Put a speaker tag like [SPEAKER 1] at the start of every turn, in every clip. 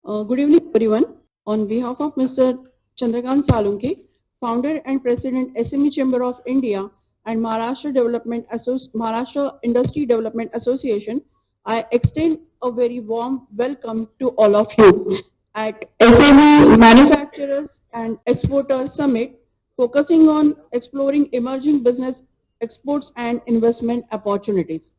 [SPEAKER 1] Good evening, everyone. On behalf of Mr. Chandrakant Salunke, founder and president, SME Chamber of India and Maharashtra Industry Development Association, I extend a very warm welcome to all of you at SME Manufacturers and Exporters Summit, focusing on exploring emerging business exports and investment opportunities.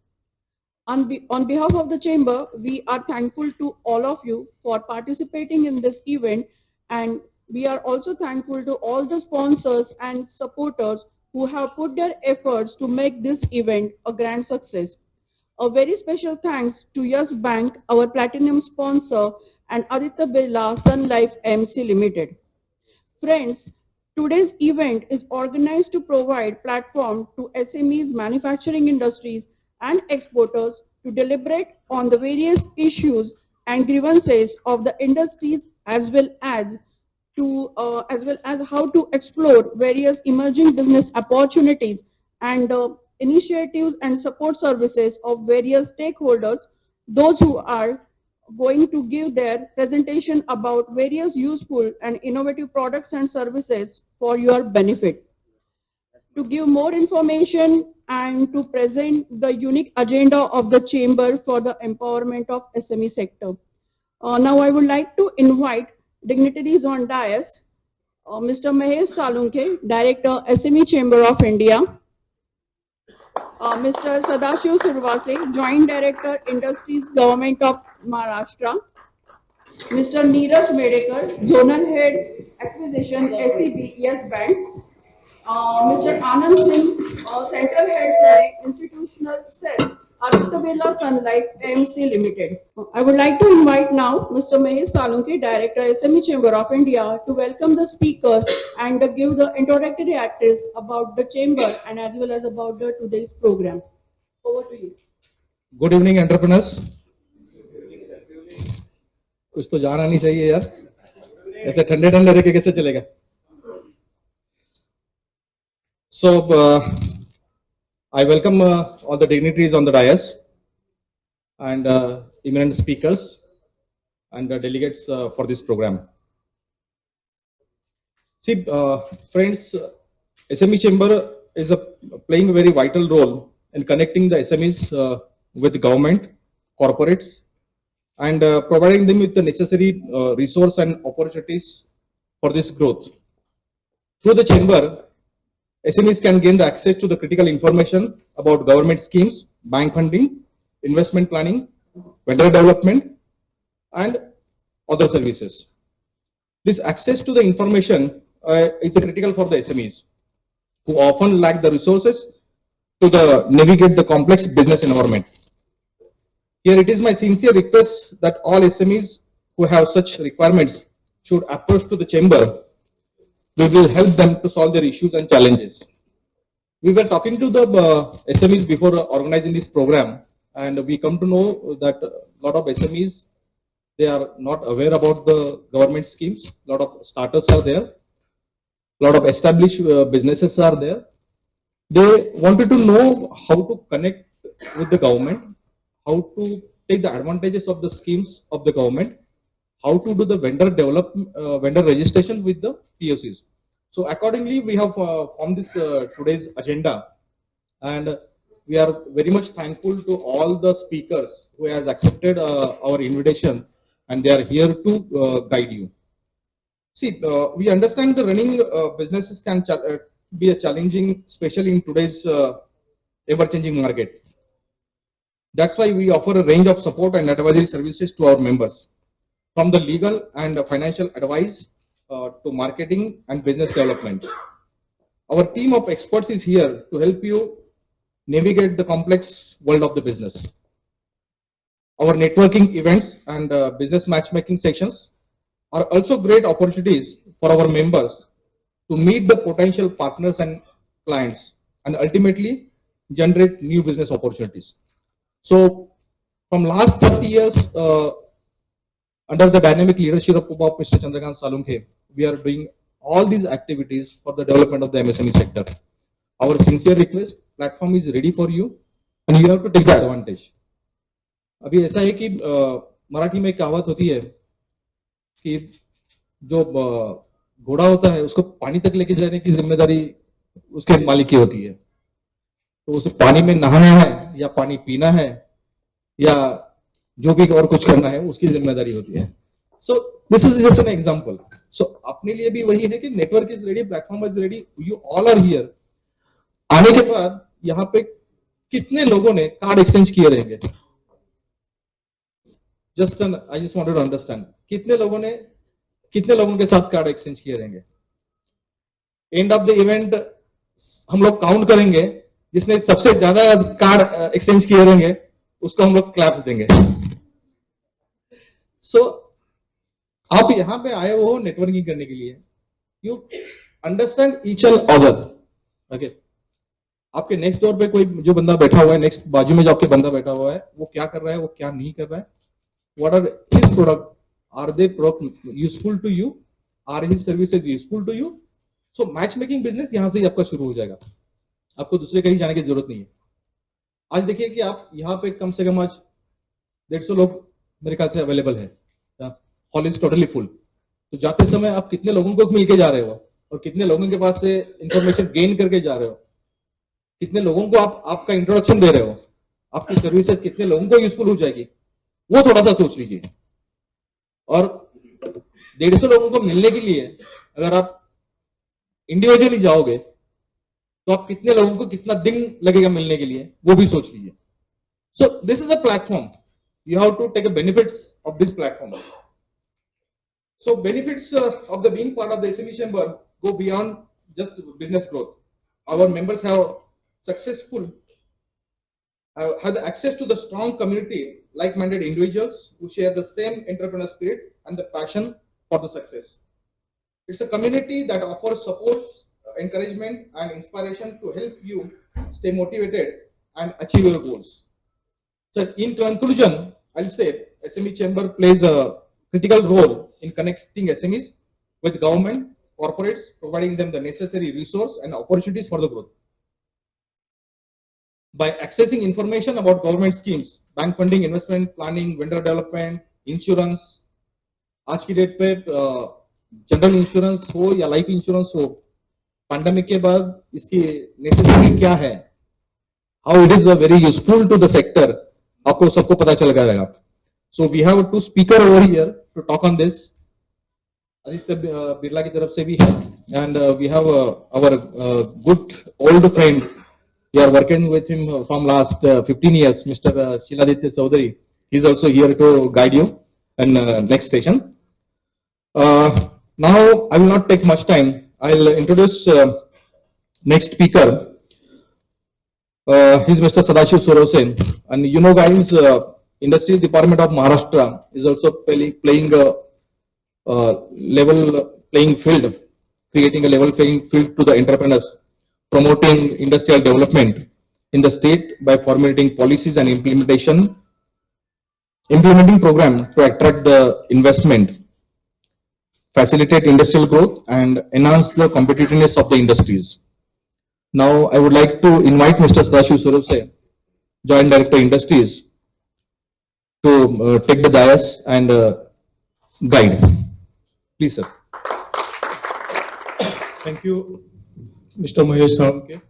[SPEAKER 1] On behalf of the Chamber, we are thankful to all of you for participating in this event, and we are also thankful to all the sponsors and supporters who have put their efforts to make this event a grand success. A very special thanks to Yes Bank, our platinum sponsor, and Aditya Birla Sun Life MC Limited. Friends, today's event is organized to provide platform to SMEs, manufacturing industries, and exporters to deliberate on the various issues and grievances of the industries as well as how to explore various emerging business opportunities and initiatives and support services of various stakeholders, those who are going to give their presentation about various useful and innovative products and services for your benefit. To give more information and to present the unique agenda of the Chamber for the empowerment of SME sector. Now I would like to invite dignitaries on dais, Mr. Mahesh Salunke, Director, SME Chamber of India, Mr. Sadashiv Survase, Joint Director, Industries, Government of Maharashtra, Mr. Neeraj Medekar, Zonal Head, Acquisition, SEB, Yes Bank, Mr. Anand Singh, Central Head, Pune, Institutional Sales, Aditya Birla Sun Life, AMC Limited. I would like to invite now Mr. Mahesh Salunke, Director, SME Chamber of India, to welcome the speakers and give the introductory address about the chamber and as well as about the today's program. Over to you.
[SPEAKER 2] Good evening entrepreneurs. कुछ तो जाना नहीं चाहिए यार, ऐसे ठंडे ठंडे रह के कैसे चलेगा. So I welcome all the dignitaries on the dais and eminent speakers and delegates for this program. See, friends, SME Chamber is playing a very vital role in connecting the SMEs with government, corporates, and providing them with the necessary resource and opportunities for this growth. Through the Chamber, SMEs can gain the access to the critical information about government schemes, bank funding, investment planning, vendor development, and other services. This access to the information is critical for the SMEs, who often lack the resources to navigate the complex business environment. Here it is my sincere request that all SMEs who have such requirements should approach to the Chamber. We will help them to solve their issues and challenges. We were talking to the SMEs before organizing this program, and we come to know that a lot of SMEs, they are not aware about the government schemes. A lot of startups are there. A lot of established businesses are there. They wanted to know how to connect with the government, how to take the advantages of the schemes of the government, how to do the vendor registration with the POCs. So accordingly, we have formed this today's agenda, and we are very much thankful to all the speakers who has accepted our invitation, and they are here to guide you. See, we understand the running businesses can be a challenging, especially in today's ever-changing market. That's why we offer a range of support and advisory services to our members, from the legal and financial advice to marketing and business development. Our team of experts is here to help you navigate the complex world of the business. Our networking events and business matchmaking sections are also great opportunities for our members to meet the potential partners and clients and ultimately generate new business opportunities. So from last 30 years, under the dynamic leadership of Mr. Chandrakant Salunke, we are doing all these activities for the development of the MSME sector. Our sincere request, platform is ready for you and you have to take the advantage. अभी ऐसा है कि मराठी में कहावत होती है कि जो घोड़ा होता है उसको पानी तक लेके जाने की जिम्मेदारी उसके मालिक की होती है। तो उसे पानी में नहाना है या पानी पीना है या जो भी और कुछ करना है उसकी जिम्मेदारी होती है। So this is just an example. So अपने लिए भी वही है कि network is ready, platform is ready, you all are here. आने के बाद यहाँ पे कितने लोगों ने कार्ड एक्सचेंज किए रहेंगे? Just I just wanted to understand कितने लोगों के साथ कार्ड एक्सचेंज किए रहेंगे? एंड ऑफ द इवेंट हम लोग काउंट करेंगे, जिसने सबसे ज्यादा कार्ड एक्सचेंज किए रहेंगे उसको हम लोग क्लैप्स देंगे। सो आप यहां पे आए हो नेटवर्किंग करने के लिए, you understand each and other. Okay, आपके नेक्स्ट डोर पे कोई जो बंदा बैठा हुआ है, नेक्स्ट बाजू में जो आपके बंदा बैठा हुआ है, वो क्या कर रहा है, वो क्या नहीं कर रहा है, what are his product, are they product useful to you, are his services useful to you. So match making business यहां से ही आपका शुरू हो जाएगा, आपको दूसरे कहीं जाने की जरूरत नहीं है। आज देखिए कि आप यहाँ पे कम से कम आज 150 लोग मेरे ख्याल से अवेलेबल है, हॉल इज टोटली फुल। तो जाते समय आप कितने लोगों को मिलके जा रहे हो और कितने लोगों के पास से इंफॉर्मेशन गेन करके जा रहे हो, कितने लोगों को आप आपका इंट्रोडक्शन दे रहे हो, आपकी सर्विसेज कितने लोगों को यूजफुल हो जाएगी, वो थोड़ा सा सोच लीजिए। और 150 लोगों को मिलने के लिए अगर आप इंडिविजुअली जाओगे तो आप कितने लोगों को कितना दिन लगेगा मिलने के लिए, वो भी सोच लीजिए। सो this is a platform, you have to take a benefits of this platform. So benefits of the being part of the SME chamber go beyond just business growth. Our members have have access to the strong community, like-minded individuals who share the same entrepreneur spirit and the passion for the success. It's a community that offers support, encouragement, and inspiration to help you stay motivated and achieve your goals. So in conclusion, I'll say SME Chamber plays a critical role in connecting SMEs with government, corporates, providing them the necessary resource and opportunities for the growth. By accessing information about government schemes, bank funding, investment planning, vendor development, insurance, आज की date पे general insurance हो या life insurance हो, pandemic के बाद इसकी necessity क्या है, how it is very useful to the sector, आपको सबको पता चल जाएगा। So we have to speaker over here to talk on this. Aditya Birla की तरफ से भी है, and we have our good old friend, we are working with him from last 15 years, mister Shiladitya Chaudhary, he is also here to guide you in next station. Now I will not take much time, I'll introduce next speaker. He's Mr. Sadashiv Sorosen, and you know guys, Industry Department of Maharashtra is also playing a level playing field, creating a level playing field to the entrepreneurs, promoting industrial development in the state by formulating policies and implementing program to attract the investment, facilitate industrial growth, and enhance the competitiveness of the industries. Now, I would like to invite Mr. Sadashiv Surabse, Joint Director Industries, to take the dais and guide. Please, sir.
[SPEAKER 3] Thank you, Mr. Mahesh Saunke.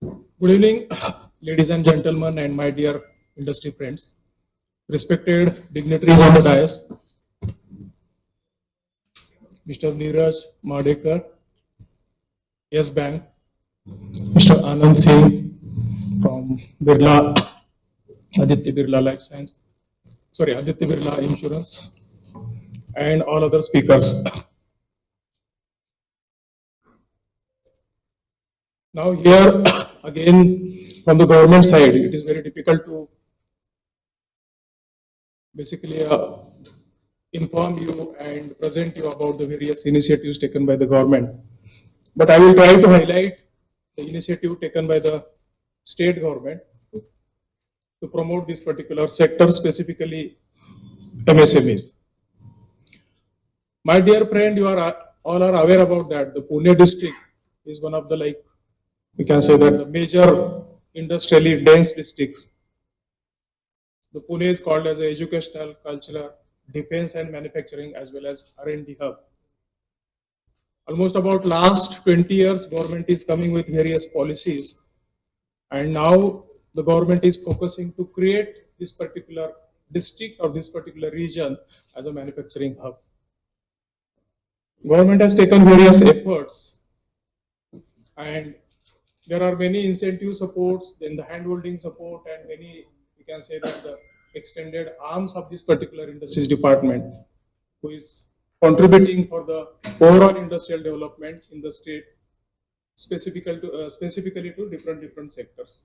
[SPEAKER 3] Good evening, ladies and gentlemen, and my dear industry friends, respected dignitaries on the dais, Mr. Neeraj Madekar, Yes Bank, Mr. Anand Singh from Birla, Aditya Birla Life Science, Aditya Birla Insurance, and all other speakers. Now here again from the government side, it is very difficult to basically inform you and present you about the various initiatives taken by the government. But I will try to highlight the initiative taken by the state government to promote this particular sector, specifically MSMEs. My dear friend, you are all are aware about that. The Pune district is one of the, like, we can say that the major industrially dense districts. The Pune is called as an educational, cultural, defense and manufacturing as well as R&D hub. Almost about last 20 years, government is coming with various policies, and now the government is focusing to create this particular district or this particular region as a manufacturing hub. Government has taken various efforts, and there are many incentive supports, then the handholding support, and many, we can say that the extended arms of this particular industries department, who is contributing for the overall industrial development in the state, specifically to different sectors.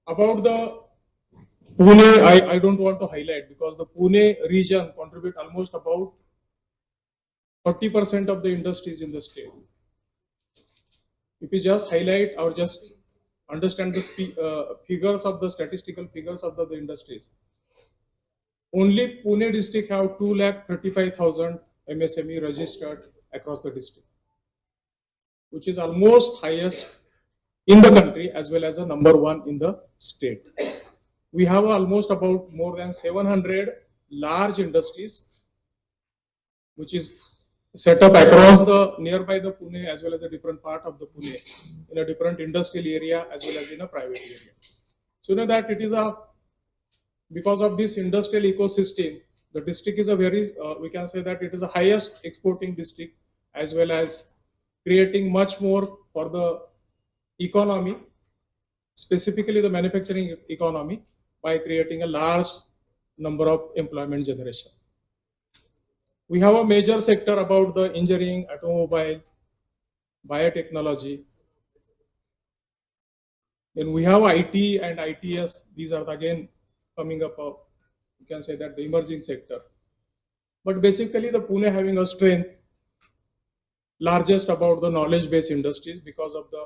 [SPEAKER 3] About the Pune, I don't want to highlight because the Pune region contribute almost about 40% of the industries in the state. If you just highlight or just understand the figures of the statistical figures of the industries, only Pune district have 2,35,000 MSME registered across the district, which is almost highest in the country as well as a number one in the state. We have almost about more than 700 large industries, which is set up across the nearby the Pune as well as a different part of the Pune in a different industrial area as well as in a private area. So you know that it is because of this industrial ecosystem, the district is a very, we can say that it is the highest exporting district as well as creating much more for the economy, specifically the manufacturing economy, by creating a large number of employment generation. We have a major sector about the engineering, automobile, biotechnology. Then we have IT and ITS. These are again coming up. You can say that the emerging sector. But basically, the Pune having a strength, largest about the knowledge-based industries because of the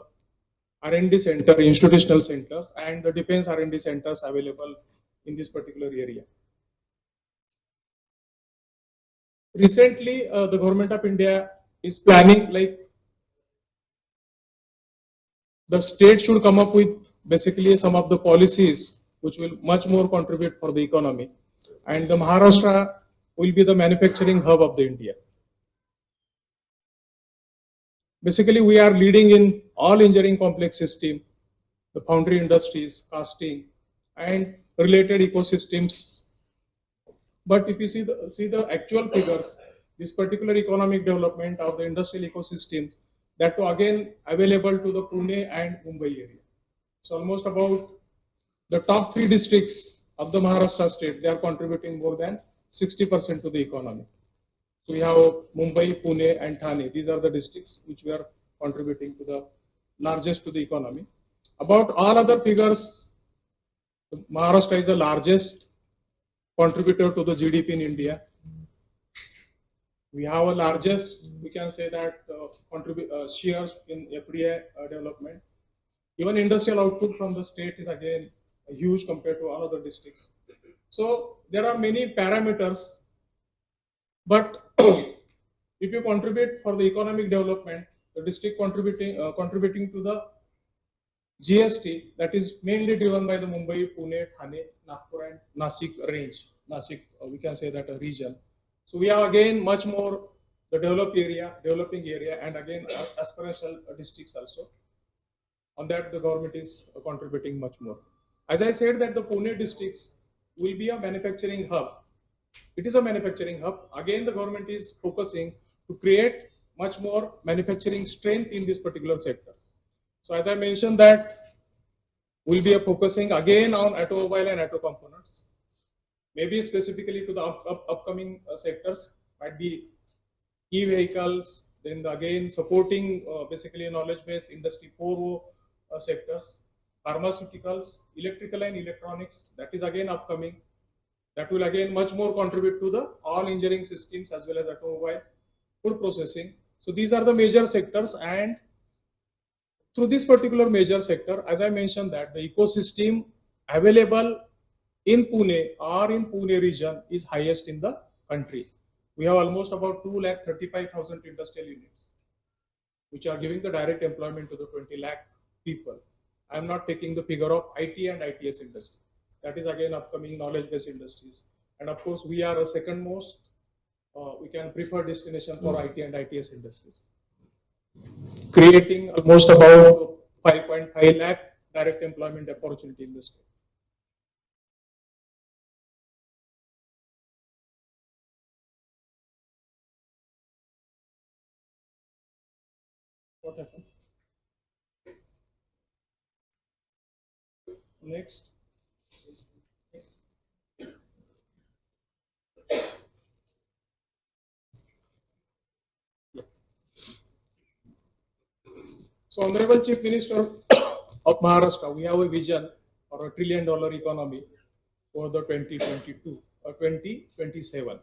[SPEAKER 3] R&D center, institutional centers, and the defense R&D centers available in this particular area. Recently, the government of India is planning like the state should come up with basically some of the policies which will much more contribute for the economy. And the Maharashtra will be the manufacturing hub of the India. Basically, we are leading in all engineering complex system, the foundry industries, casting, and related ecosystems. But if you see the actual figures, this particular economic development of the industrial ecosystems, that too again available to the Pune and Mumbai area. So almost about the top three districts of the Maharashtra state, they are contributing more than 60% to the economy. So we have Mumbai, Pune, and Thane. These are the districts which we are contributing to the largest to the economy. About all other figures, Maharashtra is the largest contributor to the GDP in India. We have a largest, we can say that, shares in FDI development. Even industrial output from the state is again huge compared to all other districts. So there are many parameters, but if you contribute for the economic development, the district contributing to the GST, that is mainly driven by the Mumbai, Pune, Thane, Nagpur, and Nasik range. Nasik, we can say that a region. So we have again much more the developing area, and again aspirational districts also. On that, the government is contributing much more. As I said that the Pune districts will be a manufacturing hub. It is a manufacturing hub. Again, the government is focusing to create much more manufacturing strength in this particular sector. So as I mentioned that we'll be focusing again on automobile and auto components. Maybe specifically to the upcoming sectors might be e-vehicles, then again supporting basically knowledge-based industry 4.0 sectors, pharmaceuticals, electrical and electronics, that is again upcoming. That will again much more contribute to the all engineering systems as well as automobile, food processing. So these are the major sectors, and through this particular major sector, as I mentioned that the ecosystem available in Pune or in Pune region is highest in the country. We have almost about 2,35,000 industrial units, which are giving the direct employment to the 20 lakh people. I am not taking the figure of IT and ITS industry. That is again upcoming knowledge-based industries. And of course, we are a second most, we can prefer destination for IT and ITS industries, creating almost about 5.5 lakh direct employment opportunity in the state. What happened? Next. So, Honorable Chief Minister of Maharashtra, we have a vision for a $1 trillion economy for the 2022 or 2027.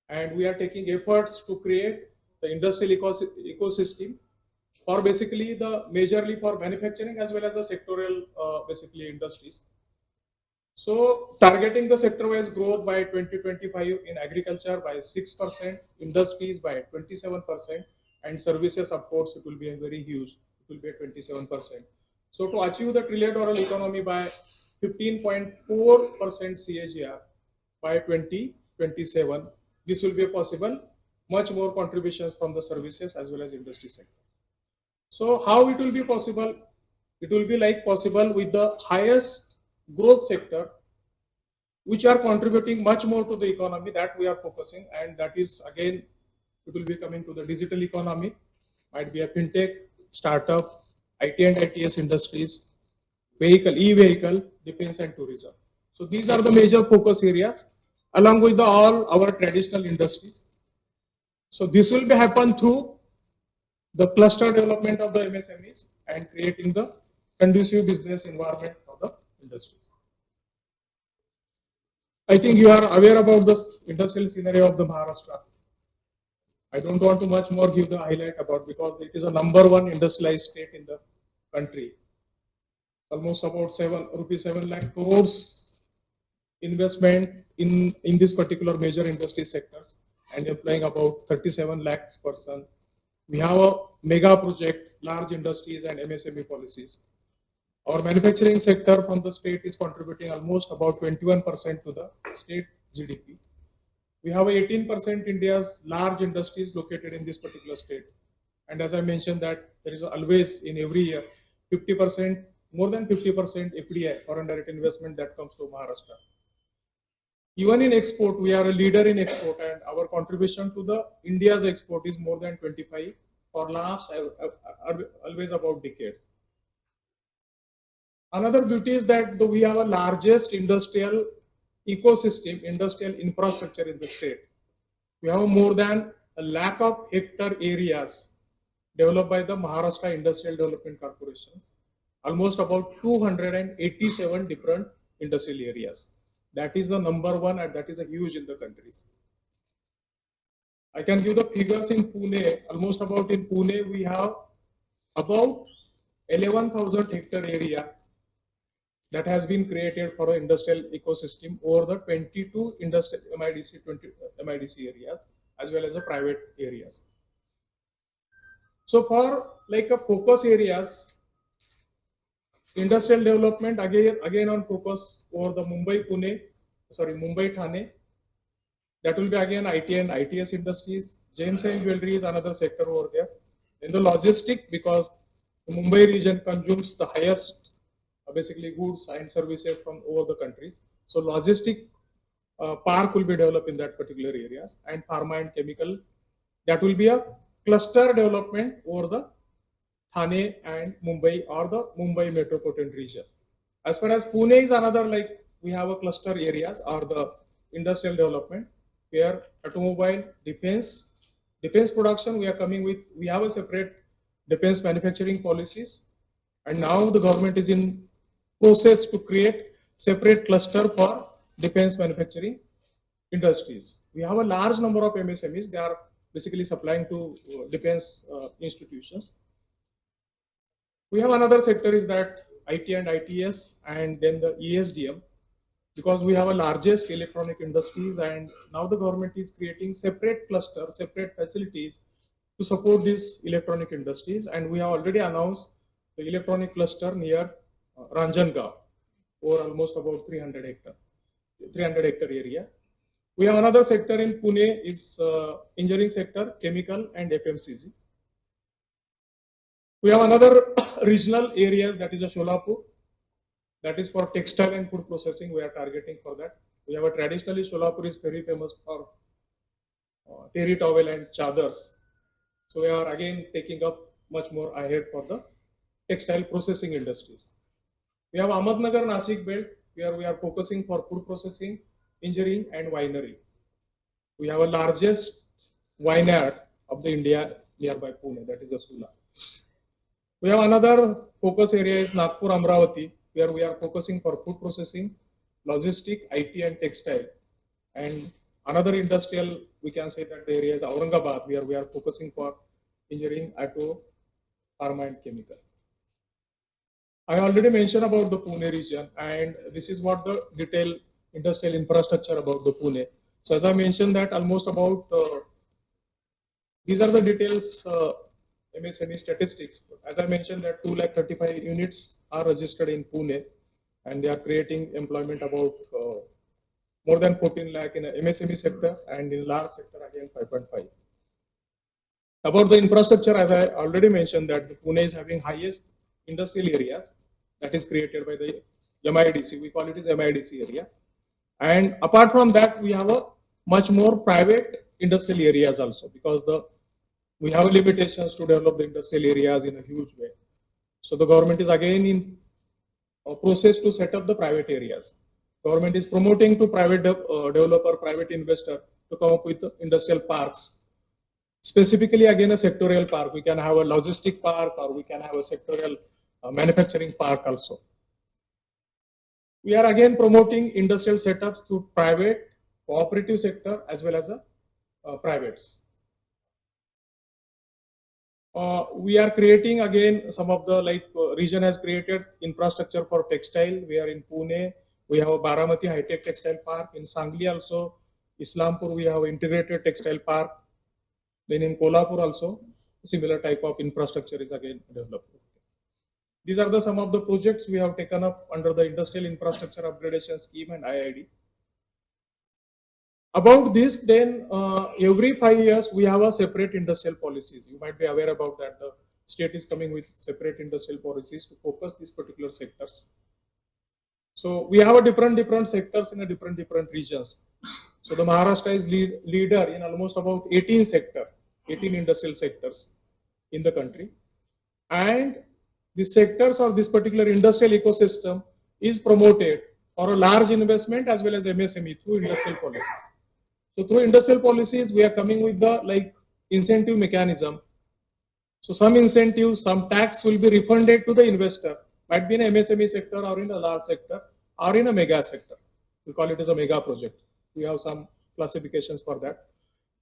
[SPEAKER 3] And we are taking efforts to create the industrial ecosystem for basically the majorly for manufacturing as well as the sectoral basically industries. So targeting the sector-wise growth by 2025 in agriculture by 6%, industries by 27%, and services, of course, it will be a very huge, it will be at 27%. So to achieve the $1 trillion economy by 15.4% CAGR by 2027, this will be possible, much more contributions from the services as well as industry sector. So how it will be possible? It will be like possible with the highest growth sector, which are contributing much more to the economy that we are focusing, and that is again, it will be coming to the digital economy, might be a fintech, startup, IT and ITS industries, vehicle, e-vehicle, defense and tourism. So these are the major focus areas along with all our traditional industries. So this will be happen through the cluster development of the MSMEs and creating the conducive business environment for the industries. I think you are aware about this industrial scenario of the Maharashtra. I don't want to much more give the highlight about because it is a #1 industrialized state in the country. Almost about 7 lakh crores investment in this particular major industry sectors and employing about 37 lakhs person. We have a mega project, large industries and MSME policies. Our manufacturing sector from the state is contributing almost about 21% to the state GDP. We have 18% India's large industries located in this particular state. And as I mentioned that there is always in every year 50%, more than 50% FDI, foreign direct investment that comes to Maharashtra. Even in export, we are a leader in export and our contribution to the India's export is more than 25 for last always about decade. Another beauty is that we have a largest industrial ecosystem, industrial infrastructure in the state. We have more than 1 lakh of hectare areas developed by the Maharashtra Industrial Development Corporations, almost about 287 different industrial areas. That is the #1 and that is a huge in the countries. I can give the figures in Pune, almost about in Pune we have about 11,000 hectare area that has been created for an industrial ecosystem over the 22 industrial MIDC areas as well as the private areas. So for like a focus areas, industrial development again on focus over the Mumbai Thane. That will be again IT and ITS industries. Gems and jewelry is another sector over there. In the logistic, because the Mumbai region consumes the highest basically goods and services from over the countries. So logistic park will be developed in that particular areas, and pharma and chemical. That will be a cluster development over the Thane and Mumbai or the Mumbai metropolitan region. As far as Pune is another, like we have a cluster areas or the industrial development where automobile, defense production we are coming with. We have a separate defense manufacturing policies, and now the government is in process to create separate cluster for defense manufacturing industries. We have a large number of MSMEs. They are basically supplying to defense institutions. We have another sector is that IT and ITS and then the ESDM, because we have a largest electronic industries, and now the government is creating separate cluster, separate facilities to support these electronic industries, and we have already announced the electronic cluster near Ranjangaon. over almost about 300 hectare area. We have another sector in Pune is engineering sector, chemical and FMCG. We have another regional areas that is a Sholapur, that is for textile and food processing. We are targeting for that. We have a traditionally Sholapur is very famous for terry towel and chadars. So we are again taking up much more ahead for the textile processing industries. We have Ahmednagar Nasik belt where we are focusing for food processing, engineering and winery. We have a largest vineyard of the India nearby Pune, that is a Sula. We have another focus area is Nagpur Amravati where we are focusing for food processing, logistic, IT and textile. And another industrial, we can say that the area is Aurangabad where we are focusing for engineering, auto, pharma and chemical. I already mentioned about the Pune region and this is what the detailed industrial infrastructure about the Pune. So as I mentioned that almost about, these are the details MSME statistics. As I mentioned that 235 units are registered in Pune and they are creating employment about more than 14 lakh in the MSME sector and in large sector again 5.5. About the infrastructure, as I already mentioned that Pune is having highest industrial areas that is created by the MIDC. We call it as MIDC area. And apart from that, we have a much more private industrial areas also because we have limitations to develop the industrial areas in a huge way. So the government is again in a process to set up the private areas. Government is promoting to private developer, private investor to come up with industrial parks. Specifically again a sectorial park. We can have a logistic park or we can have a sectorial manufacturing park also. We are again promoting industrial setups to private, cooperative sector as well as privates. We are creating again some of the region has created infrastructure for textile. We are in Pune. We have a Baramati High Tech Textile Park. In Sangli also, Islampur we have integrated textile park. Then in Kolhapur also, similar type of infrastructure is again developed. These are some of the projects we have taken up under the Industrial Infrastructure Upgradation Scheme and IID. About this, then every 5 years we have a separate industrial policies. You might be aware about that. The state is coming with separate industrial policies to focus these particular sectors. So we have a different sectors in a different regions. So the Maharashtra is leader in almost about 18 industrial sectors in the country. And the sectors of this particular industrial ecosystem is promoted for a large investment as well as MSME through industrial policies. So through industrial policies, we are coming with the incentive mechanism. So some incentives, some tax will be refunded to the investor, might be in a MSME sector or in a large sector or in a mega sector. We call it as a mega project. We have some classifications for that.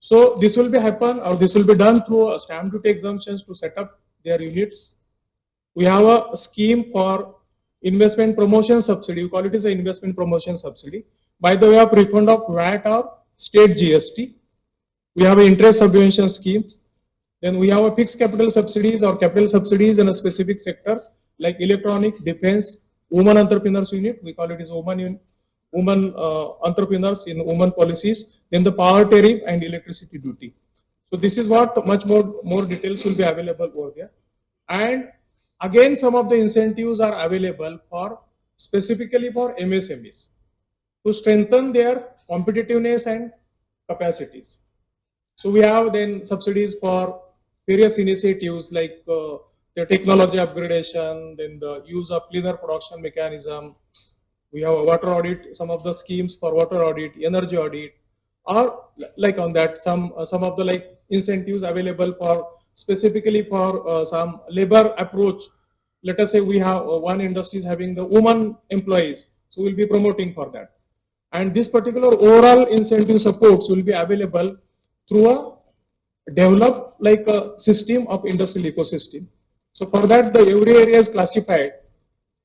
[SPEAKER 3] So this will be happen or this will be done through a stamp duty exemptions to set up their units. We have a scheme for investment promotion subsidy. We call it as an investment promotion subsidy. By the way of refund of VAT or state GST. We have interest subvention schemes. Then we have a fixed capital subsidies or capital subsidies in a specific sectors like electronic, defense, women entrepreneurs unit. We call it as women entrepreneurs in women policies. Then the power tariff and electricity duty. So this is what much more details will be available over there. And again, some of the incentives are available for specifically for MSMEs to strengthen their competitiveness and capacities. So we have then subsidies for various initiatives like the technology upgradation, then the use of cleaner production mechanism. We have a water audit, some of the schemes for water audit, energy audit, or on that some of the incentives available for specifically for some labor approach. Let us say we have one industry is having the woman employees, so we'll be promoting for that. And this particular overall incentive supports will be available through a developed a system of industrial ecosystem. So for that, the every area is classified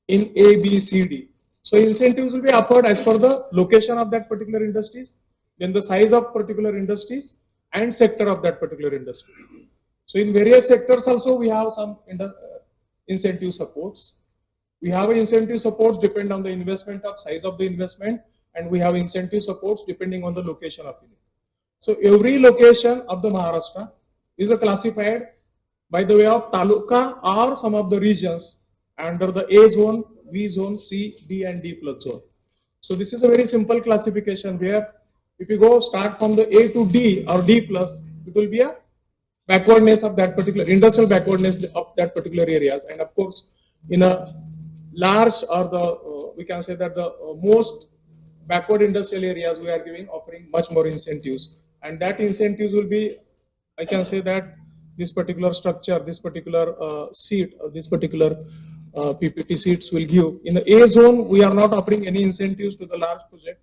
[SPEAKER 3] in A, B, C, D. So incentives will be offered as per the location of that particular industries, then the size of particular industries and sector of that particular industries. So in various sectors also we have some incentive supports. We have an incentive support depend on the investment of size of the investment, and we have incentive supports depending on the location of unit. So every location of the Maharashtra is classified by the way of taluka or some of the regions under the A zone, B zone, C, D and D plus zone. So this is a very simple classification where if you go start from the A to D or D plus, it will be a backwardness of that particular industrial backwardness of that particular areas. And of course, in a large or the we can say that the most backward industrial areas we are giving offering much more incentives, and that incentives will be, I can say that this particular structure, this particular seat, or this particular PPT seats will give. In the A zone, we are not offering any incentives to the large project,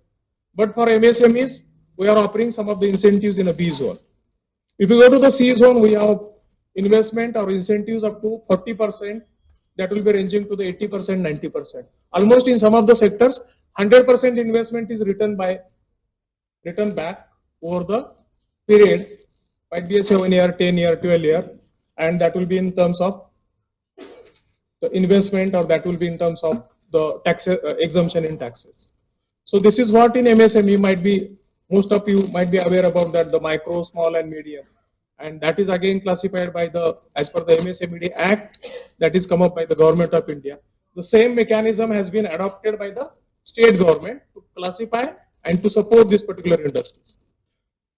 [SPEAKER 3] but for MSMEs, we are offering some of the incentives in the B zone. If you go to the C zone, we have investment or incentives up to 40%, that will be ranging to the 80%, 90%. Almost in some of the sectors, 100% investment is returned back over the period, might be a 7-year, 10-year, 12-year, and that will be in terms of the investment, or that will be in terms of the tax exemption in taxes. So this is what in MSME might be, most of you might be aware about that, the micro, small and medium. And that is again classified by the, as per the MSME Act that is come up by the Government of India. The same mechanism has been adopted by the state government to classify and to support these particular industries.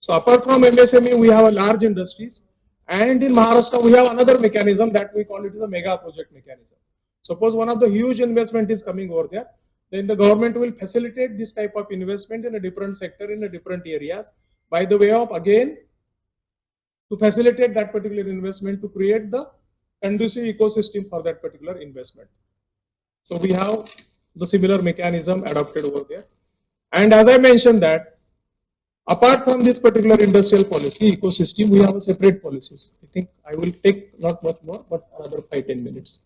[SPEAKER 3] So apart from MSME, we have a large industries, and in Maharashtra we have another mechanism that we call it as a mega project mechanism. Suppose one of the huge investment is coming over there, then the government will facilitate this type of investment in a different sector, in a different areas, by the way of again to facilitate that particular investment, to create the conducive ecosystem for that particular investment. So we have the similar mechanism adopted over there. And as I mentioned that, apart from this particular industrial policy ecosystem, we have a separate policies. I think I will take not much more, but another 5-10 minutes.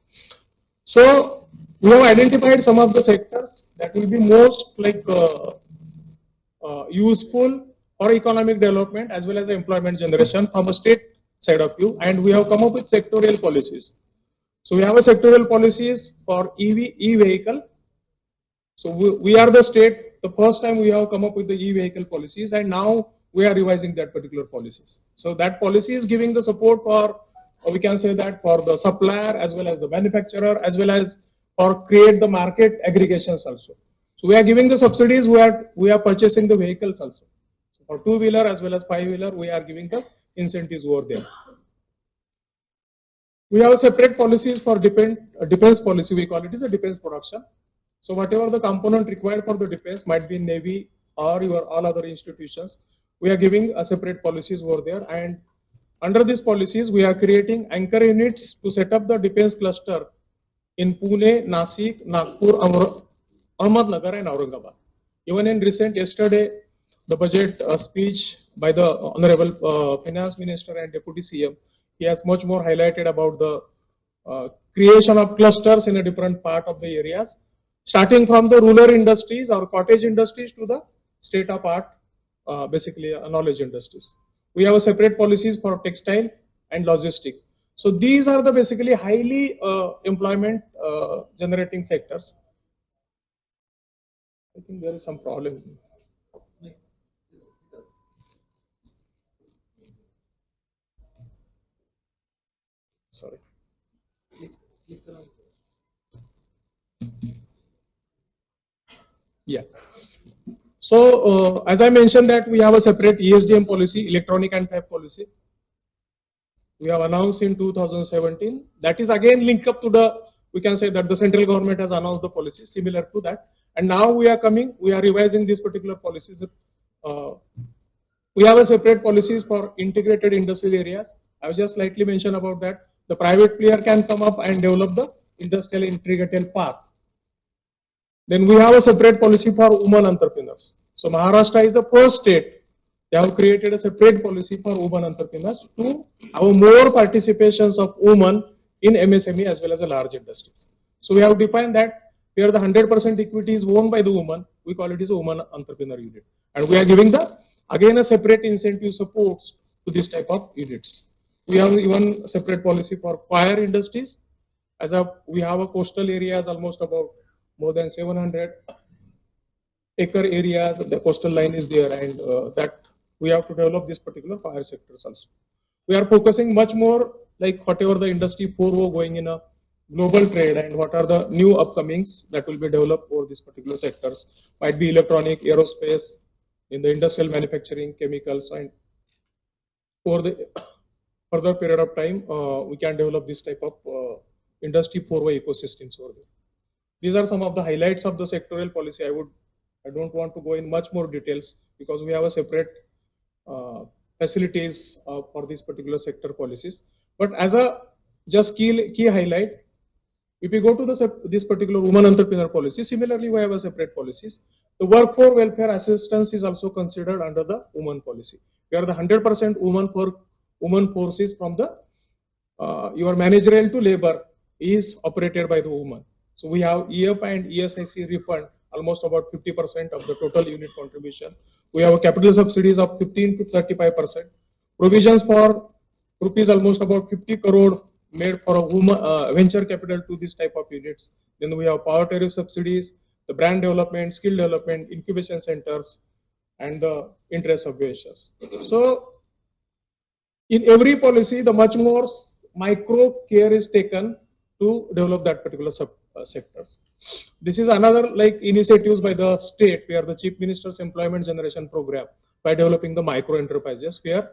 [SPEAKER 3] So we have identified some of the sectors that will be most like useful for economic development as well as employment generation from a state side of view, and we have come up with sectorial policies. So we have a sectorial policies for e-vehicle. So we are the state, the first time we have come up with the e-vehicle policies, and now we are revising that particular policies. So that policy is giving the support for, we can say that for the supplier as well as the manufacturer, as well as for create the market aggregations also. So we are giving the subsidies, we are purchasing the vehicles also. So for 2-wheeler as well as 5-wheeler, we are giving the incentives over there. We have separate policies for defense policy, we call it as a defense production. So whatever the component required for the defense, might be Navy or your all other institutions, we are giving a separate policies over there. And under these policies, we are creating anchor units to set up the defense cluster in Pune, Nasik, Nagpur, Ahmednagar and Aurangabad. Even in recent yesterday, the budget speech by the Honorable Finance Minister and Deputy CM, he has much more highlighted about the creation of clusters in a different part of the areas, starting from the rural industries or cottage industries to the state of art, basically knowledge industries. We have a separate policies for textile and logistic. So these are the basically highly employment generating sectors. I think there is some problem. Sorry. Yeah. So as I mentioned that we have a separate ESDM policy, electronic and fab policy. We have announced in 2017. That is again linked up to the, we can say that the central government has announced the policy similar to that. And now we are revising these particular policies. We have a separate policies for integrated industrial areas. I will just slightly mention about that. The private player can come up and develop the industrial integrated park. Then we have a separate policy for women entrepreneurs. So Maharashtra is the first state. They have created a separate policy for women entrepreneurs to have more participations of women in MSME as well as the large industries. So we have defined that where the 100% equity is owned by the woman, we call it as a woman entrepreneur unit. And we are giving the, again, a separate incentive supports to this type of units. We have even separate policy for fire industries we have a coastal areas almost about more than 700 acre areas. The coastal line is there, and that we have to develop this particular fire sectors also. We are focusing much more like whatever the industry 4.0 going in a global trade and what are the new upcomings that will be developed for these particular sectors. Might be electronic, aerospace, in the industrial manufacturing, chemicals, and for the further period of time, we can develop this type of industry 4.0 ecosystems over there. These are some of the highlights of the sectoral policy. I don't want to go in much more details because we have a separate facilities for these particular sector policies. But as a just key highlight, if we go to this particular woman entrepreneur policy, similarly we have a separate policies. The workforce welfare assistance is also considered under the woman policy. We are the 100% woman forces from the your managerial to labor is operated by the woman. So we have EF and ESIC refund almost about 50% of the total unit contribution. We have a capital subsidies of 15 to 35%. Provisions for rupees almost about 50 crore made for a woman, venture capital to this type of units. Then we have power tariff subsidies, the brand development, skill development, incubation centers, and the interest subventions. So in every policy, the much more micro care is taken to develop that particular sectors. This is another like initiatives by the state where the Chief Minister's Employment Generation Program by developing the micro enterprises where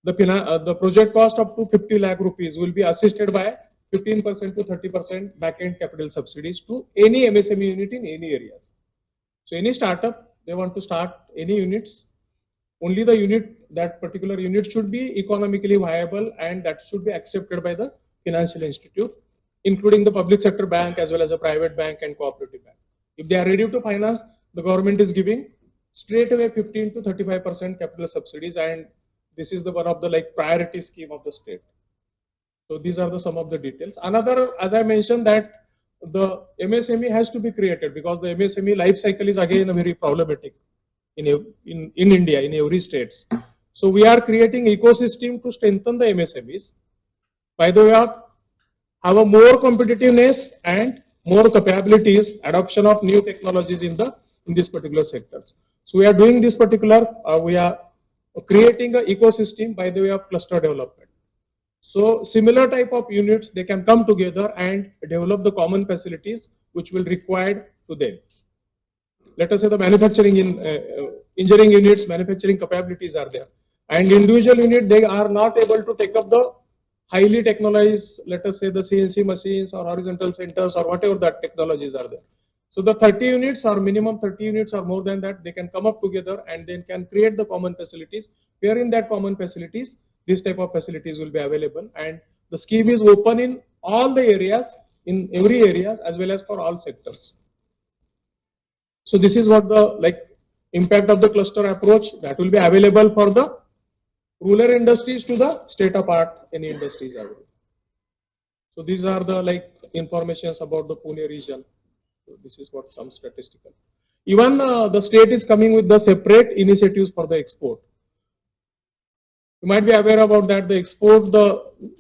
[SPEAKER 3] the project cost up to 50 lakh rupees will be assisted by 15% to 30% back-end capital subsidies to any MSME unit in any areas. So any startup, they want to start any units, only the unit, that particular unit should be economically viable and that should be accepted by the financial institute, including the public sector bank as well as a private bank and cooperative bank. If they are ready to finance, the government is giving straight away 15 to 35% capital subsidies, and this is the one of the like priority scheme of the state. So these are some of the details. Another, as I mentioned, that the MSME has to be created because the MSME life cycle is again a very problematic in India, in every states. So we are creating ecosystem to strengthen the MSMEs by the way of have a more competitiveness and more capabilities, adoption of new technologies in this particular sectors. So we are doing this particular, we are creating an ecosystem by the way of cluster development. So similar type of units, they can come together and develop the common facilities which will required to them. Let us say the manufacturing engineering units, manufacturing capabilities are there, and individual unit they are not able to take up the highly technologized, let us say the CNC machines or horizontal centers or whatever that technologies are there. So the 30 units or minimum 30 units or more than that, they can come up together and then can create the common facilities. Where in that common facilities, this type of facilities will be available, and the scheme is open in all the areas, in every areas as well as for all sectors. So this is what the like impact of the cluster approach that will be available for the rural industries to the state of art any industries available. So these are the like informations about the Pune region. So this is what some statistical. Even the state is coming with the separate initiatives for the export. You might be aware about that. The export,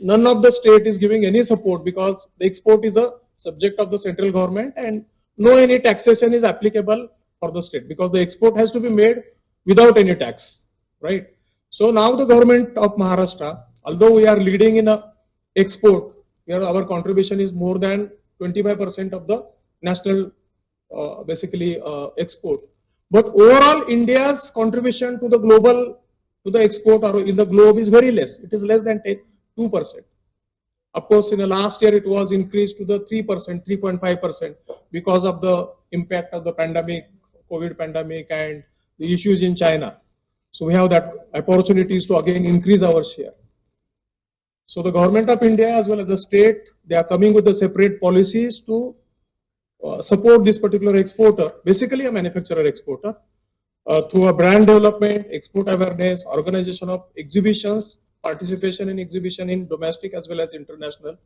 [SPEAKER 3] none of the state is giving any support because the export is a subject of the central government and no any taxation is applicable for the state because the export has to be made without any tax, right? So now the government of Maharashtra, although we are leading in a export, where our contribution is more than 25% of the national export, but overall India's contribution to the global, to the export or in the globe is very less. It is less than 2%. Of course, in the last year it was increased to the 3%, 3.5% because of the impact of the pandemic, COVID pandemic and the issues in China. So we have that opportunities to again increase our share. So the government of India as well as the state, they are coming with the separate policies to support this particular exporter, basically a manufacturer exporter, through a brand development, export awareness, organization of exhibitions, participation in exhibition in domestic as well as international,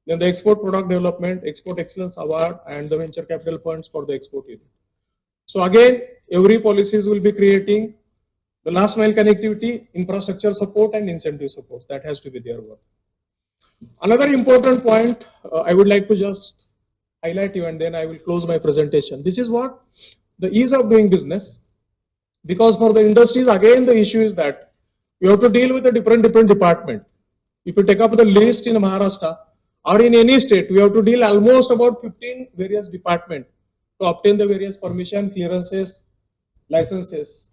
[SPEAKER 3] then the export product development, export excellence award, and the venture capital funds for the export unit. So again, every policies will be creating the last mile connectivity, infrastructure support, and incentive support. That has to be their work. Another important point I would like to just highlight you, and then I will close my presentation. This is what the ease of doing business, because for the industries, again, the issue is that you have to deal with a different department. If you take up the list in Maharashtra or in any state, we have to deal almost about 15 various departments to obtain the various permission, clearances, licenses.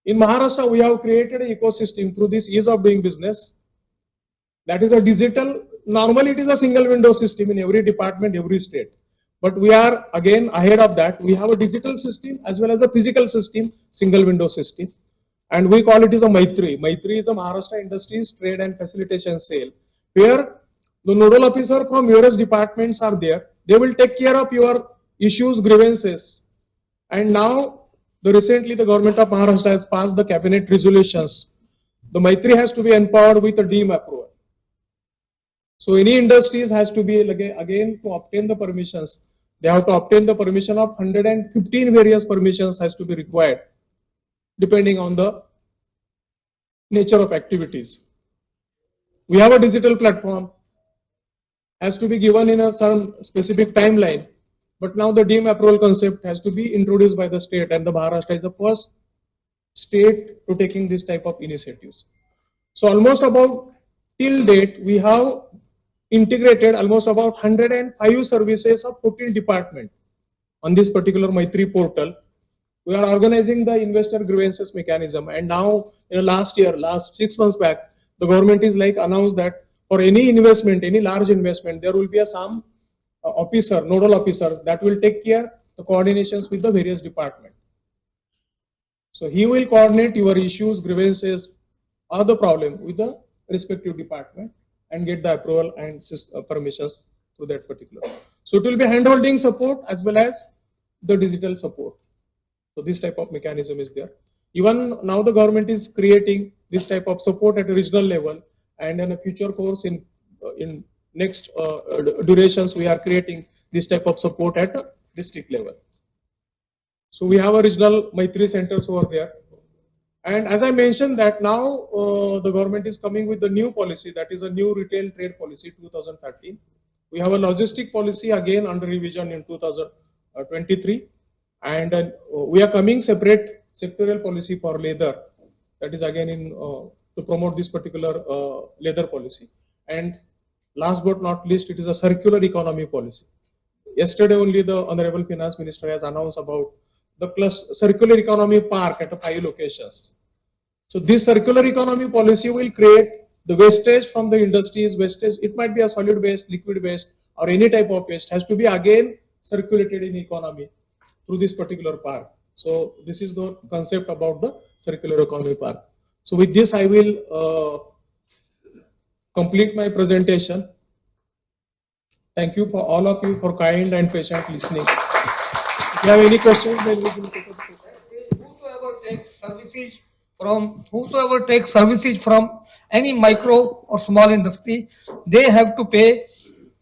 [SPEAKER 3] In Maharashtra, we have created an ecosystem through this ease of doing business. That is a digital, normally it is a single window system in every department, every state. But we are again ahead of that. We have a digital system as well as a physical system, single window system. And we call it as a Maitri. Maitri is a Maharashtra Industries Trade and Facilitation Sale, where the nodal officer from various departments are there. They will take care of your issues, grievances. And now, recently the government of Maharashtra has passed the cabinet resolutions. The Maitri has to be empowered with a DEEM approval. So any industries has to be, again, to obtain the permissions, they have to obtain the permission of 115 various permissions has to be required, depending on the nature of activities. We have a digital platform, has to be given in a certain specific timeline, but now the DEEM approval concept has to be introduced by the state, and the Maharashtra is the first state to taking this type of initiatives. So almost about till date, we have integrated almost about 105 services of 14 departments on this particular Maitri portal. We are organizing the investor grievances mechanism, and now last 6 months back, the government is announced that for any investment, any large investment, there will be a some officer, nodal officer that will take care the coordinations with the various departments. So he will coordinate your issues, grievances, or the problem with the respective department and get the approval and permissions to that particular. So it will be handholding support as well as the digital support. So this type of mechanism is there. Even now the government is creating this type of support at a regional level, and in a future course in next durations we are creating this type of support at a district level. So we have a regional Maitri centers over there. And as I mentioned that now the government is coming with the new policy, that is a new retail trade policy 2013. We have a logistic policy again under revision in 2023. And we are coming separate sectorial policy for leather, that is again in to promote this particular leather policy. And last but not least, it is a circular economy policy. Yesterday only the Honorable Finance Minister has announced about the circular economy park at 5 locations. So this circular economy policy will create the wastage from the industries, wastage, it might be a solid waste, liquid waste, or any type of waste has to be again circulated in economy through this particular park. So this is the concept about the circular economy park. So with this I will complete my presentation. Thank you for all of you for kind and patient listening. If you have any questions, then we will take up.
[SPEAKER 4] Whosoever takes services from any micro or small industry, they have to pay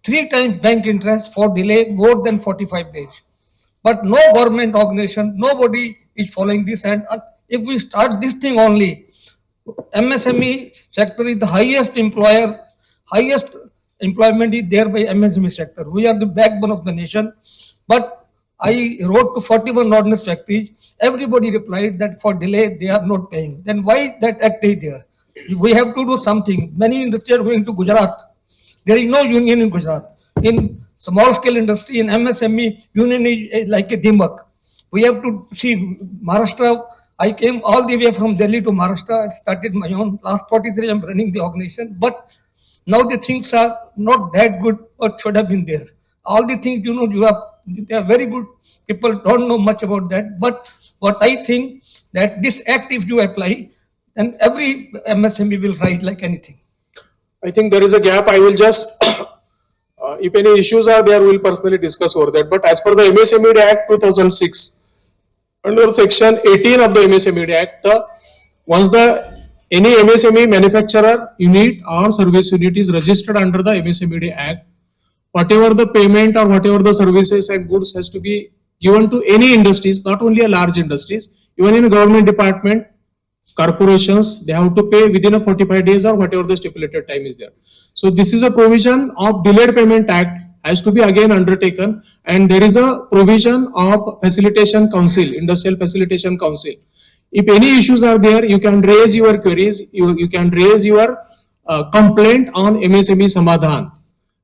[SPEAKER 4] 3 times bank interest for delay more than 45 days. But no government organization, nobody is following this. And if we start this thing only, MSME sector is the highest employer, highest employment is there by MSME sector. We are the backbone of the nation. But I wrote to 41 ordinance factories. Everybody replied that for delay they are not paying. Then why that act is there? We have to do something. Many industries are going to Gujarat. There is no union in Gujarat. In small scale industry, in MSME, union is like a dimak. We have to see Maharashtra. I came all the way from Delhi to Maharashtra and started my own. Last 43 I am running the organization. But now the things are not that good or should have been there. All the things, they are very good. People don't know much about that. But what I think that this act, if you apply, then every MSME will ride like anything.
[SPEAKER 3] I think there is a gap. I will just, if any issues are there, we will personally discuss over that. But as per the MSME Act 2006, under section 18 of the MSME Act, once any MSME manufacturer unit or service unit is registered under the MSME Act, whatever the payment or whatever the services and goods has to be given to any industries, not only a large industries, even in a government department, corporations, they have to pay within a 45 days or whatever the stipulated time is there. So this is a provision of Delayed Payment Act has to be again undertaken, and there is a provision of Facilitation Council, Industrial Facilitation Council. If any issues are there, you can raise your queries, you can raise your complaint on MSME Samadhan.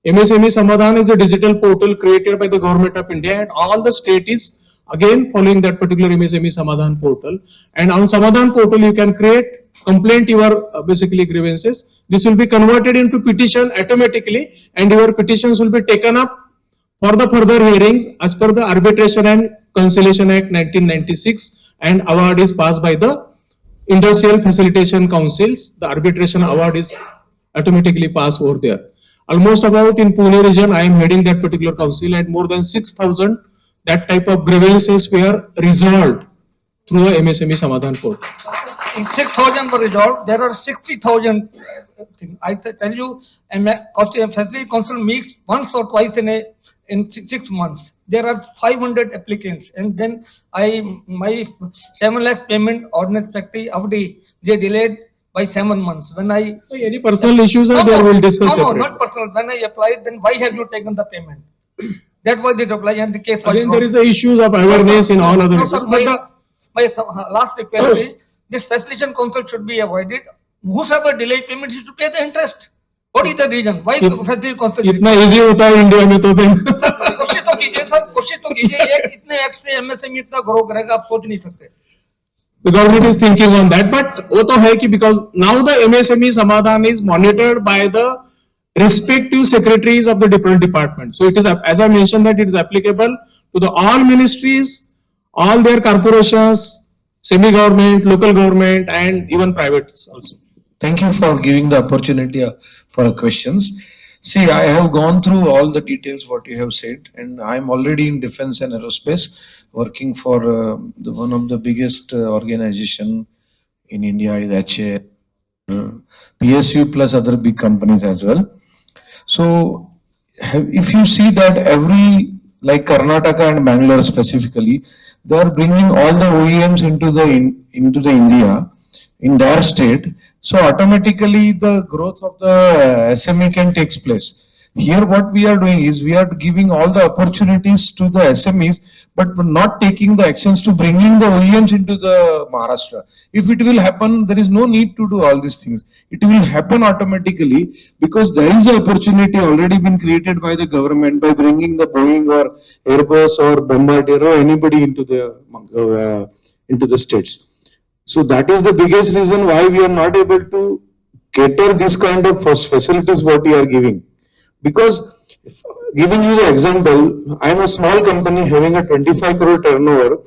[SPEAKER 3] MSME Samadhan is a digital portal created by the Government of India, and all the state is again following that particular MSME Samadhan portal. And on Samadhan portal, you can create complaint your basically grievances. This will be converted into petition automatically, and your petitions will be taken up for the further hearings as per the Arbitration and Conciliation Act 1996, and award is passed by the Industrial Facilitation Councils. The arbitration award is automatically passed over there. Almost about in Pune region, I am heading that particular council, and more than 6,000 that type of grievances were resolved through a MSME Samadhan portal.
[SPEAKER 4] 6,000 were resolved. There are 60,000 things. I tell you, a facility council meets once or twice in 6 months. There are 500 applicants, and then my 7 lakh payment ordinance factory FD, they delayed by 7 months. When I
[SPEAKER 3] So any personal issues are there, we'll discuss
[SPEAKER 4] no,
[SPEAKER 3] separately.
[SPEAKER 4] not personal. When I applied, then why have you taken the payment? That was the reply, and the case was
[SPEAKER 3] Again,
[SPEAKER 4] dropped.
[SPEAKER 3] there is the issues of awareness in all other
[SPEAKER 4] No,
[SPEAKER 3] issues.
[SPEAKER 4] sir,
[SPEAKER 3] But the
[SPEAKER 4] my last request is this facilitation council should be avoided. Whosoever delay payment, he should pay the interest. What is the reason? Why facilitation council?
[SPEAKER 3] इतना easy होता है India में तो फिर
[SPEAKER 4] कोशिश तो कीजिए sir, कोशिश तो कीजिए. एक इतने एक्ट से एमएसएमई इतना ग्रो करेगा, आप सोच नहीं सकते.
[SPEAKER 3] the government is thinking on that. But वो तो है कि because now the MSME Samadhan is monitored by the respective secretaries of the different departments. So it is, as I mentioned, that it is applicable to the all ministries, all their corporations, semi-government, local government, and even privates also.
[SPEAKER 5] Thank you for giving the opportunity for questions. See, I have gone through all the details what you have said, and I am already in defense and aerospace, working for one of the biggest organization in India is HA, PSU plus other big companies as well. So, if you see that every, like Karnataka and Bangalore specifically, they are bringing all the OEMs into the India in their state. So automatically the growth of the SME can takes place. Here what we are doing is we are giving all the opportunities to the SMEs, but we're not taking the actions to bringing the OEMs into the Maharashtra. If it will happen, there is no need to do all these things. It will happen automatically because there is an opportunity already been created by the government by bringing the Boeing or Airbus or Bombardier or anybody into the states. So that is the biggest reason why we are not able to cater this kind of facilities what we are giving. Because giving you the example, I am a small company having a 25 crore turnover,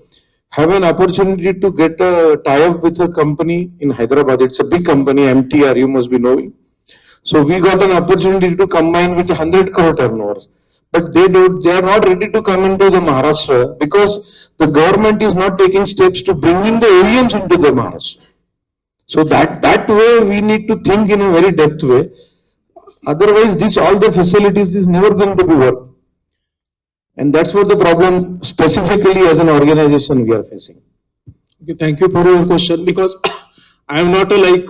[SPEAKER 5] have an opportunity to get a tie-up with a company in Hyderabad. It's a big company, MTR, you must be knowing. So we got an opportunity to combine with 100 crore turnovers. But they are not ready to come into the Maharashtra because the government is not taking steps to bring in the OEMs into the Maharashtra. So that way we need to think in a very depth way. Otherwise, all the facilities is never going to be work. And that's what the problem specifically as an organization we are facing.
[SPEAKER 3] Okay, thank you for your question, because I am not a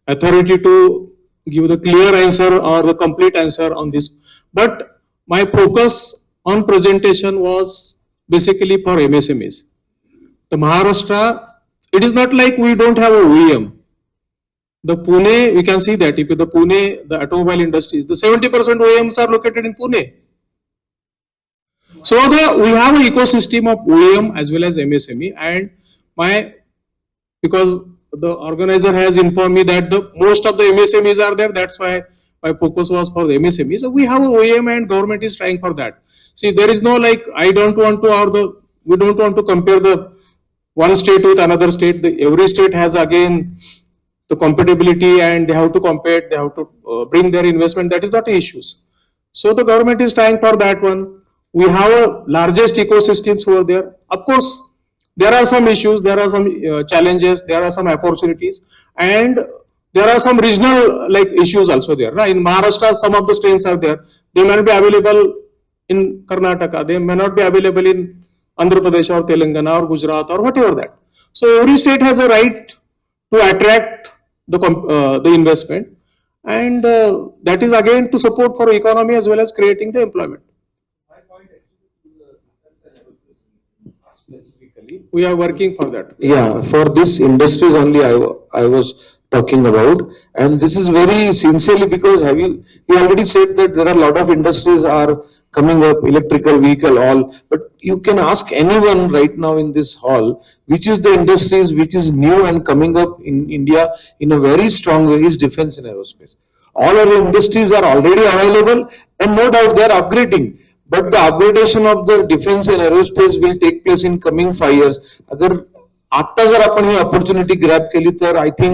[SPEAKER 3] authority to give the clear answer or the complete answer on this. But my focus on presentation was basically for MSMEs. The Maharashtra, it is not like we don't have a OEM. The Pune, we can see that if the Pune, the automobile industries, the 70% OEMs are located in Pune. So we have an ecosystem of OEM as well as MSME, and because the organizer has informed me that most of the MSMEs are there, that's why my focus was for the MSME. So we have a OEM and government is trying for that. See, there is no we don't want to compare the one state with another state. Every state has again the compatibility and they have to compete, they have to bring their investment. That is not the issues. So the government is trying for that one. We have a largest ecosystems over there. Of course, there are some issues, there are some challenges, there are some opportunities, and there are some regional issues also there. Right? In Maharashtra, some of the strains are there. They may not be available in Karnataka. They may not be available in Andhra Pradesh or Telangana or Gujarat or whatever that. So every state has a right to attract the investment, and that is again to support for economy as well as creating the employment. We are working for that.
[SPEAKER 5] Yeah, for this industries only I was talking about, and this is very sincerely because you already said that there are a lot of industries are coming up, electrical vehicle, all, but you can ask anyone right now in this hall, which is the industries which is new and coming up in India in a very strong way is defense and aerospace. All our industries are already available, and no doubt they are upgrading. But the upgradation of the defense and aerospace will take place in coming 5 years. अगर आता जर आपण ही opportunity grab केली तर I think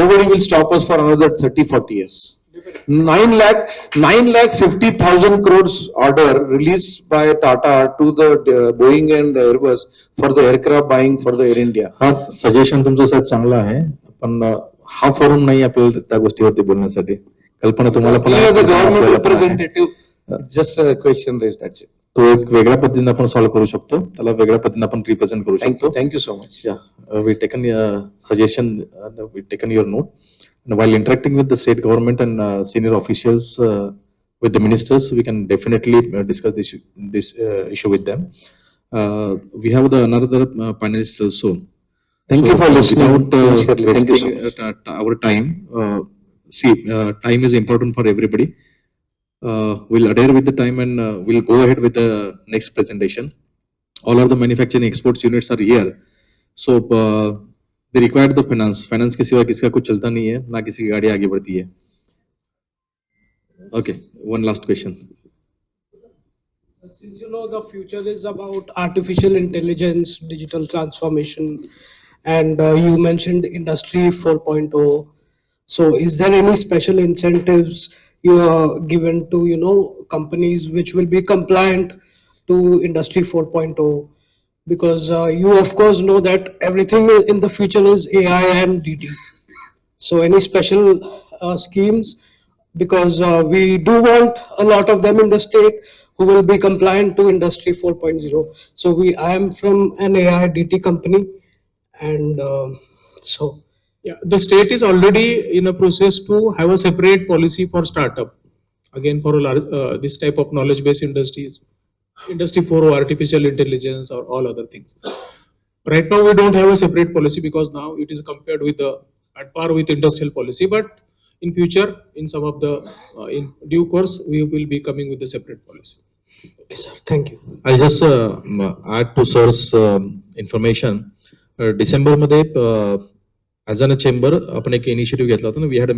[SPEAKER 5] nobody will stop us for another 30-40 years. 9,50,000 crores order released by Tata to the Boeing and Airbus for the aircraft buying for the Air India.
[SPEAKER 2] हा suggestion तुमचं साहेब चांगलं आहे, पण हा फोरम नाही आपल्याला त्या गोष्टीवरती बोलण्यासाठी. कल्पना तुम्हाला पण
[SPEAKER 5] As a government representative, just a question raised, that's it.
[SPEAKER 2] तो एक वेगळ्या पद्धतीने आपण सॉल्व्ह करू शकतो, त्याला वेगळ्या पद्धतीने आपण रिप्रेझेंट करू शकतो.
[SPEAKER 5] Thank you so much.
[SPEAKER 2] We taken suggestion, we taken your note. And while interacting with the state government and senior officials, with the ministers, we can definitely discuss this issue with them. We have another panelist also.
[SPEAKER 5] Thank you for listening.
[SPEAKER 2] Without
[SPEAKER 5] Sincerely, thank you so
[SPEAKER 2] wasting our time, time is important for everybody. We'll adhere with the time and we'll go ahead with the next presentation. All of the manufacturing exports units are here. So they require the finance. Finance के सिवा किसका कुछ चलता नहीं है, ना किसी की गाड़ी आगे बढ़ती है. Okay, one last question.
[SPEAKER 6] Since you know the future is about artificial intelligence, digital transformation, and you mentioned Industry 4.0. So is there any special incentives you are given to companies which will be compliant to Industry 4.0? Because you of course know that everything in the future is AI and DT. So any special schemes? Because we do want a lot of them in the state who will be compliant to Industry 4.0. So I am from an AI DT company, and so.
[SPEAKER 3] Yeah, the state is already in a process to have a separate policy for startup. Again, for a large, this type of knowledge-based industries, Industry 4 or artificial intelligence or all other things. Right now, we don't have a separate policy because now it is compared with at par with industrial policy. But in future, in some of the in due course, we will be coming with a separate policy.
[SPEAKER 6] Okay, sir. Thank you.
[SPEAKER 2] I'll just add to sir's information. December मध्ये as a chamber आपण एक initiative घेतला होता. We had a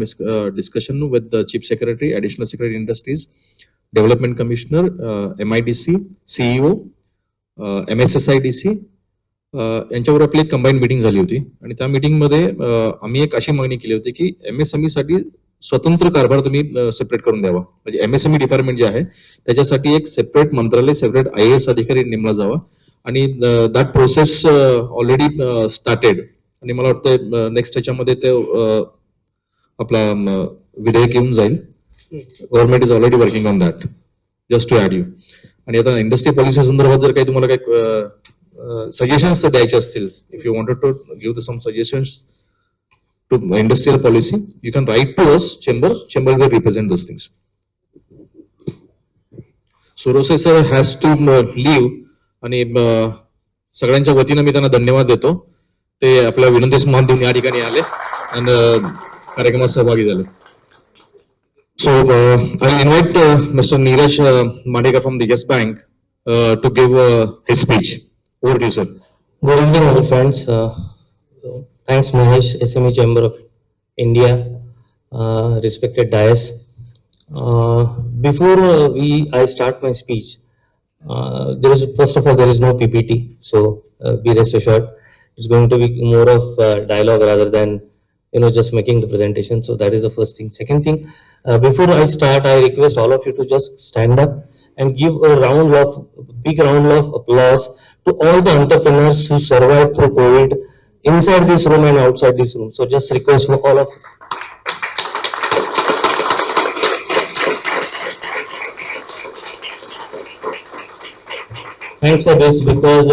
[SPEAKER 2] discussion with the Chief Secretary, Additional Secretary Industries, Development Commissioner, MIDC, CEO, MSSIDC यांच्यावर आपली एक combine meeting झाली होती आणि त्या मीटिंग मध्ये आम्ही एक अशी मागणी केली होती की MSME साठी स्वतंत्र कारभार तुम्ही सेपरेट करून द्यावा. म्हणजे MSME डिपार्टमेंट जे आहे त्याच्यासाठी एक सेपरेट मंत्रालय, सेपरेट IAS अधिकारी नेमला जावा आणि दॅट प्रोसेस ऑलरेडी स्टार्टेड आणि मला वाटतं नेक्स्ट त्याच्यामध्ये ते आपला विधेयक येऊन जाईल. Government is already working on that, just to add you. आणि आता इंडस्ट्री पॉलिसी संदर्भात जर काही तुम्हाला काही सजेशन्स द्यायचे असतील, if you wanted to give some suggestions to industrial policy, you can write to us chamber will represent those things. सुरोसे सर हॅज टू लीव्ह आणि सगळ्यांच्या वतीनं मी त्यांना धन्यवाद देतो. ते आपल्या विनंतीस मान देऊन या ठिकाणी आले आणि कार्यक्रमात सहभागी झाले. So I invite Mr. Neeraj Madeka from the Yes Bank to give his speech. Over to you, sir.
[SPEAKER 7] Good evening, all friends. Thanks, Mahesh, SME Chamber of India, respected Dais. Before I start my speech, first of all, there is no PPT, so be rest assured. It's going to be more of dialogue rather than just making the presentation. So that is the first thing. Second thing, before I start, I request all of you to just stand up and give a big round of applause to all the entrepreneurs who survived through COVID inside this room and outside this room. So just request for all of you. Thanks for this, because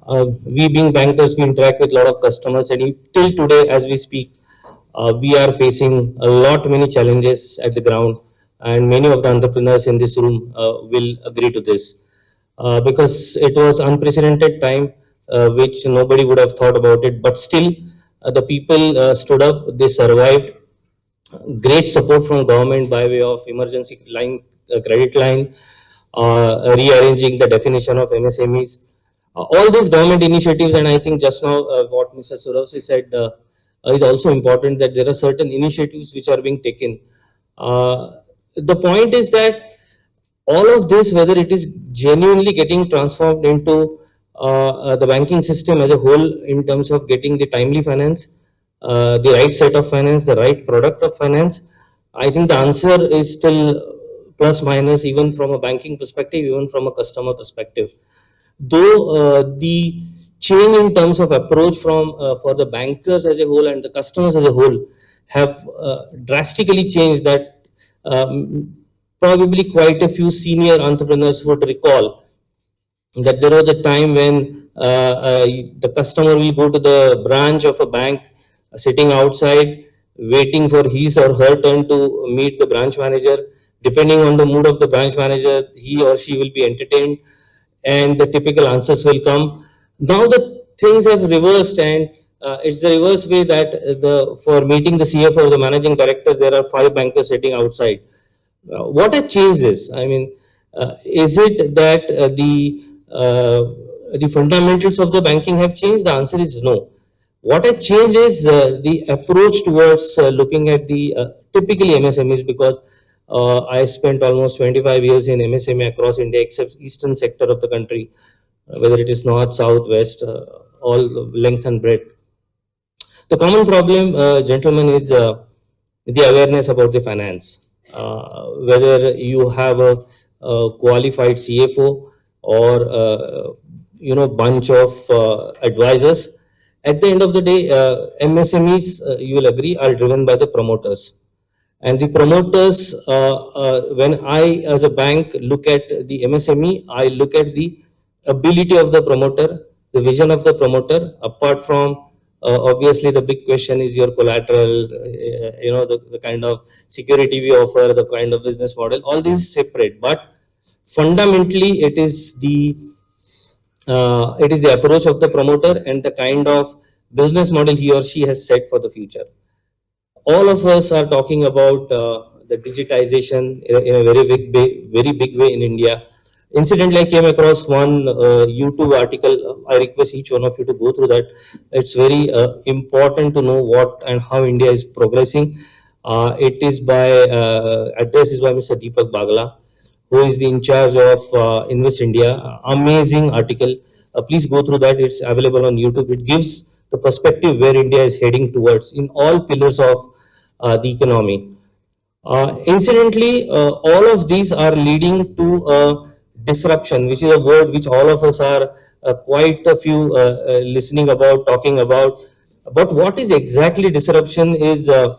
[SPEAKER 7] We being bankers, we interact with a lot of customers, and till today, as we speak, we are facing a lot many challenges at the ground, and many of the entrepreneurs in this room will agree to this, because it was unprecedented time, which nobody would have thought about it, but still the people stood up, they survived. Great support from government by way of emergency line, credit line, rearranging the definition of MSMEs, all these government initiatives. And I think just now what Mr. Suravsi said is also important, that there are certain initiatives which are being taken. The point is that all of this, whether it is genuinely getting transformed into the banking system as a whole in terms of getting the timely finance, the right set of finance, the right product of finance, I think the answer is still plus minus, even from a banking perspective, even from a customer perspective. Though the change in terms of approach from for the bankers as a whole and the customers as a whole have drastically changed, that probably quite a few senior entrepreneurs would recall that there was a time when the customer will go to the branch of a bank, sitting outside, waiting for his or her turn to meet the branch manager. Depending on the mood of the branch manager, he or she will be entertained, and the typical answers will come. Now the things have reversed, and it's the reverse way, that the for meeting the CFO or the managing director, there are five bankers sitting outside. What has changed this? I mean, is it that the fundamentals of the banking have changed? The answer is no. What has changed is the approach towards looking at the typically MSMEs, because I spent almost 25 years in MSME across India, except eastern sector of the country, whether it is north, south, west, all length and breadth. The common problem, gentlemen, is the awareness about the finance. Whether you have a qualified CFO or bunch of advisors, at the end of the day, MSMEs, you will agree, are driven by the promoters. And the promoters, when I as a bank look at the MSME, I look at the ability of the promoter, the vision of the promoter. Apart from obviously the big question is your collateral, the kind of security we offer, the kind of business model, all these is separate. But fundamentally, it is the approach of the promoter and the kind of business model he or she has set for the future. All of us are talking about the digitization in a very big way in India. Incidentally, I came across one YouTube article. I request each one of you to go through that. It's very important to know what and how India is progressing. It is by address is by Mr. Deepak Bagla, who is the in charge of Invest India. Amazing article. Please go through that. It's available on YouTube. It gives the perspective where India is heading towards in all pillars of the economy. Incidentally, all of these are leading to disruption, which is a word which all of us are quite a few listening about, talking about. But what is exactly disruption is a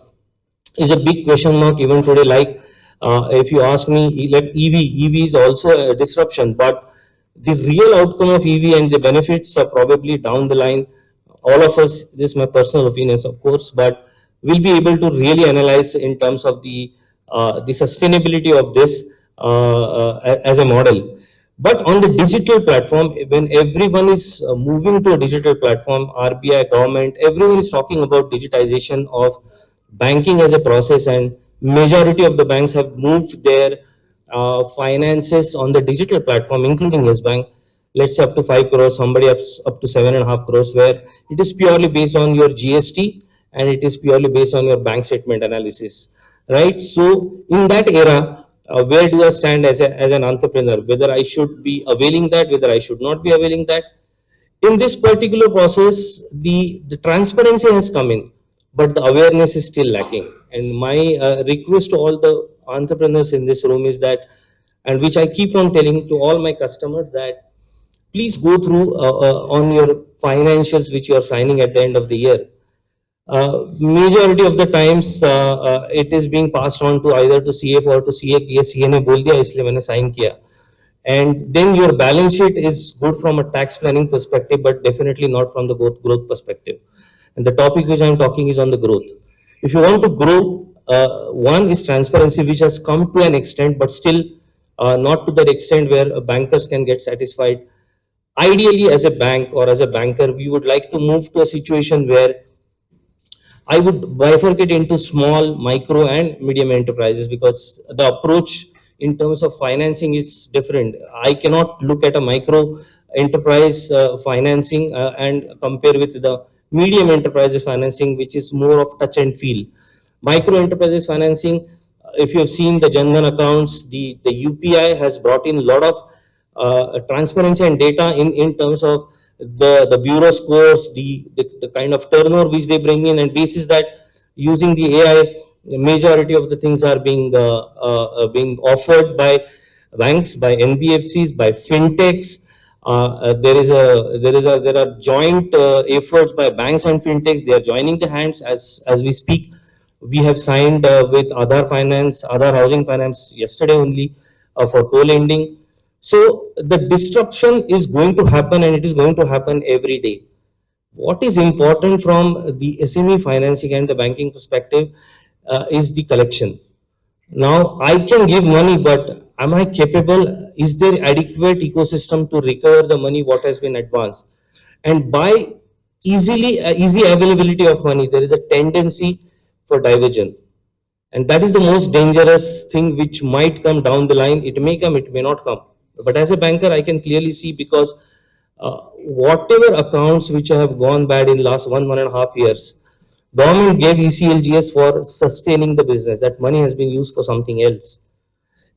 [SPEAKER 7] big question mark even today. Like if you ask me, like EV is also a disruption, but the real outcome of EV and the benefits are probably down the line. All of us, this is my personal opinions, of course, but we'll be able to really analyze in terms of the sustainability of this as a model. But on the digital platform, when everyone is moving to a digital platform, RBI, government, everyone is talking about digitization of banking as a process, and majority of the banks have moved their finances on the digital platform, including Yes Bank. Let's say up to 5 crores, somebody up to 7.5 crores, where it is purely based on your GST and it is purely based on your bank statement analysis, right? So in that era, where do I stand as an entrepreneur? Whether I should be availing that, whether I should not be availing that. In this particular process, the transparency has come in, but the awareness is still lacking. And my request to all the entrepreneurs in this room is that, and which I keep on telling to all my customers, that please go through on your financials which you are signing at the end of the year. Majority of the times it is being passed on to either to CFO or to CA कि ये CA ने बोल दिया इसलिए मैंने sign किया. And then your balance sheet is good from a tax planning perspective, but definitely not from the growth perspective. And the topic which I'm talking is on the growth. If you want to grow, one is transparency, which has come to an extent, but still not to that extent where bankers can get satisfied. Ideally, as a bank or as a banker, we would like to move to a situation where I would bifurcate into small, micro, and medium enterprises, because the approach in terms of financing is different. I cannot look at a micro enterprise financing and compare with the medium enterprises financing, which is more of touch and feel. Micro enterprises financing, if you have seen the Jandan accounts, the UPI has brought in a lot of transparency and data in terms of the bureau scores, the kind of turnover which they bring in, and basis that using the AI, the majority of the things are being offered by banks, by NBFCs, by fintechs. There are joint efforts by banks and fintechs. They are joining the hands as we speak. We have signed with Aadhar Housing Finance yesterday only for co-lending. So the disruption is going to happen, and it is going to happen every day. What is important from the SME financing and the banking perspective is the collection. Now, I can give money, but am I capable? Is there adequate ecosystem to recover the money what has been advanced? And by easy availability of money, there is a tendency for diversion. And that is the most dangerous thing which might come down the line. It may come, it may not come. But as a banker, I can clearly see, because whatever accounts which have gone bad in last 1.5 years, government gave ECLGS for sustaining the business. That money has been used for something else.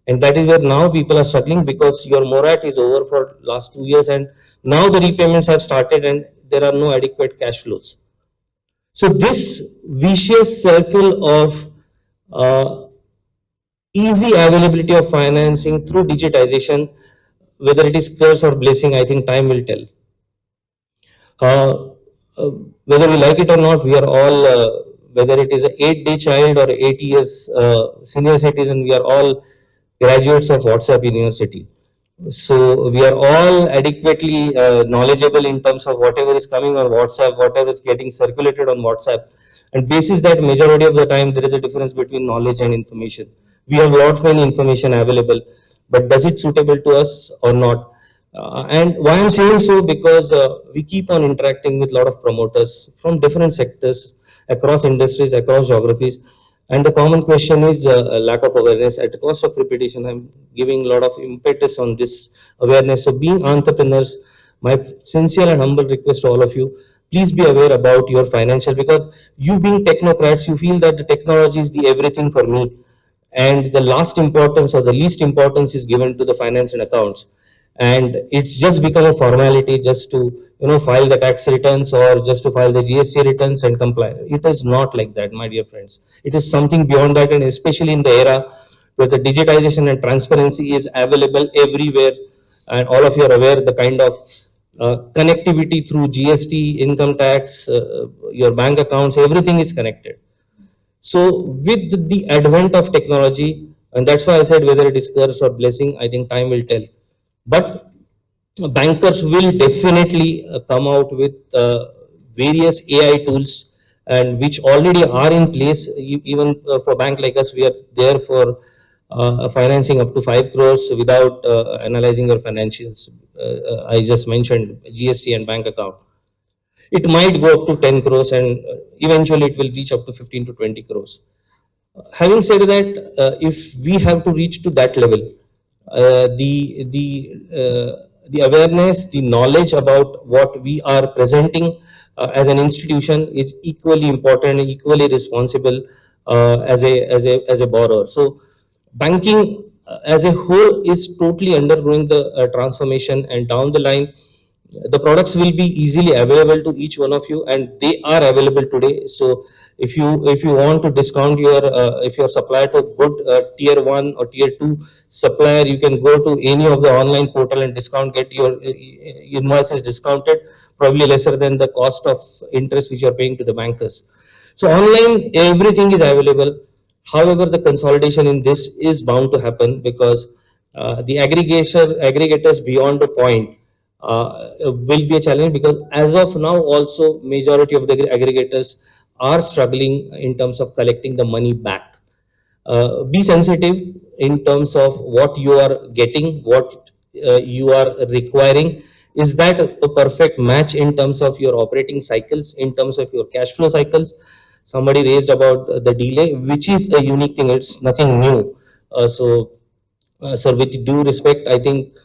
[SPEAKER 7] And that is where now people are struggling, because your morat is over for last 2 years, and now the repayments have started and there are no adequate cash flows. So this vicious circle of easy availability of financing through digitization, whether it is curse or blessing, I think time will tell. Uh, Whether we like it or not, we are all, whether it is an 8-day child or 8 years senior citizen, we are all graduates of WhatsApp University. So we are all adequately knowledgeable in terms of whatever is coming on WhatsApp, whatever is getting circulated on WhatsApp. And basis that, majority of the time there is a difference between knowledge and information. We have lot of many information available, but does it suitable to us or not? And why I'm saying so, because we keep on interacting with a lot of promoters from different sectors, across industries, across geographies. And the common question is lack of awareness. At the cost of repetition, I'm giving a lot of impetus on this awareness. So being entrepreneurs, my sincere and humble request to all of you, please be aware about your financial, because you being technocrats, you feel that the technology is the everything for me. And the last importance or the least importance is given to the finance and accounts. And it's just become a formality just to, file the tax returns or just to file the GST returns and comply. It is not like that, my dear friends. It is something beyond that, and especially in the era where the digitization and transparency is available everywhere, and all of you are aware the kind of connectivity through GST, income tax, your bank accounts, everything is connected. So with the advent of technology, and that's why I said whether it is curse or blessing, I think time will tell. But bankers will definitely come out with various AI tools, and which already are in place. Even for bank like us, we are there for financing up to 5 crores without analyzing your financials. I just mentioned GST and bank account. It might go up to 10 crores, and eventually it will reach up to 15 to 20 crores. Having said that, if we have to reach to that level, the awareness, the knowledge about what we are presenting as an institution is equally important, equally responsible as a borrower. So banking as a whole is totally undergoing the transformation, and down the line the products will be easily available to each one of you, and they are available today. So if you want to discount your if you're supplier to good tier 1 or tier 2 supplier, you can go to any of the online portal and get your invoices discounted, probably lesser than the cost of interest which you're paying to the bankers. So online everything is available. However, the consolidation in this is bound to happen, because The aggregators beyond a point will be a challenge, because as of now also majority of the aggregators are struggling in terms of collecting the money back. Be sensitive in terms of what you are getting, what you are requiring. Is that a perfect match in terms of your operating cycles, in terms of your cash flow cycles? Somebody raised about the delay, which is a unique thing, it's nothing new. Sir, with due respect, I think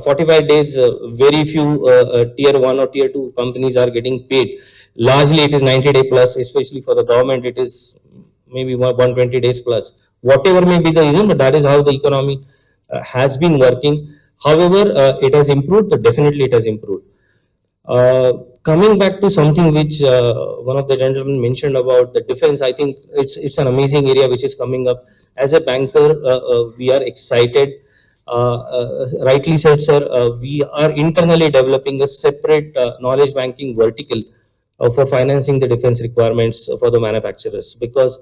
[SPEAKER 7] 45 days, very few tier 1 or tier 2 companies are getting paid. Largely, it is 90-day plus, especially for the government, it is maybe 120 days plus. Whatever may be the reason, but that is how the economy has been working. However, it has improved, definitely it has improved. Coming back to something which one of the gentlemen mentioned about the defense, I think it's an amazing area which is coming up. As a banker, we are excited. Rightly said, sir. We are internally developing a separate knowledge banking vertical for financing the defense requirements for the manufacturers. Because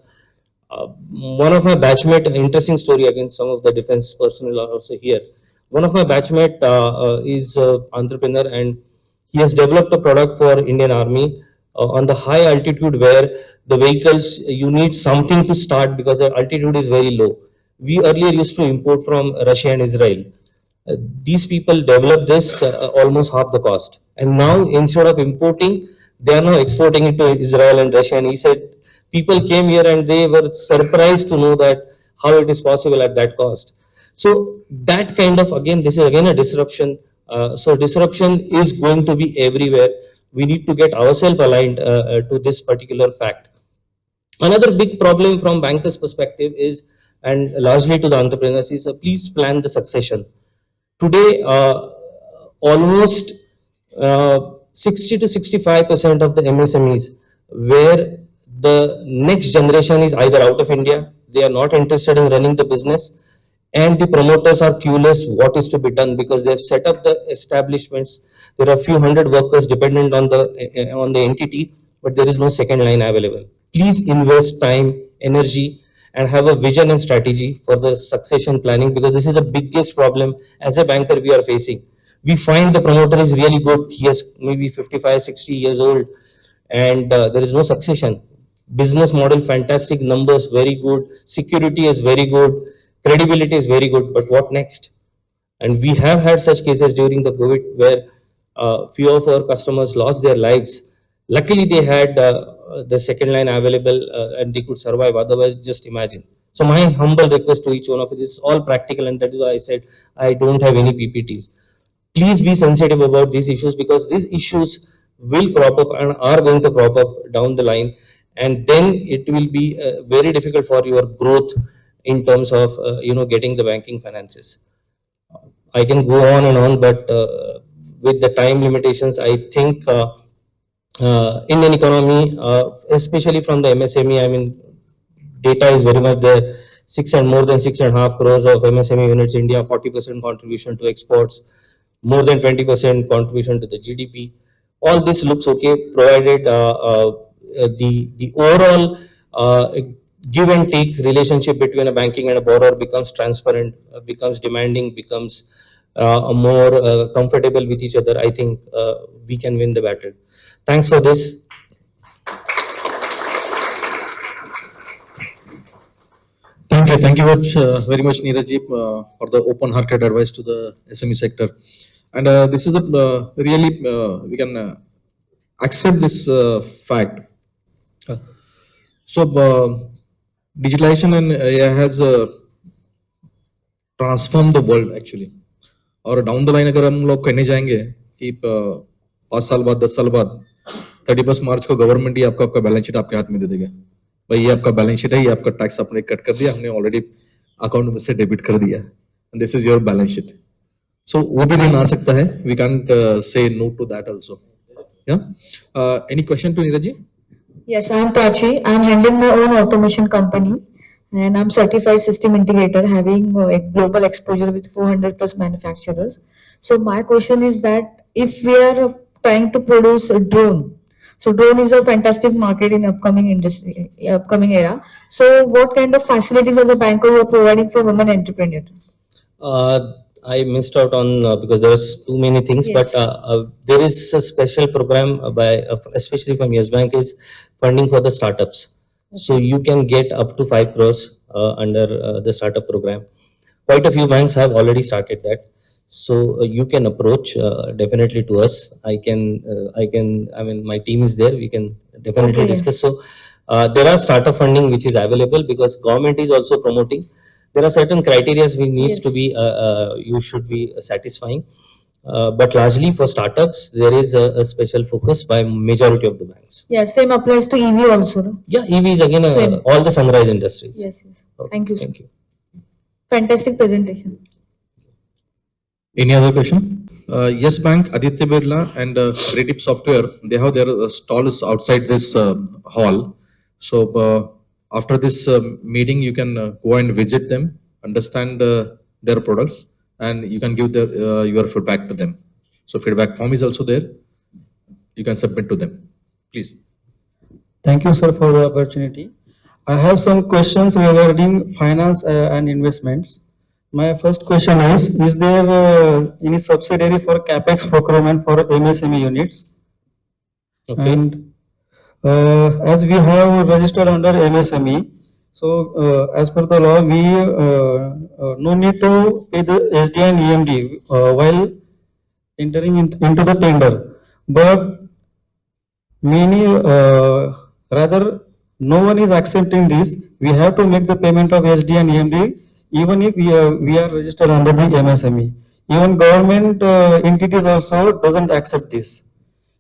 [SPEAKER 7] one of my batchmate, interesting story again, some of the defense personnel are also here. One of my batchmate is entrepreneur, and he has developed a product for Indian Army on the high altitude, where the vehicles, you need something to start because the altitude is very low. We earlier used to import from Russia and Israel. These people developed this almost half the cost, and now instead of importing, they are now exporting it to Israel and Russia. And he said people came here and they were surprised to know that how it is possible at that cost. So that kind of, again, this is again a disruption. So disruption is going to be everywhere. We need to get ourselves aligned to this particular fact. Another big problem from bankers' perspective is, and largely to the entrepreneurs, is please plan the succession. Today, almost 60 to 65% of the MSMEs, where the next generation is either out of India, they are not interested in running the business, and the promoters are clueless what is to be done, because they have set up the establishments. There are a few hundred workers dependent on the entity, but there is no second line available. Please invest time, energy, and have a vision and strategy for the succession planning, because this is the biggest problem as a banker we are facing. We find the promoter is really good, he is maybe 55, 60 years old, and there is no succession. Business model fantastic, numbers very good, security is very good, credibility is very good, but what next? And we have had such cases during the COVID where few of our customers lost their lives. Luckily, they had the second line available and they could survive. Otherwise, just imagine. So my humble request to each one of you, this is all practical, and that is why I said I don't have any PPTs. Please be sensitive about these issues, because these issues will crop up and are going to crop up down the line, and then it will be very difficult for your growth in terms of getting the banking finances. I can go on and on, but with the time limitations, I think Indian economy, especially from the MSME, I mean, data is very much there. More than 6.5 crores of MSME units, India, 40% contribution to exports, more than 20% contribution to the GDP. All this looks okay, provided the overall give and take relationship between a banking and a borrower becomes transparent, becomes demanding, becomes more comfortable with each other. I think we can win the battle. Thanks for this.
[SPEAKER 2] Thank you very much, Neeraj ji, for the open-hearted advice to the SME sector. And this is a really we can accept this fact. So digitalization and AI has transformed the world actually. और down the line अगर हम लोग कहने जाएंगे कि 5 साल बाद 10 साल बाद 31 मार्च को गवर्नमेंट ही आपका आपका बैलेंस शीट आपके हाथ में दे देगा, भाई ये आपका बैलेंस शीट है, ये आपका टैक्स आपने कट कर दिया, हमने ऑलरेडी अकाउंट में से डेबिट कर दिया, and this is your balance sheet. So वो भी दिन आ सकता है, we can't say no to that also. या any question to Neeraj ji?
[SPEAKER 8] Yes, I'm Prachi. I'm handling my own automation company, and I'm certified system integrator, having a global exposure with 400 plus manufacturers. So my question is that if we are trying to produce a drone, so drone is a fantastic market in upcoming industry, upcoming era. So what kind of facilities as a banker you are providing for women entrepreneurs?
[SPEAKER 7] I missed out on because there was too many things,
[SPEAKER 8] Yes.
[SPEAKER 7] but there is a special program especially from Yes Bank, is funding for the startups. So you can get up to 5 crores under the startup program. Quite a few banks have already started that. So you can approach definitely to us. I mean, my team is there. We can definitely
[SPEAKER 8] Okay, yes.
[SPEAKER 7] discuss. So there are startup funding which is available because government is also promoting. There are certain criteria we needs to
[SPEAKER 8] Yes.
[SPEAKER 7] be you should be satisfying. But largely for startups, there is a special focus by majority of the banks.
[SPEAKER 8] Yeah, same applies to EV also, no?
[SPEAKER 7] Yeah, EV is again
[SPEAKER 8] Same.
[SPEAKER 7] all the sunrise industries.
[SPEAKER 8] Yes, yes.
[SPEAKER 7] Okay,
[SPEAKER 8] Thank you, sir.
[SPEAKER 7] thank you.
[SPEAKER 8] Fantastic presentation.
[SPEAKER 2] Any other question? Yes Bank, Aditya Birla and Creative Software, they have their stalls outside this hall. So after this meeting, you can go and visit them, understand their products, and you can give your feedback to them. So feedback form is also there. You can submit to them. Please.
[SPEAKER 9] Thank you, sir, for the opportunity. I have some questions regarding finance and investments. My first question is there any subsidiary for capex procurement for MSME units?
[SPEAKER 7] Okay.
[SPEAKER 9] And as we have registered under MSME, so as per the law, we no need to pay the SD and EMD while entering into the tender. But many, rather, no one is accepting this. We have to make the payment of SD and EMD even if we are registered under the MSME. Even government entities also doesn't accept this.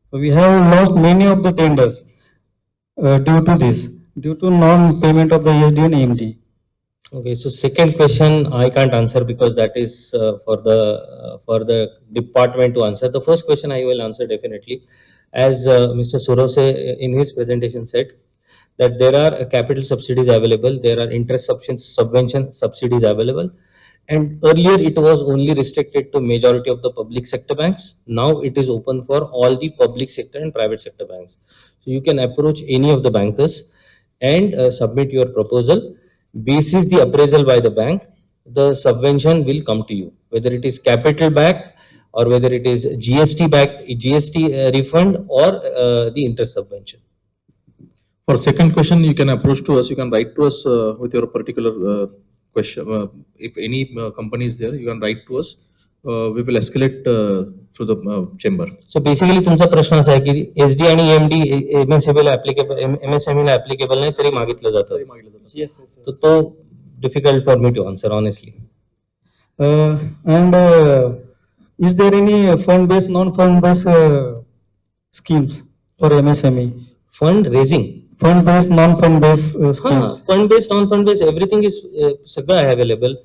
[SPEAKER 9] So we have lost many of the tenders due to this, due to non-payment of the SD and EMD.
[SPEAKER 7] Okay, so second question I can't answer because that is for the department to answer. The first question I will answer definitely, as Mr. Surose in his presentation said, that there are capital subsidies available, there are interest subvention subsidies available, and earlier it was only restricted to majority of the public sector banks. Now it is open for all the public sector and private sector banks. So you can approach any of the bankers and submit your proposal. Basis the appraisal by the bank, the subvention will come to you, whether it is capital back or whether it is GST back, GST refund, or the interest subvention.
[SPEAKER 2] For second question, you can approach to us. You can write to us with your particular question. If any company is there, you can write to us. We will escalate through the chamber.
[SPEAKER 7] So basically तुमचा प्रश्न असा आहे की SD आणि EMD MSME ला applicable नाही तरी मागितलं जातं.
[SPEAKER 9] Yes, yes,
[SPEAKER 7] तर तो difficult for me to answer honestly.
[SPEAKER 9] And is there any fund-based, non-fund-based schemes for MSME?
[SPEAKER 7] Fund raising.
[SPEAKER 9] Fund-based, non-fund-based schemes.
[SPEAKER 7] Fund based non fund based everything is सगळं आहे available.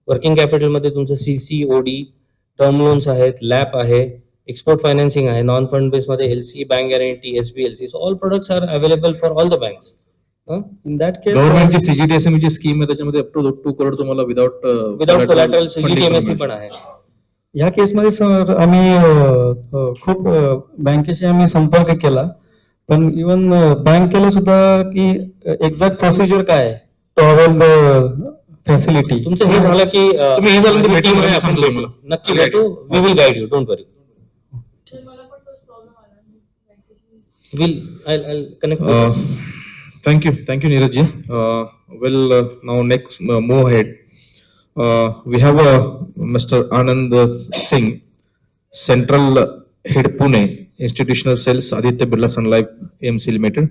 [SPEAKER 7] Working capital मध्ये तुमचं CC, OD, term loans आहेत, LAP आहे, export financing आहे, non fund based मध्ये LC, bank guarantee, SBLC. So all products are available for all the banks.
[SPEAKER 9] In that case,
[SPEAKER 2] गव्हर्नमेंटची CGTSM ची स्कीम आहे त्याच्यामध्ये अप टू 2 करोड तुम्हाला विदाउट
[SPEAKER 7] कोलॅटरल CGTMSE पण आहे.
[SPEAKER 9] या केसमध्ये सर आम्ही खूप बँकेशी आम्ही संपर्क केला, पण इवन बँकेला सुद्धा की एक्झॅक्ट प्रोसिजर काय आहे टू अवेल द फॅसिलिटी.
[SPEAKER 7] तुमचं हे झालं की
[SPEAKER 2] तुम्ही हे झालं तर भेटू,
[SPEAKER 7] team आहे,
[SPEAKER 2] मी
[SPEAKER 7] आपण
[SPEAKER 2] सांगतो
[SPEAKER 7] भेटू.
[SPEAKER 2] मला.
[SPEAKER 7] नक्की भेटू. We will guide you, don't worry. I'll connect with us.
[SPEAKER 2] Thank you, Neeraj ji. Now next move ahead. We have Mr. Anand Singh, Central Head Pune, Institutional Sales, Aditya Birla Sun Life AMC Limited,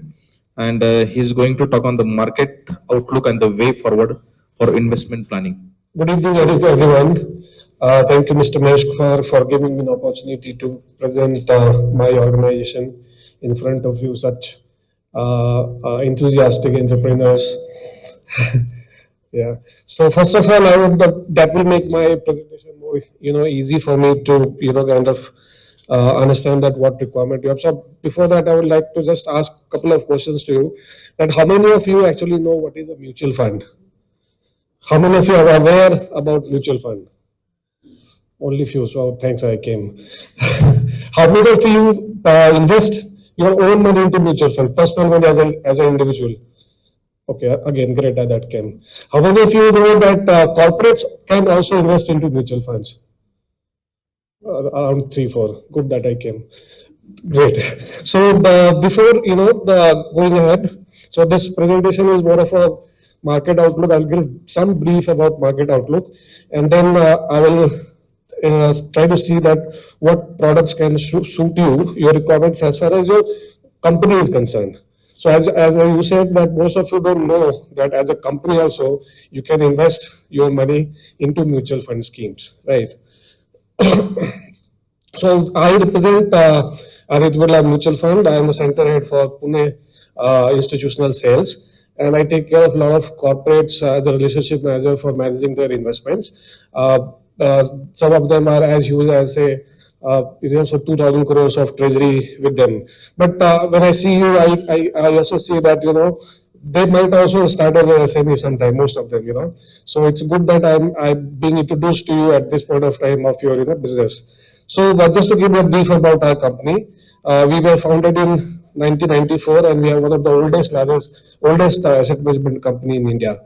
[SPEAKER 2] and he is going to talk on the market outlook and the way forward for investment planning.
[SPEAKER 10] Good evening, everyone. Thank you, Mr. Mahesh Kumar, for giving me an opportunity to present my organization in front of you, such enthusiastic entrepreneurs. Yeah. So first of all, I would that will make my presentation more, easy for me to, kind of understand that what requirement you have. So before that, I would like to just ask a couple of questions to you. That how many of you actually know what is a mutual fund? How many of you are aware about mutual fund? Only few. So thanks, I came. How many of you invest your own money into mutual fund, personal money as an individual? Okay, again, great that came. How many of you know that corporates can also invest into mutual funds? Around three, four. Good that I came. Great. So before the going ahead, so this presentation is more of a market outlook. I'll give some brief about market outlook, and then I will try to see that what products can suit you, your requirements as far as your company is concerned. So as you said that most of you don't know that as a company also you can invest your money into mutual fund schemes, right? So I represent Aditya Birla Mutual Fund. I am the center head for Pune institutional sales, and I take care of a lot of corporates as a relationship manager for managing their investments. Some of them are as huge as say, so 2,000 crores of treasury with them. But when I see you, I also see that they might also start as an SME sometime, most of them, So it's good that I'm being introduced to you at this point of time of your business. So, but just to give you a brief about our company, we were founded in 1994, and we are one of the oldest asset management company in India.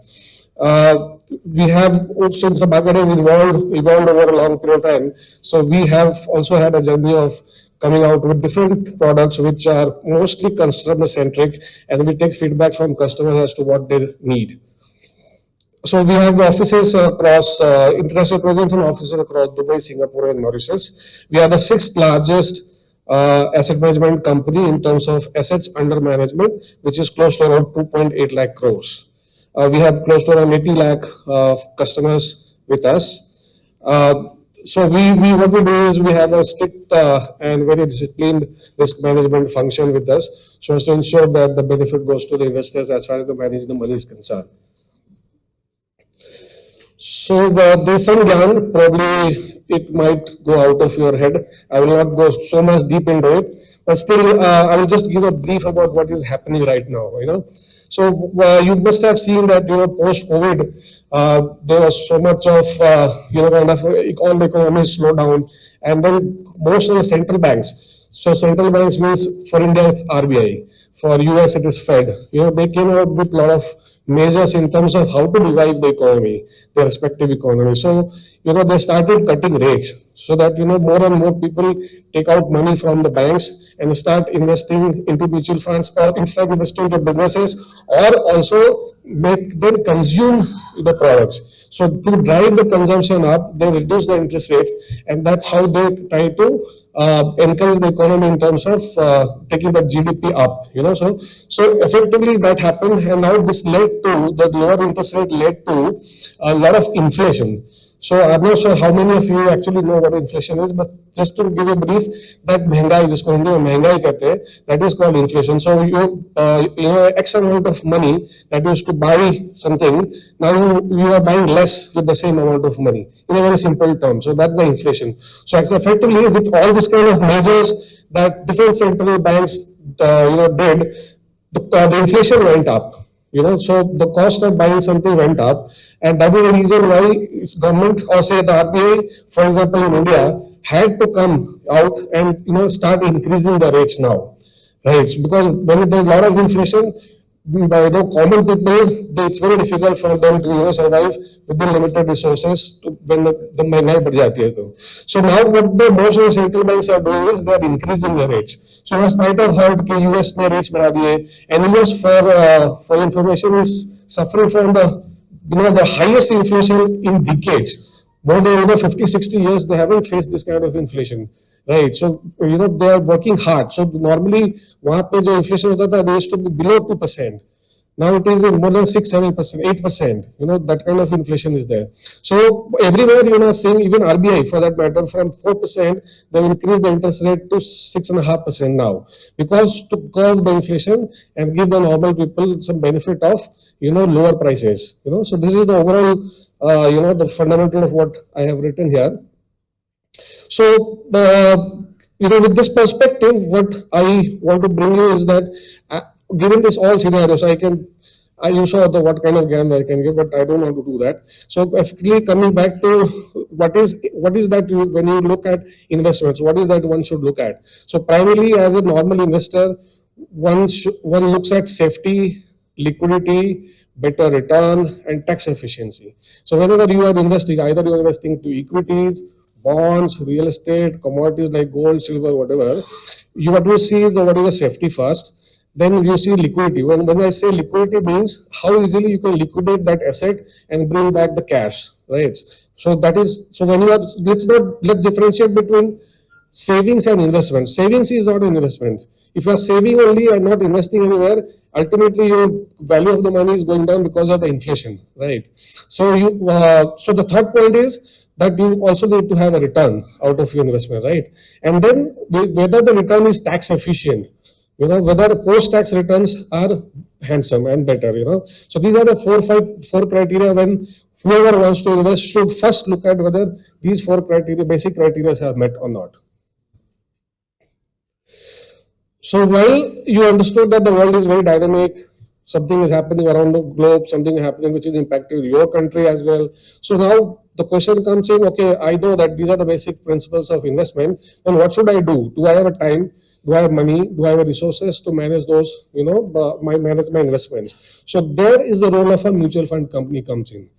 [SPEAKER 10] We have, since the market has evolved over a long period of time, so we have also had a journey of coming out with different products which are mostly customer centric, and we take feedback from customers as to what they need. So we have offices across international presence and offices across Dubai, Singapore, and Mauritius. We are the sixth largest asset management company in terms of assets under management, which is close to around 2.8 lakh crores. We have close to around 80 lakh customers with us. So what we do is we have a strict and very disciplined risk management function with us, so as to ensure that the benefit goes to the investors as far as the managing the money is concerned. So there's some gyan, probably it might go out of your head. I will not go so much deep into it, but still I will just give a brief about what is happening right now, So you must have seen that, post-COVID, there was so much of, kind of all the economy slowed down, and then most of the central banks. So central banks means for India it's RBI, for US it is Fed. They came out with a lot of measures in terms of how to revive the economy, the respective economy. So, they started cutting rates so that, more and more people take out money from the banks and start investing into mutual funds, or instead investing into businesses, or also make them consume the products. So to drive the consumption up, they reduce the interest rates, and that's how they try to encourage the economy in terms of taking the GDP up. So effectively that happened, and now this led to the lower interest rate led to a lot of inflation. So I'm not sure how many of you actually know what inflation is, but just to give a brief, that महंगाई जिसको हिंदी में महंगाई कहते हैं, that is called inflation. So X amount of money that used to buy something, now you are buying less with the same amount of money in a very simple term. So that's the inflation. So effectively, with all this kind of measures that different central banks did, the inflation went up. So the cost of buying something went up, and that is the reason why government, or say the RBI, for example, in India, had to come out and start increasing the rates now, right? Because when there's a lot of inflation, by the common people, it's very difficult for them to survive within limited resources when the महंगाई बढ़ जाती है तो. So now what the most of the central banks are doing is they are increasing the rates. So as might have heard कि US ने rates बढ़ा दिए, and US for information is suffering from the highest inflation in decades. More than 50, 60 years, they haven't faced this kind of inflation, right? So they are working hard. So normally वहाँ पे जो inflation होता था, they used to be below 2%. Now it is more than 6, 7%, 8%. That kind of inflation is there. So everywhere seeing, even RBI for that matter, from 4%, they've increased the interest rate to 6.5% now, because to curb the inflation and give the normal people some benefit of lower prices. So this is the overall the fundamental of what I have written here. So with this perspective, what I want to bring you is that given this all scenarios, you saw what kind of gyan I can give, but I don't want to do that. So effectively coming back to what is that when you look at investments, what is that one should look at? So primarily as a normal investor, one looks at safety, liquidity, better return, and tax efficiency. So whenever you are investing, either you are investing to equities, bonds, real estate, commodities like gold, silver, whatever, you what you see is what is the safety first. Then you see liquidity. When I say liquidity means how easily you can liquidate that asset and bring back the cash, right? So that is, so when you are, let's differentiate between savings and investment. Savings is not an investment. If you are saving only and not investing anywhere, ultimately your value of the money is going down because of the inflation, right? So so the third point is that you also need to have a return out of your investment, right? And then whether the return is tax efficient, whether post-tax returns are handsome and better, So these are the four criteria when whoever wants to invest should first look at whether these four criteria, basic criteria are met or not. So while you understood that the world is very dynamic, something is happening around the globe, something is happening which is impacting your country as well. So now the question comes in, okay, I know that these are the basic principles of investment, then what should I do? Do I have a time? Do I have money? Do I have resources to manage those, manage my investments? So there is the role of a mutual fund company comes in,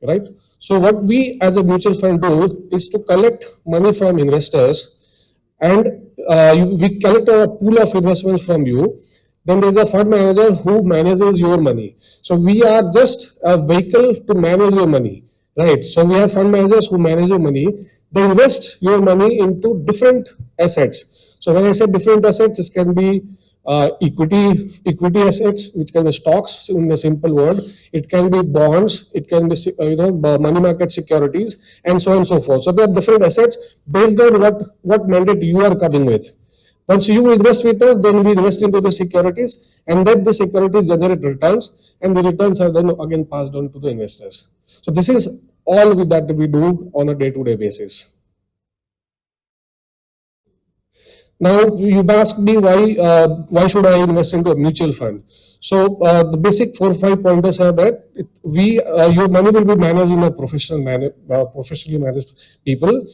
[SPEAKER 10] right? So what we as a mutual fund do is to collect money from investors, and we collect a pool of investments from you. Then there's a fund manager who manages your money. So we are just a vehicle to manage your money, right? So we have fund managers who manage your money. They invest your money into different assets. So when I say different assets, this can be equity assets, which can be stocks in a simple word. It can be bonds. It can be money market securities, and so on and so forth. So there are different assets based on what mandate you are coming with. Once you invest with us, then we invest into the securities, and then the securities generate returns, and the returns are then again passed on to the investors. So this is all that we do on a day-to-day basis. Now you ask me why should I invest into a mutual fund? So the basic 4 or 5 pointers are that your money will be managed in a professionally managed people.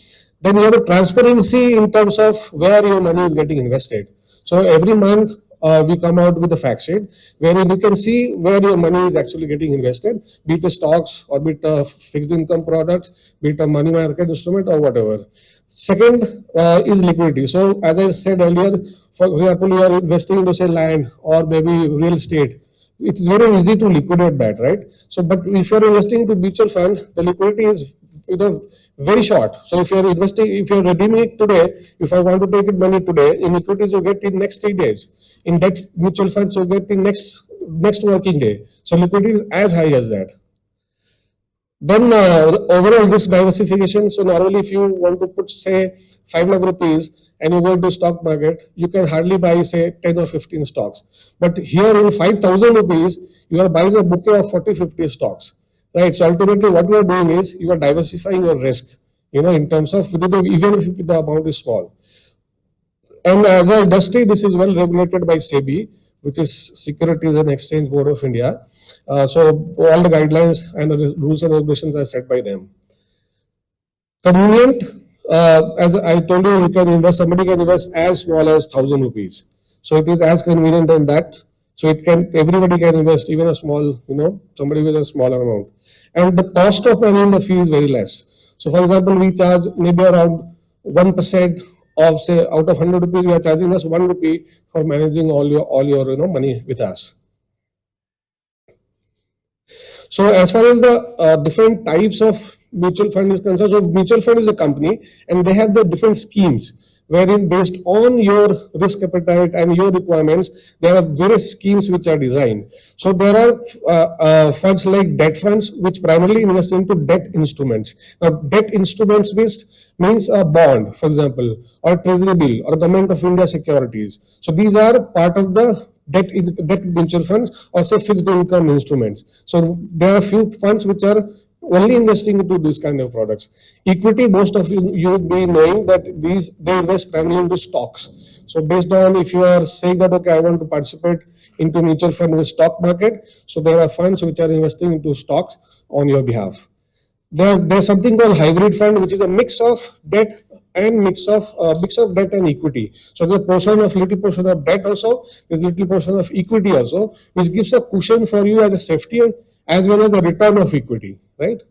[SPEAKER 10] Then you have a transparency in terms of where your money is getting invested. So every month we come out with a fact sheet wherein you can see where your money is actually getting invested, be it stocks or be it a fixed income product, be it a money market instrument or whatever. Second is liquidity. So as I said earlier, for example, you are investing into say land or maybe real estate. It's very easy to liquidate that, right? So, but if you're investing into mutual fund, the liquidity is very short. So if you're investing, if you're redeeming it today, if I want to take it money today, in equities you get in next 3 days. In debt mutual funds you get in next working day. So liquidity is as high as that. Then overall risk diversification. So normally if you want to put say 5 lakh rupees and you go to stock market, you can hardly buy say 10 or 15 stocks. But here in 5,000 rupees, you are buying a bouquet of 40-50 stocks, right? So ultimately what you are doing is you are diversifying your risk, in terms of even if the amount is small. And as an industry, this is well regulated by SEBI, which is Securities and Exchange Board of India. So all the guidelines and the rules and regulations are set by them. Convenient, as I told you, somebody can invest as small as 1,000 rupees. So it is as convenient in that. So everybody can invest, even a small, somebody with a smaller amount. And the cost of money in the fee is very less. So for example, we charge maybe around 1% of say out of 100 rupees, we are charging us 1 rupee for managing all your money with us. So as far as the different types of mutual fund is concerned, so mutual fund is a company and they have the different schemes wherein based on your risk appetite and your requirements, there are various schemes which are designed. So there are funds like debt funds which primarily invest into debt instruments. Now debt instruments means a bond, for example, or a treasury bill or Government of India securities. So these are part of the debt mutual funds or say fixed income instruments. So there are few funds which are only investing into these kind of products. Equity, most of you would be knowing that they invest primarily into stocks. So based on if you are saying that okay, I want to participate into mutual fund with stock market, so there are funds which are investing into stocks on your behalf. There's something called hybrid fund, which is a mix of debt and mix of debt and equity. So there's a little portion of debt also, there's little portion of equity also, which gives a cushion for you as a safety as well as a return of equity, right?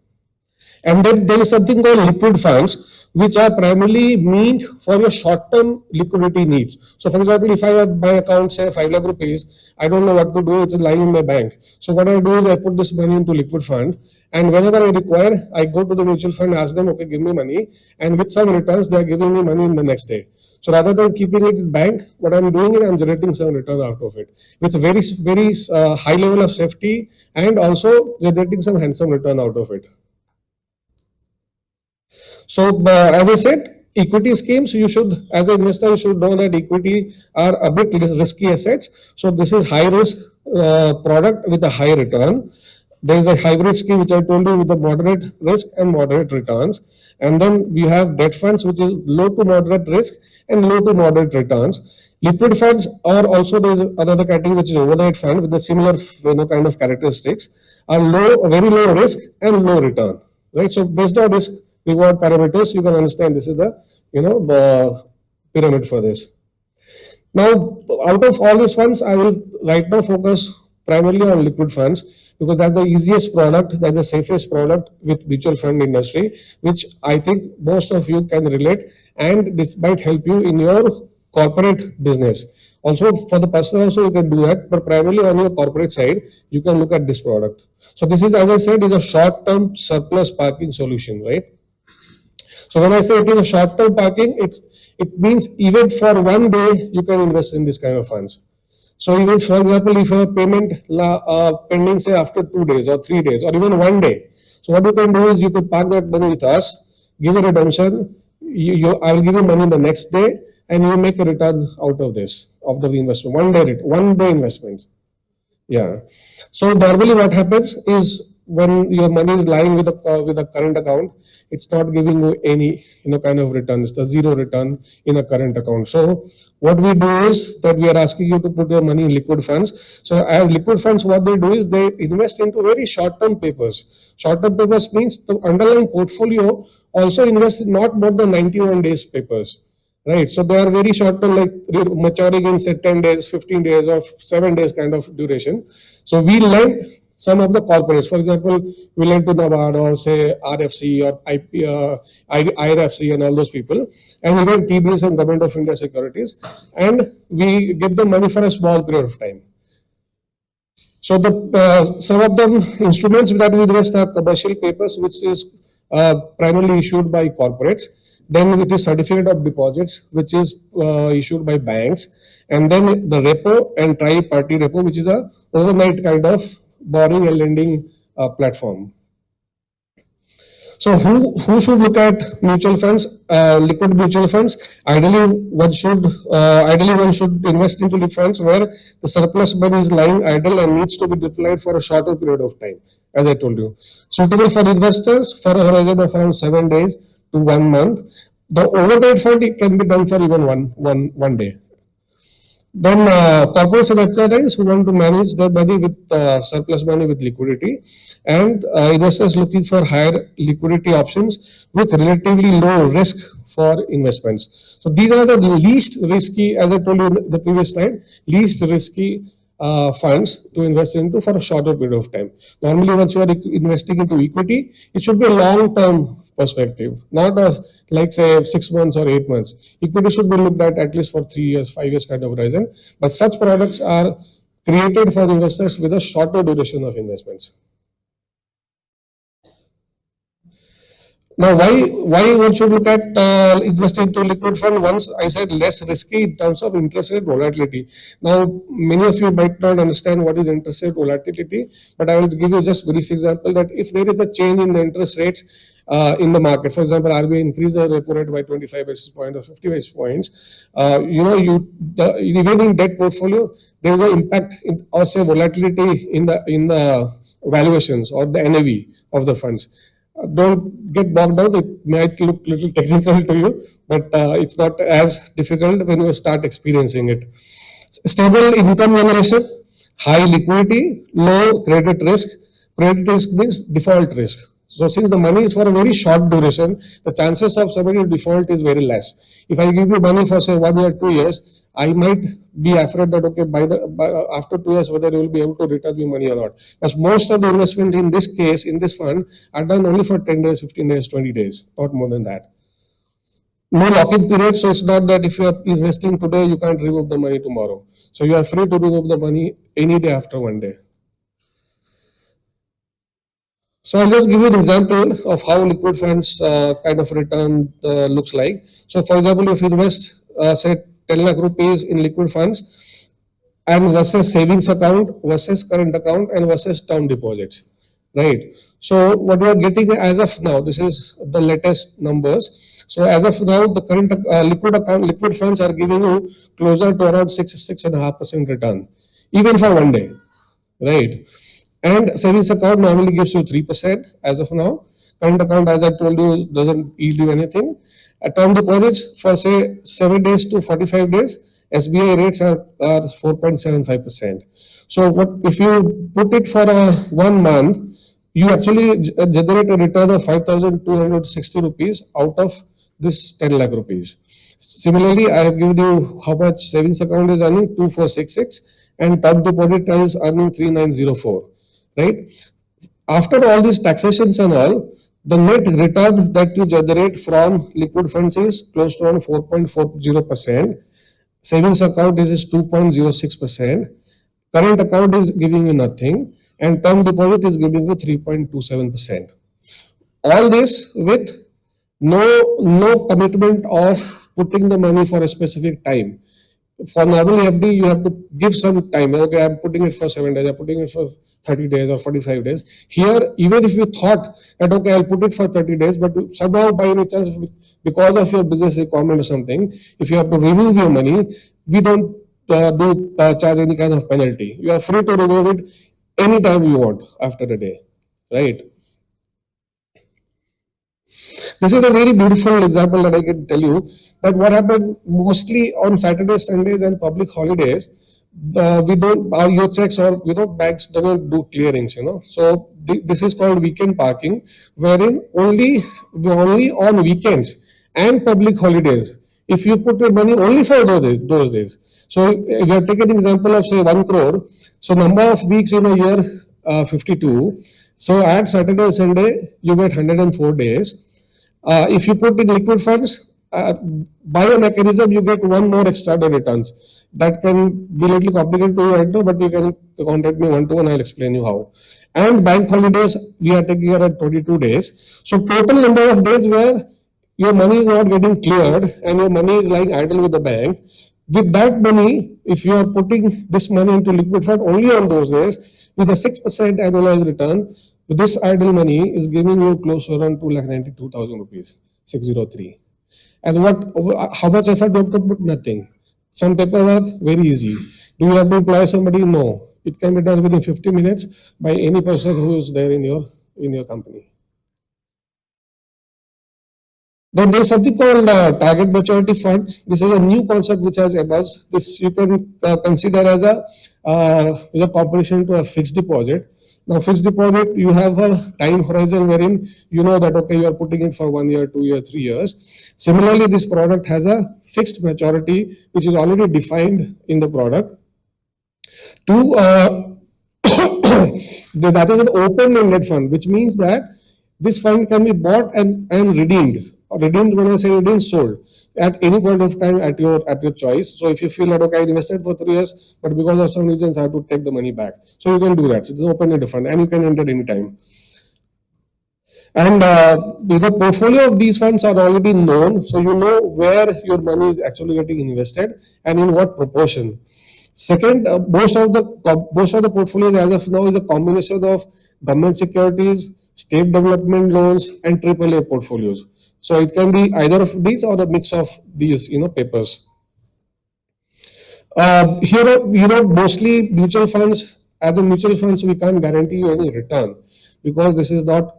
[SPEAKER 10] And then there is something called liquid funds, which are primarily meant for your short-term liquidity needs. So, for example, if I have my account, say 5 lakh rupees, I don't know what to do, it's lying in my bank. So, what I do is I put this money into liquid fund, and whenever I require, I go to the mutual fund, ask them, okay, give me money, and with some returns, they are giving me money in the next day. So rather than keeping it in bank, what I'm doing is I'm generating some return out of it with a very high level of safety and also generating some handsome return out of it. So, as I said, equity schemes, you should, as an investor, you should know that equity are a bit risky assets. So, this is high risk product with a high return. There is a hybrid scheme, which I told you, with the moderate risk and moderate returns. And then we have debt funds, which is low to moderate risk and low to moderate returns. Liquid funds, or also there is another category which is overnight fund with the similar kind of characteristics, are very low risk and low return. Right. So based on risk reward parameters, you can understand this is the the pyramid for this. Now, out of all these funds, I will right now focus primarily on liquid funds because that's the easiest product, that's the safest product with mutual fund industry, which I think most of you can relate, and this might help you in your corporate business. Also, for the personal also you can do that, but primarily on your corporate side, you can look at this product. So this is, as I said, is a short-term surplus parking solution, right? So when I say it is a short-term parking, it means even for one day you can invest in this kind of funds. So even, for example, if you have payment pending, say after 2 days or 3 days or even one day, so what you can do is you could park that money with us, give a redemption, I will give you money the next day, and you make a return out of this, of the investment, one day investment. Yeah. So normally what happens is when your money is lying with a current account, it's not giving you any kind of return. It's the zero return in a current account. So what we do is that we are asking you to put your money in liquid funds. So as liquid funds, what they do is they invest into very short-term papers. Short-term papers means the underlying portfolio also invests not more than 91 days papers. Right. So they are very short term, like maturing in say 10 days, 15 days, or 7 days kind of duration. So we lend some of the corporates. For example, we lend to NABARD or say RFC or IRFC and all those people, and even TBS and Government of India Securities, and we give them money for a small period of time. So the some of them instruments that we invest are commercial papers, which is primarily issued by corporates. Then it is certificate of deposits, which is issued by banks, and then the repo and tri-party repo, which is a overnight kind of borrowing and lending platform. So who should look at mutual funds, liquid mutual funds? Ideally, one should invest into the funds where the surplus money is lying idle and needs to be deployed for a shorter period of time, as I told you. Suitable for investors for a horizon of around 7 days to 1 month. The overnight fund can be done for even one day. Then corporates and HRIs who want to manage their money with surplus money with liquidity, and investors looking for higher liquidity options with relatively low risk for investments. So these are the least risky, as I told you in the previous slide, least risky funds to invest into for a shorter period of time. Normally, once you are investing into equity, it should be a long-term perspective, not like say 6 months or 8 months. Equity should be looked at least for 3 years, 5 years kind of horizon. But such products are created for investors with a shorter duration of investments. Now, why one should look at investing into liquid fund? Once I said less risky in terms of interest rate volatility. Now, many of you might not understand what is interest rate volatility, but I will give you just brief example that if there is a change in the interest rates in the market, for example, RBI increase the repo rate by 25 basis points or 50 basis points, even in debt portfolio, there is an impact or say volatility in the valuations or the NAV of the funds. Don't get bogged down. It might look a little technical to you, but it's not as difficult when you start experiencing it. Stable income generation, high liquidity, low credit risk. Credit risk means default risk. So since the money is for a very short duration, the chances of somebody default is very less. If I give you money for say 1 year, 2 years, I might be afraid that okay, after 2 years whether you will be able to return me money or not. Because most of the investment in this case, in this fund, are done only for 10 days, 15 days, 20 days, not more than that. No lock-in period, so it's not that if you are investing today, you can't remove the money tomorrow. So you are free to remove the money any day after 1 day. So I'll just give you an example of how liquid funds kind of return looks like. So for example, if you invest say 10 lakh rupees in liquid funds and versus savings account versus current account and versus term deposits, right? So what you are getting as of now, this is the latest numbers. So as of now, the current liquid funds are giving you closer to around 6.5% return, even for 1 day, right? And savings account normally gives you 3% as of now. Current account, as I told you, doesn't yield you anything. Term deposits for say 7 days to 45 days, SBI rates are 4.75%. So what if you put it for 1 month, you actually generate a return of 5,260 rupees out of this 10 lakh rupees. Similarly, I have given you how much savings account is earning, 2466, and term deposit is earning 3904, right? After all these taxations and all, the net return that you generate from liquid funds is close to around 4.40%. Savings account is 2.06%. Current account is giving you nothing, and term deposit is giving you 3.27%. All this with no commitment of putting the money for a specific time. For normal FD, you have to give some time. Okay, I'm putting it for 7 days, I'm putting it for 30 days or 45 days. Here, even if you thought that, okay, I'll put it for 30 days, but somehow by any chance, because of your business requirement or something, if you have to remove your money, we don't charge any kind of penalty. You are free to remove it anytime you want after a day, right? This is a very beautiful example that I can tell you that what happens mostly on Saturdays, Sundays, and public holidays. We don't your checks or banks don't do clearings. So this is called weekend parking, wherein only on weekends and public holidays. If you put your money only for those days. So you have taken an example of say 1 crore. So number of weeks in a year, 52. So add Saturday, Sunday, you get 104 days. If you put in liquid funds, by a mechanism, you get one more extra day returns. That can be a little complicated to you right now, but you can contact me one-to-one, I'll explain you how. And bank holidays, we are taking here at 22 days. So total number of days where your money is not getting cleared and your money is lying idle with the bank. With that money, if you are putting this money into liquid fund only on those days, with a 6% annualized return, this idle money is giving you close to around 2,92,000 rupees, 603. And how much effort do you have to put? Nothing. Some paperwork, very easy. Do you have to employ somebody? No. It can be done within 50 minutes by any person who is there in your company. Then there is something called target maturity funds. This is a new concept which has emerged. This you can consider as a competition to a fixed deposit. Now, fixed deposit, you have a time horizon wherein you know that okay, you are putting it for 1 year, 2 year, 3 years. Similarly, this product has a fixed maturity which is already defined in the product. That is an open-ended fund, which means that this fund can be bought and redeemed. Redeemed, when I say redeemed, sold at any point of time at your choice. So if you feel that okay, I invested for 3 years, but because of some reasons I have to take the money back, so you can do that. So it's an open-ended fund, and you can enter any time. And the portfolio of these funds are already known, so you know where your money is actually getting invested and in what proportion. Second, most of the portfolios as of now is a combination of government securities, state development loans, and AAA portfolios. So it can be either of these or a mix of these, papers. Here, mostly mutual funds. As a mutual funds, we can't guarantee you any return because this is not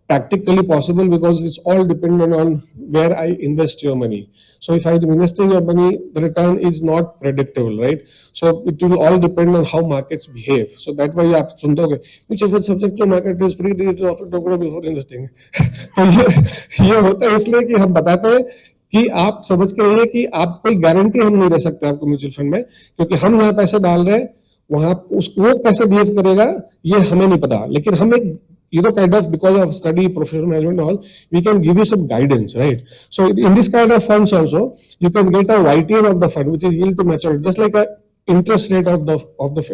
[SPEAKER 10] practically possible because it's all dependent on where I invest your money. So if I'm investing your money, the return is not predictable, right? So it will all depend on how markets behave. So that's why आप सुनते होगे which is subject to market is free profit before investing. तो ये होता है इसलिए कि हम बताते हैं कि आप समझ के रहिए कि आप कोई गारंटी हम नहीं दे सकते आपको म्यूचुअल फंड में, क्योंकि हम जहाँ पैसे डाल रहे हैं वहां वो कैसे बिहेव करेगा ये हमें नहीं पता, लेकिन हम एक kind of, because of study, professional management and all, we can give you some guidance, right? So in this kind of funds also, you can get a YTN of the fund, which is yield to maturity, just like a interest rate of the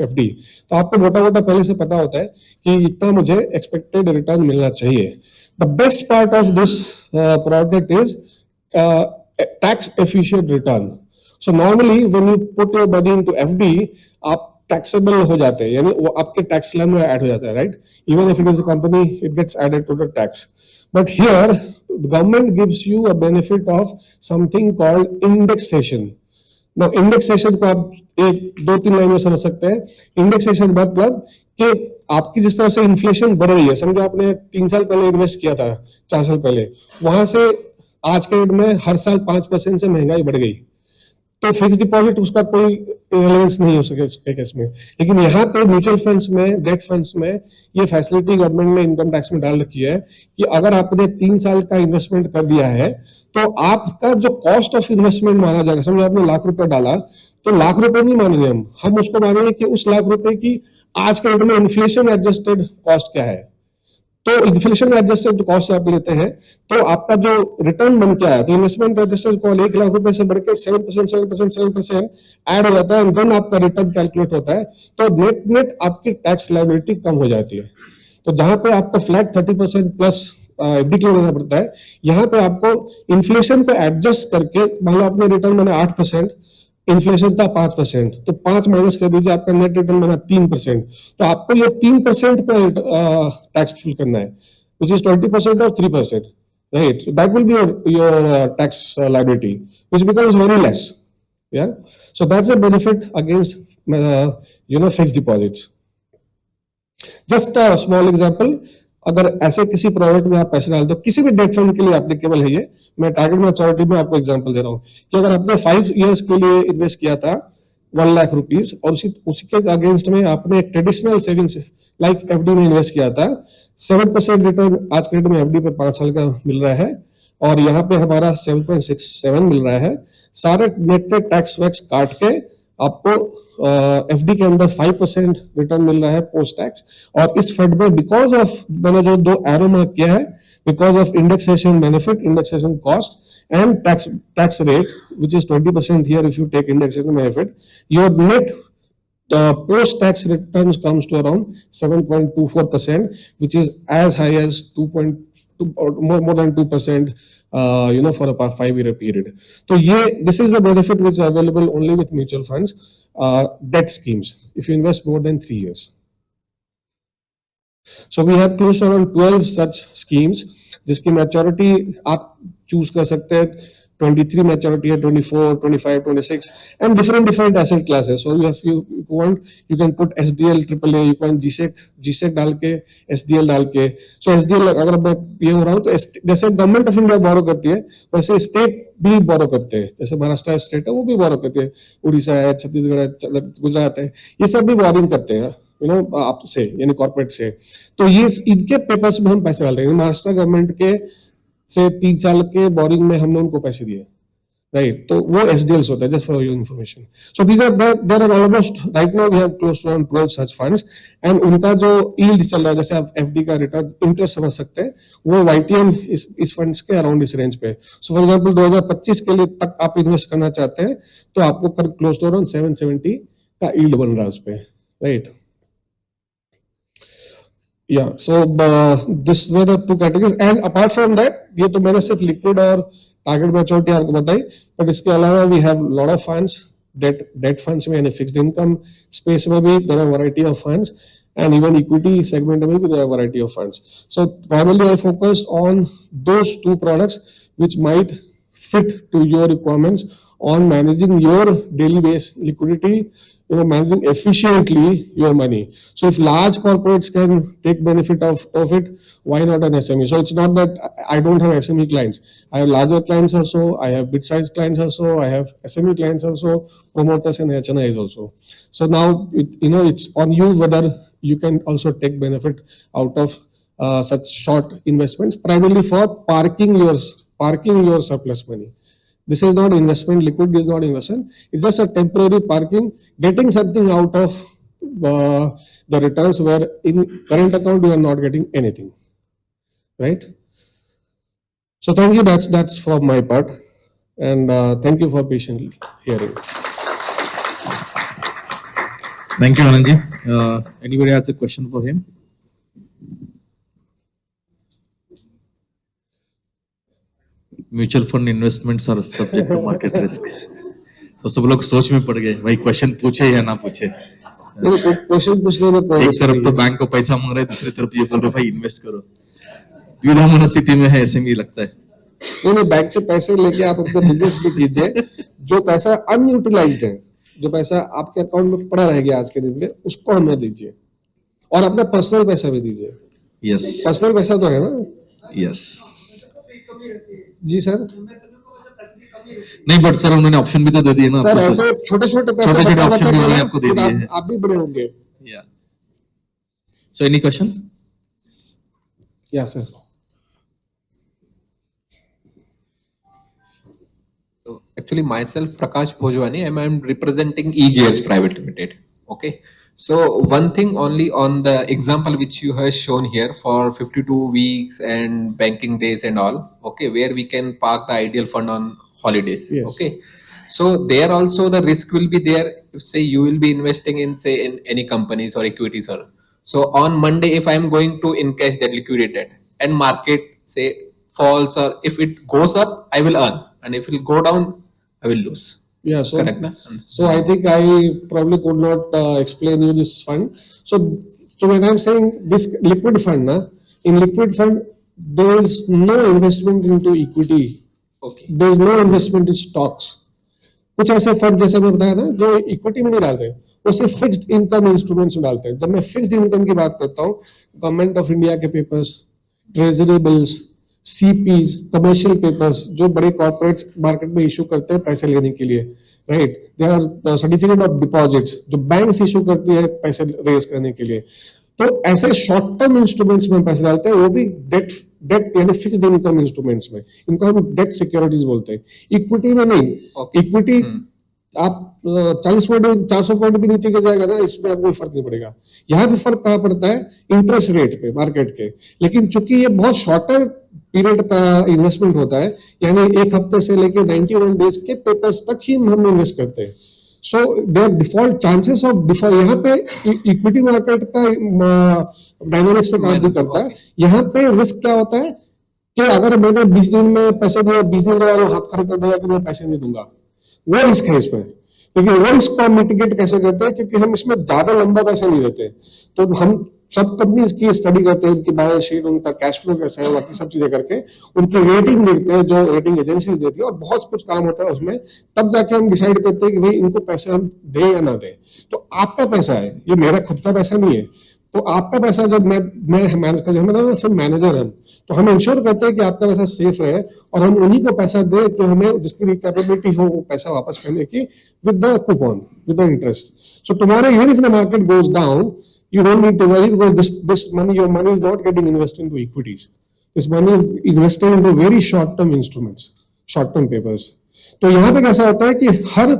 [SPEAKER 10] FD. तो आपको मोटा मोटा पहले से पता होता है कि इतना मुझे expected return मिलना चाहिए. The best part of this product is tax efficient return. So normally when you put your money into FD, आप टैक्सेबल हो जाते हैं, यानी वो आपके टैक्स लाइन में ऐड हो जाता है, right? Even if it is a company, it gets added to the tax. But here government gives you a benefit of something called indexation. Now indexation को आप एक दो तीन लाइन में समझ सकते हैं. इंडेक्सेशन मतलब कि आपकी जिस तरह से इन्फ्लेशन बढ़ रही है, समझो आपने 3 साल पहले इन्वेस्ट किया था, 4 साल पहले, वहां से आज के डेट में हर साल 5% से महंगाई बढ़ गई, तो फिक्स डिपॉजिट उसका कोई रिलेवेंस नहीं हो सके केस में. लेकिन यहाँ पे म्यूचुअल फंड्स में, डेट फंड्स में ये फैसिलिटी गवर्नमेंट ने इनकम टैक्स में डाल रखी है कि अगर आपने 3 साल का इन्वेस्टमेंट कर दिया है तो आपका जो कॉस्ट ऑफ इन्वेस्टमेंट माना जाएगा. समझो आपने ₹1,00,000 डाला, तो ₹1,00,000 नहीं मानेंगे हम उसको मानेंगे कि उस ₹1,00,000 की आज के डेट में इन्फ्लेशन एडजस्टेड कॉस्ट क्या है. तो इन्फ्लेशन एडजस्टेड जो कॉस्ट आप लेते हैं, तो आपका जो रिटर्न बन के आया, तो इन्वेस्टमेंट एडजस्टेड कॉल ₹1,00,000 से बढ़ के 7% ऐड हो जाता है, एंड देन आपका रिटर्न कैलकुलेट होता है. तो नेट नेट आपकी टैक्स लायबिलिटी कम हो जाती है. तो जहां पे आपको फ्लैट 30% प्लस डिक्लेयर करना पड़ता है, यहाँ पे आपको इन्फ्लेशन को एडजस्ट करके, मान लो आपने रिटर्न बना 8%, इन्फ्लेशन था 5%, तो 5 माइनस कर दीजिए, आपका नेट रिटर्न बना 3%. तो आपको ये 3% पे टैक्स फुल करना है, which is 20% or 3%, right? So that will be your tax liability, which becomes very less. Yeah. So that's a benefit against fixed deposits. Just a small example. अगर ऐसे किसी प्रोडक्ट में आप पैसे डाल दो, किसी भी डेट फंड के लिए एप्लीकेबल है ये, मैं टारगेट मैच्योरिटी में आपको एग्जांपल दे रहा हूँ कि अगर आपने 5 इयर्स के लिए इन्वेस्ट किया था ₹1,00,000 और उसी के अगेंस्ट में आपने एक ट्रेडिशनल सेविंग्स लाइक एफडी में इन्वेस्ट किया था, 7% रिटर्न आज के डेट में एफडी पे 5 साल का मिल रहा है, और यहाँ पे हमारा 7.67 मिल रहा है. सारे नेट टैक्स वैक्स काट के आपको एफडी के अंदर 5% रिटर्न मिल रहा है पोस्ट टैक्स. और इस फंड में बिकॉज ऑफ, मैंने जो 2 एरो मार्क किया है, because of indexation benefit, indexation cost and tax rate which is 20% here if you take indexation benefit, your net post tax returns comes to around 7.24%, which is as high as 2.2 or more than 2%, for a 5-year period. So this is the benefit which is available only with mutual funds, debt schemes, if you invest more than 3 years. So we have close to around 12 such schemes, जिसकी maturity आप choose कर सकते हैं. 23 maturity है, 24, 25, 26, and different asset classes. So you want, you can put SDL, AAA, you can GSEC डाल के, SDL डाल के. So SDL अगर मैं ये हो रहा हूँ तो जैसे गवर्नमेंट ऑफ इंडिया बोरो करती है, वैसे स्टेट भी बोरो करते हैं. जैसे महाराष्ट्र स्टेट है वो भी बोरो करती है, उड़ीसा है, छत्तीसगढ़ है, गुजरात है, ये सब भी बोरिंग करते हैं आपसे, यानी कॉर्पोरेट से. तो ये इनके पेपर्स में हम पैसे डालते हैं. महाराष्ट्र गवर्नमेंट के से 3 साल के बोरिंग में हमने उनको पैसे दिए, राइट? तो वो एसडीएल्स होता है, just for your information. So these are there are almost right now we have close to 12 such funds, and उनका जो यील्ड चल रहा है, जैसे आप एफडी का रिटर्न इंटरेस्ट समझ सकते हैं, वो वाईटीएम इस फंड्स के अराउंड इस रेंज पे. सो फॉर एग्जांपल 2025 के लिए तक आप इन्वेस्ट करना चाहते हैं तो आपको कर क्लोज टू अराउंड 770 का यील्ड बन रहा है उस पे, right? Yeah, so this were the 2 categories, and apart from that, ये तो मैंने सिर्फ लिक्विड और टारगेट मैच्योरिटी आपको बताई, बट इसके अलावा we have lot of funds, debt funds में, यानी फिक्स्ड इनकम स्पेस में भी there are variety of funds, and even equity segment में भी there are variety of funds. So primarily I focused on those 2 products which might fit to your requirements on managing your daily base liquidity, managing efficiently your money. So if large corporates can take benefit of it, why not an SME? So it's not that I don't have SME clients. I have larger clients also, I have bit-sized clients also, I have SME clients also, promoters and HNIs also. So now, it's on you whether you can also take benefit out of such short investments, primarily for parking your surplus money. This is not investment. Liquid is not investment. It's just a temporary parking, getting something out of the returns where in current account you are not getting anything, right? So thank you. That's from my part, and thank you for patiently hearing.
[SPEAKER 11] Thank you, Anandji. Anybody has a question for him? Mutual fund investments are subject to market risk. तो सब लोग सोच में पड़ गए भाई question पूछे या ना पूछे.
[SPEAKER 10] क्वेश्चन पूछने में कोई
[SPEAKER 11] एक तरफ तो बैंक को पैसा मांग रहे, दूसरी तरफ ये बोल रहे भाई इन्वेस्ट करो. द्विधा मनस्थिति में है SME लगता है.
[SPEAKER 10] नहीं, बैंक से पैसे लेके आप अपने बिजनेस पे कीजिए. जो पैसा अनयूटिलाइज्ड है, जो पैसा आपके अकाउंट में पड़ा रह गया आज के दिन में, उसको हमें दीजिए और अपना पर्सनल पैसा भी दीजिए.
[SPEAKER 11] यस,
[SPEAKER 10] पर्सनल पैसा तो है ना.
[SPEAKER 11] यस
[SPEAKER 10] जी सर.
[SPEAKER 11] नहीं, बट सर उन्होंने ऑप्शन भी तो दे दिए ना
[SPEAKER 10] सर. ऐसे छोटे छोटे पैसे
[SPEAKER 11] छोटे ऑप्शन भी उन्होंने आपको दे दिए हैं.
[SPEAKER 10] आप भी बड़े होंगे.
[SPEAKER 11] या सो एनी क्वेश्चन?
[SPEAKER 10] या sir.
[SPEAKER 12] Actually, myself, Prakash Bhojwani, and I'm representing EGS Private Limited. Okay. So one thing only on the example which you have shown here for 52 weeks and banking days and all, okay, where we can park the ideal fund on holidays.
[SPEAKER 10] Yes.
[SPEAKER 12] Okay. So there also the risk will be there. If say you will be investing in say in any companies or equities or so on Monday, if I am going to encash that liquidated and market say falls, or if it goes up, I will earn, and if it will go down, I will lose.
[SPEAKER 10] Yeah, so
[SPEAKER 12] correct, na?
[SPEAKER 10] So I think I probably could not explain you this fund. So when I'm saying this liquid fund, in liquid fund there is no investment into equity.
[SPEAKER 12] Okay.
[SPEAKER 10] There is no investment in stocks. कुछ ऐसे fund जैसे मैं बताया था जो equity में नहीं डालते, वो सिर्फ फिक्स्ड इनकम इंस्ट्रूमेंट्स में डालते हैं. जब मैं फिक्स्ड इनकम की बात करता हूँ, गवर्नमेंट ऑफ इंडिया के papers, treasury bills, CPs, commercial papers जो बड़े कॉर्पोरेट मार्केट में इशू करते हैं पैसे लेने के लिए, right. They are certificate of deposits जो बैंक्स इशू करती है पैसे रेज करने के लिए. तो ऐसे शॉर्ट टर्म इंस्ट्रूमेंट्स में पैसे डालते हैं, वो भी डेट यानी फिक्स्ड इनकम इंस्ट्रूमेंट्स में. इनको हम डेट सिक्योरिटीज बोलते हैं. इक्विटी में नहीं. इक्विटी आप 40 पॉइंट 400 पॉइंट भी नीचे गिर जाएगा ना, इसमें आपको फर्क नहीं पड़ेगा. यहाँ पे फर्क कहाँ पड़ता है? इंटरेस्ट रेट पे, मार्केट के. लेकिन चूंकि ये बहुत शॉर्टर पीरियड का इन्वेस्टमेंट होता है, यानी एक हफ्ते से लेके 91 डेज के पेपर्स तक ही हम इन्वेस्ट करते हैं. So there default chances of default, यहाँ पे इक्विटी मार्केट का डायनामिक्स से काम भी करता है. यहाँ पे रिस्क क्या होता है कि अगर मैंने 20 दिन में पैसे दिया, 20 दिन के बाद वो हाथ खड़े कर दिया कि मैं पैसे नहीं दूंगा, वो रिस्क है इसमें. लेकिन वो रिस्क को हम मिटिगेट कैसे करते हैं? क्योंकि हम इसमें ज्यादा लंबा पैसा नहीं देते. तो हम सब कंपनीज की स्टडी करते हैं, उनकी बैलेंस शीट, उनका कैश फ्लो कैसा है, बाकी सब चीजें करके उनकी रेटिंग देखते हैं जो रेटिंग एजेंसीज देती है, और बहुत कुछ काम होता है उसमें. तब जाके हम डिसाइड करते हैं कि भाई इनको पैसे हम दें या ना दें. तो आपका पैसा है, ये मेरा खुद का पैसा नहीं है. तो आपका पैसा जब मैं मैनेज कर, हम सिर्फ मैनेजर हम, तो हम इंश्योर करते हैं कि आपका पैसा सेफ रहे, और हम उन्हीं को पैसा दें जो हमें जिसकी कैपेबिलिटी हो वो पैसा वापस करने की, with the coupon, with the interest. So tomorrow even if the market goes down, you don't need to worry, because this money, your money is not getting invested into equities. This money is invested into very short term instruments, short term papers. तो यहाँ पे कैसा होता है कि हर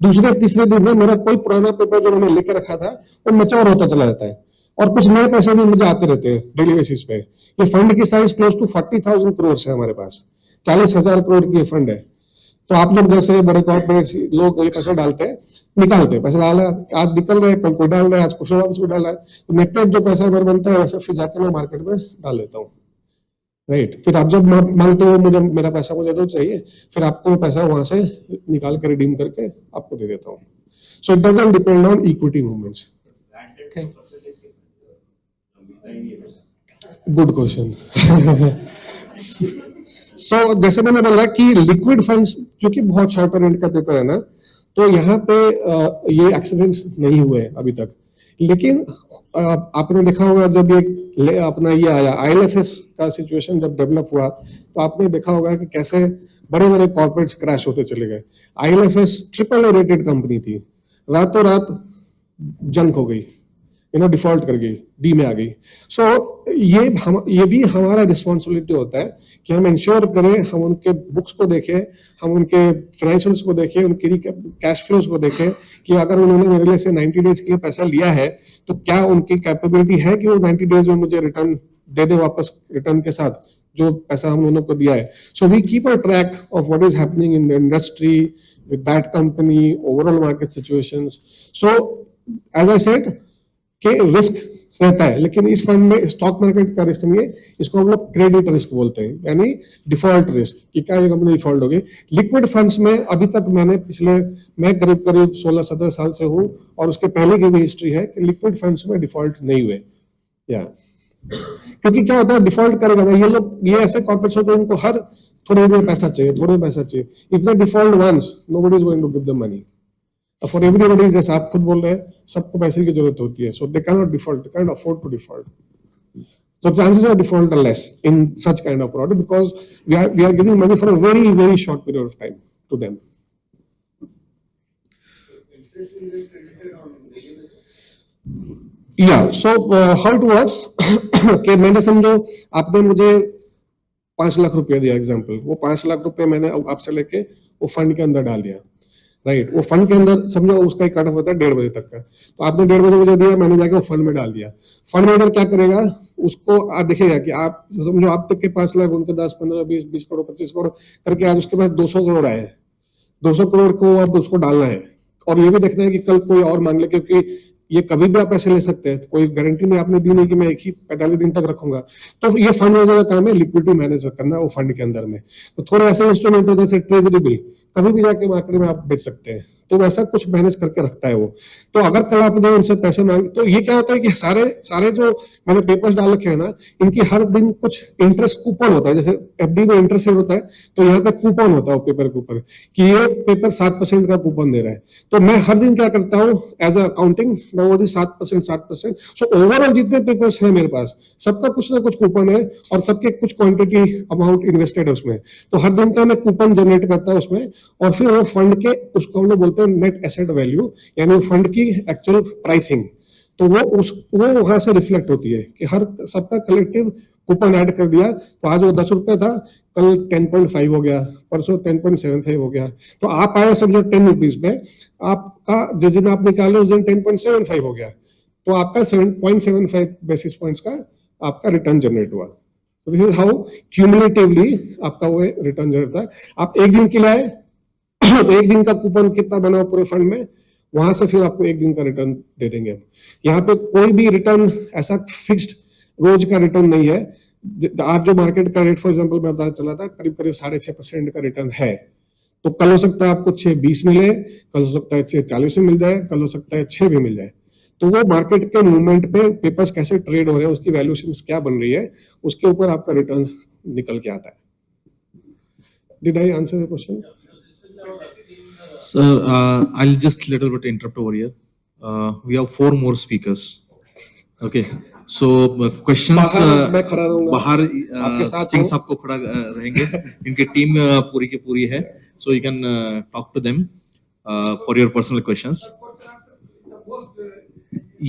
[SPEAKER 10] दूसरे तीसरे दिन में मेरा कोई पुराना पेपर जो मैंने लेके रखा था वो मैच्योर होता चला जाता है, और कुछ नए पैसे भी मुझे आते रहते हैं डेली बेसिस पे. ये फंड की साइज क्लोज टू 40,000 करोड़ है हमारे पास. 40,000 करोड़ की ये फंड है. तो आप लोग जैसे बड़े कॉर्पोरेट लोग ये पैसा डालते हैं, निकालते हैं, पैसा डाला, आज निकल रहे, कल कोई डाल रहा है, आज कुछ वापस भी डाल रहा है. तो नेट जो पैसा अगर बनता है वैसे फिर जाकर मैं मार्केट में डाल देता हूँ, राइट. फिर आप जब मांगते हो मुझे मेरा पैसा मुझे तो चाहिए, फिर आपको मैं पैसा वहां से निकाल कर रिडीम करके आपको दे देता हूँ. So it doesn't depend on equity movements. Good question. So जैसे मैंने बोला कि लिक्विड फंड्स जो कि बहुत शॉर्टर एंड का पेपर है ना, तो यहाँ पे ये एक्सीडेंट्स नहीं हुए अभी तक। लेकिन आपने देखा होगा जब अपना ये आया IL&FS का सिचुएशन जब डेवलप हुआ, तो आपने देखा होगा कि कैसे बड़े बड़े कॉर्पोरेट्स क्रैश होते चले गए। IL&FS AAA रेटेड कंपनी थी, रातों रात जंक हो गई, डिफॉल्ट कर गई, डी में आ गई। सो ये भी हमारा रिस्पॉन्सिबिलिटी होता है कि हम इंश्योर करें, हम उनके बुक्स को देखें, हम उनके फाइनेंशियल्स को देखें, उनकी कैश फ्लोज को देखें कि अगर उन्होंने मेरे लिए से 90 डेज के लिए पैसा लिया है तो क्या उनकी कैपेबिलिटी है कि वो 90 डेज में मुझे रिटर्न दे दे वापस, रिटर्न के साथ जो पैसा हम लोगों को दिया है। So we keep a track of what is happening in the industry with that company, overall market situations. So as I said के रिस्क रहता है, लेकिन इस फंड में स्टॉक मार्केट का रिस्क नहीं है, इसको हम लोग क्रेडिट रिस्क बोलते हैं, यानी डिफॉल्ट रिस्क कि क्या ये कंपनी डिफॉल्ट हो गई। लिक्विड फंड्स में अभी तक मैं करीब करीब 16-17 साल से हूं और उसके पहले की भी हिस्ट्री है कि लिक्विड फंड्स में डिफॉल्ट नहीं हुए। या क्योंकि क्या होता है, डिफॉल्ट करेगा ना ये लोग, ये ऐसे कॉर्पोरेट्स होते हैं इनको हर थोड़े में पैसा चाहिए, थोड़े पैसा चाहिए। If they default once, nobody is going to give them money. For everybody, जैसे आप खुद बोल रहे हैं, सबको पैसे की जरूरत होती है, so they can not default, they can afford to default. So chances of default are less in such kind of product because we are giving money for a very, very short period of time to them. Yeah, so how it works कि मैंने समझो आपने मुझे 5 लाख रुपया दिया example, वो 5 लाख रुपए मैंने आपसे लेके वो फंड के अंदर डाल दिया, राइट। वो फंड के अंदर समझो उसका एक कट ऑफ होता है 1:30 बजे तक का, तो आपने 1:30 बजे मुझे दिया, मैंने जाके वो फंड में डाल दिया। फंड मैनेजर क्या करेगा, उसको आप देखेगा कि आप समझो आप तक के 5 लाख, उनके 10, 15, 20 करोड़, 25 करोड़ करके आज उसके पास 200 करोड़ आए, 200 करोड़ को अब उसको डालना है। और ये भी देखना है कि कल कोई और मांग ले, क्योंकि ये कभी भी आप पैसे ले सकते हैं, कोई गारंटी नहीं आपने दी नहीं कि मैं एक ही 45 दिन तक रखूंगा। तो ये फंड मैनेजर का काम है लिक्विडिटी मैनेज करना वो फंड के अंदर में। तो थोड़े ऐसे इंस्ट्रूमेंट होते हैं जैसे ट्रेजरी बिल, कभी भी जाके मार्केट में आप बेच सकते हैं, तो वैसा कुछ मैनेज करके रखता है वो। तो अगर कल आपने उनसे पैसे मांगे, तो ये क्या होता है कि सारे जो मैंने पेपर्स डाल रखे हैं ना, इनकी हर दिन कुछ इंटरेस्ट कूपन होता है, जैसे FD में इंटरेस्ट रेट होता है, तो यहाँ पे कूपन होता है पेपर के ऊपर कि ये पेपर 7% का कूपन दे रहा है। तो मैं हर दिन क्या करता हूँ एज अकाउंटिंग, मैं वो 7%। सो ओवरऑल जितने पेपर्स हैं मेरे पास, सबका कुछ ना कुछ कूपन है और सबके कुछ क्वांटिटी अमाउंट इन्वेस्टेड है उसमें। तो हर दिन का मैं कूपन जनरेट करता हूँ उसमें, और फिर वो फंड के उसको हम लोग बोलते हैं नेट एसेट वैल्यू, यानी फंड की एक्चुअल प्राइसिंग। तो वो वहां से रिफ्लेक्ट होती है कि हर सबका कलेक्टिव कूपन ऐड कर दिया, तो आज वो 10 रुपए था, कल 10.5 हो गया, परसों 10.75 हो गया। तो आप आए समझो 10 रुपीज में, आपका जिस दिन आप निकाले उस दिन 10.75 हो गया, तो आपका 7.75 बेसिस पॉइंट्स का आपका रिटर्न जनरेट हुआ। तो दिस इज हाउ क्यूमुलेटिवली आपका वो रिटर्न जनरेट होता है। आप एक दिन के लिए आए तो एक दिन का कूपन कितना बना पूरे फंड में, वहां से फिर आपको एक दिन का रिटर्न दे देंगे हम। यहाँ पे कोई भी रिटर्न ऐसा फिक्स्ड रोज का रिटर्न नहीं है। आज जो मार्केट का रेट फॉर एग्जांपल मैं बताना चला था, करीब करीब 6.5% का रिटर्न है। तो कल हो सकता है आपको 6.20 मिले, कल हो सकता है 6.40 में मिल जाए, कल हो सकता है 6 भी मिल जाए। तो वो मार्केट के मूवमेंट पे पेपर्स कैसे ट्रेड हो रहे हैं, उसकी वैल्यूएशन क्या बन रही है, उसके ऊपर आपका रिटर्न निकल के आता है। Did I answer the question?
[SPEAKER 11] Sir, I'll just little bit interrupt over here. We have 4 more speakers. Okay, so questions
[SPEAKER 10] मैं खड़ा रहूंगा
[SPEAKER 11] बाहर
[SPEAKER 10] आपके साथ
[SPEAKER 11] सिंह
[SPEAKER 10] हूँ।
[SPEAKER 11] साहब को खड़ा रहेंगे, इनकी टीम पूरी की पूरी है, so you can talk to them for your personal questions.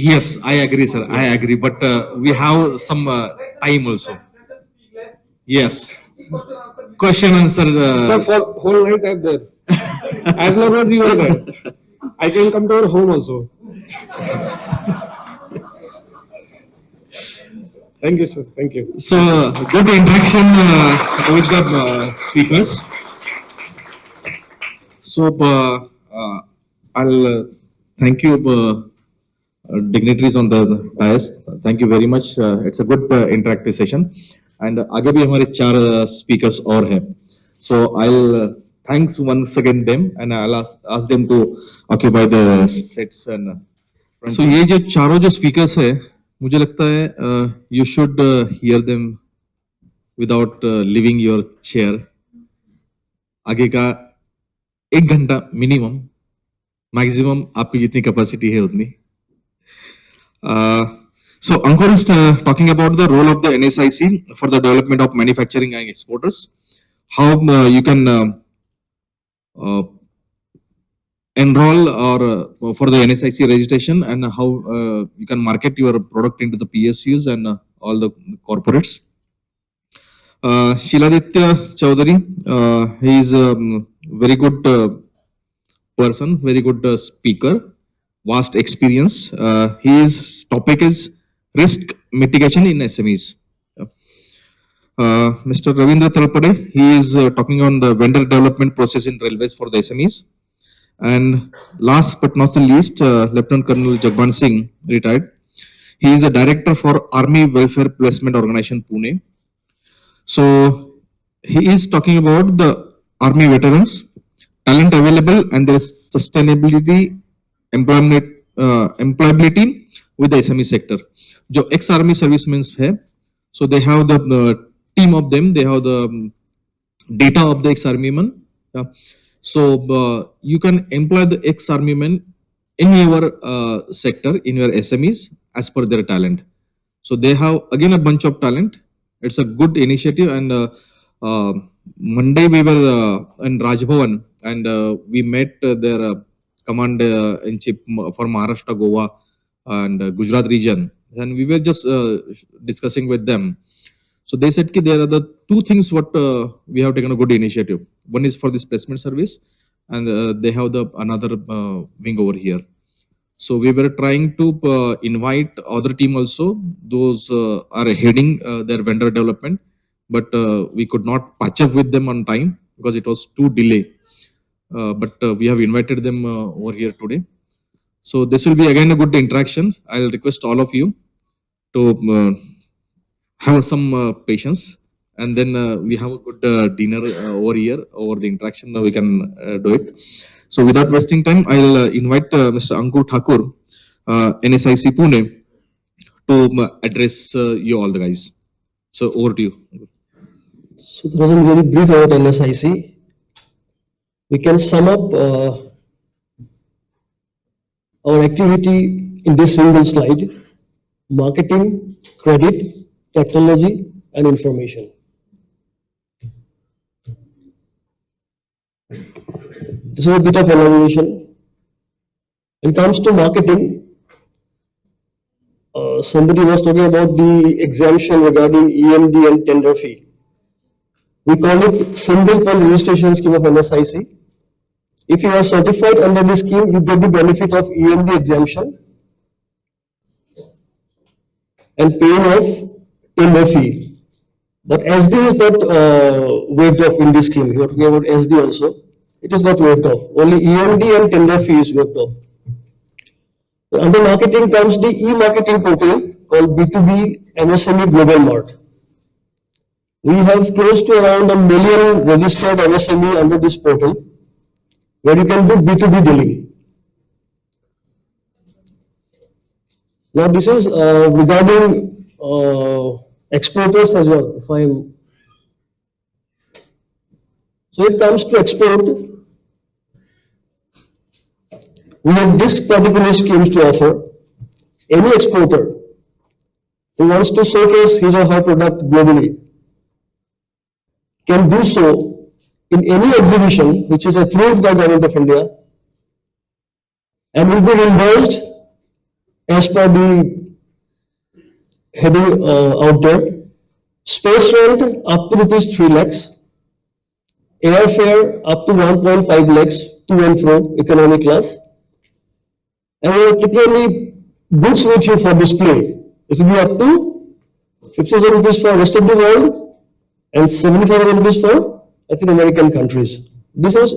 [SPEAKER 11] Yes, I agree, sir. I agree, but we have some time also. Yes, question answer.
[SPEAKER 10] Sir, for whole night I'm there. As long as you are there, I can come to your home also. Thank you, sir. Thank you.
[SPEAKER 11] So good interaction with the speakers. So I'll thank you dignitaries on the dais. Thank you very much. It's a good interactive session. And आगे भी हमारे 4 speakers और हैं. So I'll thanks once again them and I'll ask them to occupy the seats and. So ये जो चारों जो speakers है, मुझे लगता है you should hear them without leaving your chair. आगे का 1 घंटा मिनिमम, मैक्सिमम आपकी जितनी कैपेसिटी है उतनी. So Ankur is talking about the role of the NSIC for the development of manufacturing and exporters. How you can uh, enroll or for the NSIC registration, and how you can market your product into the PSUs and all the corporates. Shiladitya Chaudhary, he is a very good person, very good speaker, vast experience. His topic is risk mitigation in SMEs. Mr. Ravindra Talpade, he is talking on the vendor development process in railways for the SMEs. And last but not the least, Lieutenant Colonel Jagban Singh, retired. He is a director for Army Welfare Placement Organization, Pune. So he is talking about the Army veterans, talent available, and their sustainability, employability with the SME sector. जो ex army servicemen है, so they have the team of them, they have the data of the ex army men. Yeah. So you can employ the ex army men in your sector, in your SMEs as per their talent. So they have again a bunch of talent. It's a good initiative. And Monday we were in Rajbhavan, and we met their command in chief for Maharashtra, Goa, and Gujarat region, and we were just discussing with them. So they said that there are the two things what we have taken a good initiative. One is for this placement service, and they have the another wing over here. So we were trying to invite other team also. Those are heading their vendor development, but we could not patch up with them on time because it was too delay. But we have invited them over here today. So this will be again a good interaction. I'll request all of you to have some patience, and then we have a good dinner over here over the interaction. We can do it. So without wasting time, I'll invite Mr. Ankur Thakur, NSIC Pune, to address you all the guys. So over to you.
[SPEAKER 13] So that was a very brief about NSIC. We can sum up our activity in this single slide: marketing, credit, technology, and information. This is a bit of elaboration. When it comes to marketing, somebody was talking about the exemption regarding EMD and tender fee. We call it single point registration scheme of NSIC. If you are certified under this scheme, you get the benefit of EMD exemption and paying of tender fee. But SD is not waived off in this scheme. You are talking about SD also. It is not waived off. Only EMD and tender fee is waived off. Under marketing comes the e-marketing portal called B2B MSME Global Mart. We have close to around 1 million registered MSME under this portal, where you can do B2B dealing. Now this is regarding exporters as well. So it comes to export, we have this particular schemes to offer. Any exporter who wants to showcase his or her product globally can do so in any exhibition which is approved by the Government of India and will be reimbursed as per the heading out there. Space rent up to ₹3 lakhs, airfare up to 1.5 lakhs to and fro economy class, and particularly goods with you for display. It will be up to 50,000 rupees for rest of the world and 75,000 rupees for Latin American countries. This is,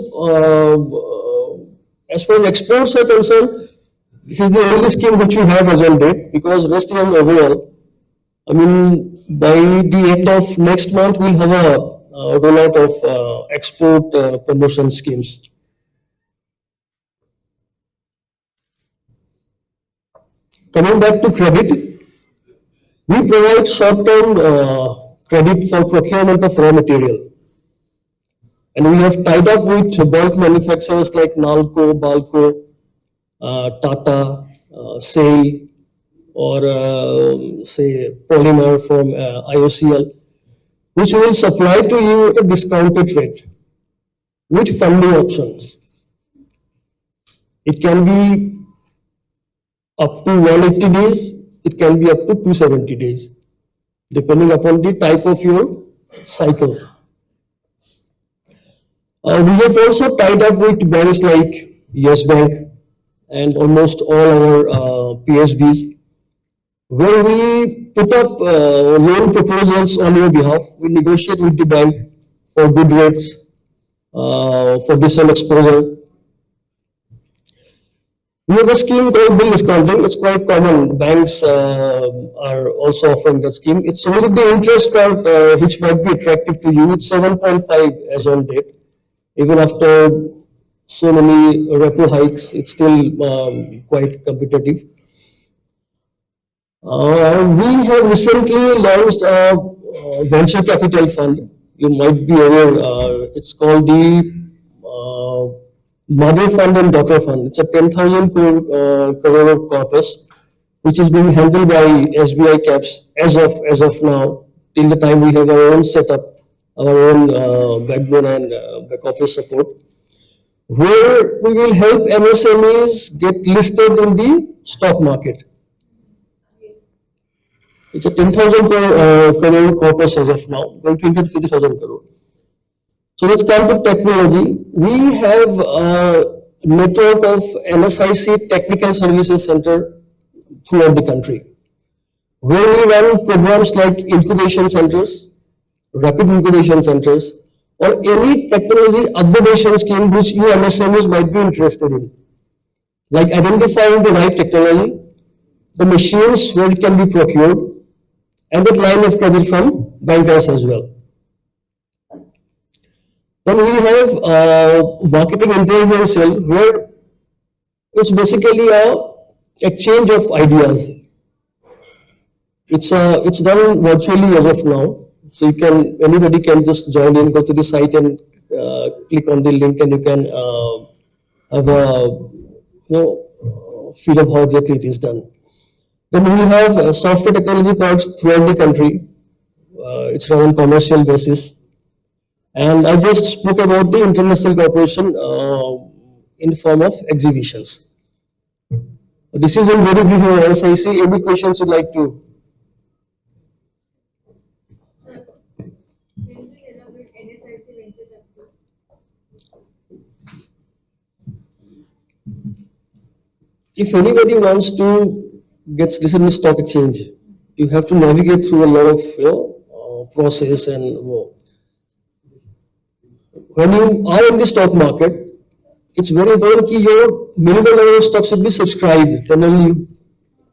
[SPEAKER 13] as far as exports are concerned, this is the only scheme which we have as on date, because rest is on overall. I mean, by the end of next month, we'll have a rollout of export promotion schemes. Coming back to credit, we provide short-term credit for procurement of raw material. And we have tied up with bulk manufacturers like Nalco, Balco, Tata, SAIL, or say polymer from IOCL, which will supply to you at a discounted rate with funding options. It can be up to 180 days, it can be up to 270 days, depending upon the type of your cycle. We have also tied up with banks like Yes Bank and almost all our PSBs, where we put up loan proposals on your behalf. We negotiate with the bank for good rates, for decent exposure. We have a scheme called bill discounting. It's quite common. Banks are also offering the scheme. It's only the interest part which might be attractive to you. It's 7.5 as on date. Even after so many repo hikes, it's still quite competitive. We have recently launched a venture capital fund. You might be aware. It's called the Mother Fund and Daughter Fund. It's a 10,000 crore corpus, which is being handled by SBI Caps as of now, till the time we have our own setup, our own backbone and back office support, where we will help MSMEs get listed in the stock market. It's a 10,000 crore corpus as of now, going to 50,000 crore. So let's come to technology. We have a network of NSIC Technical Services Center throughout the country, where we run programs like incubation centers, rapid incubation centers, or any technology upgradation scheme which you MSMEs might be interested in, like identifying the right technology, the machines where it can be procured, and that line of credit from bankers as well. Then we have marketing intelligence cell, where it's basically a exchange of ideas. It's done virtually as of now, so anybody can just join in, go to the site and click on the link, and you can have a feel of how exactly it is done. Then we have software technology parks throughout the country. It's run on commercial basis. And I just spoke about the international cooperation in the form of exhibitions. This is in very brief on SIC. Any questions you'd like to? If anybody wants to get listed in the stock exchange, you have to navigate through a lot of process and when you are in the stock market, it's very important that your minimal number of stocks should be subscribed, then only you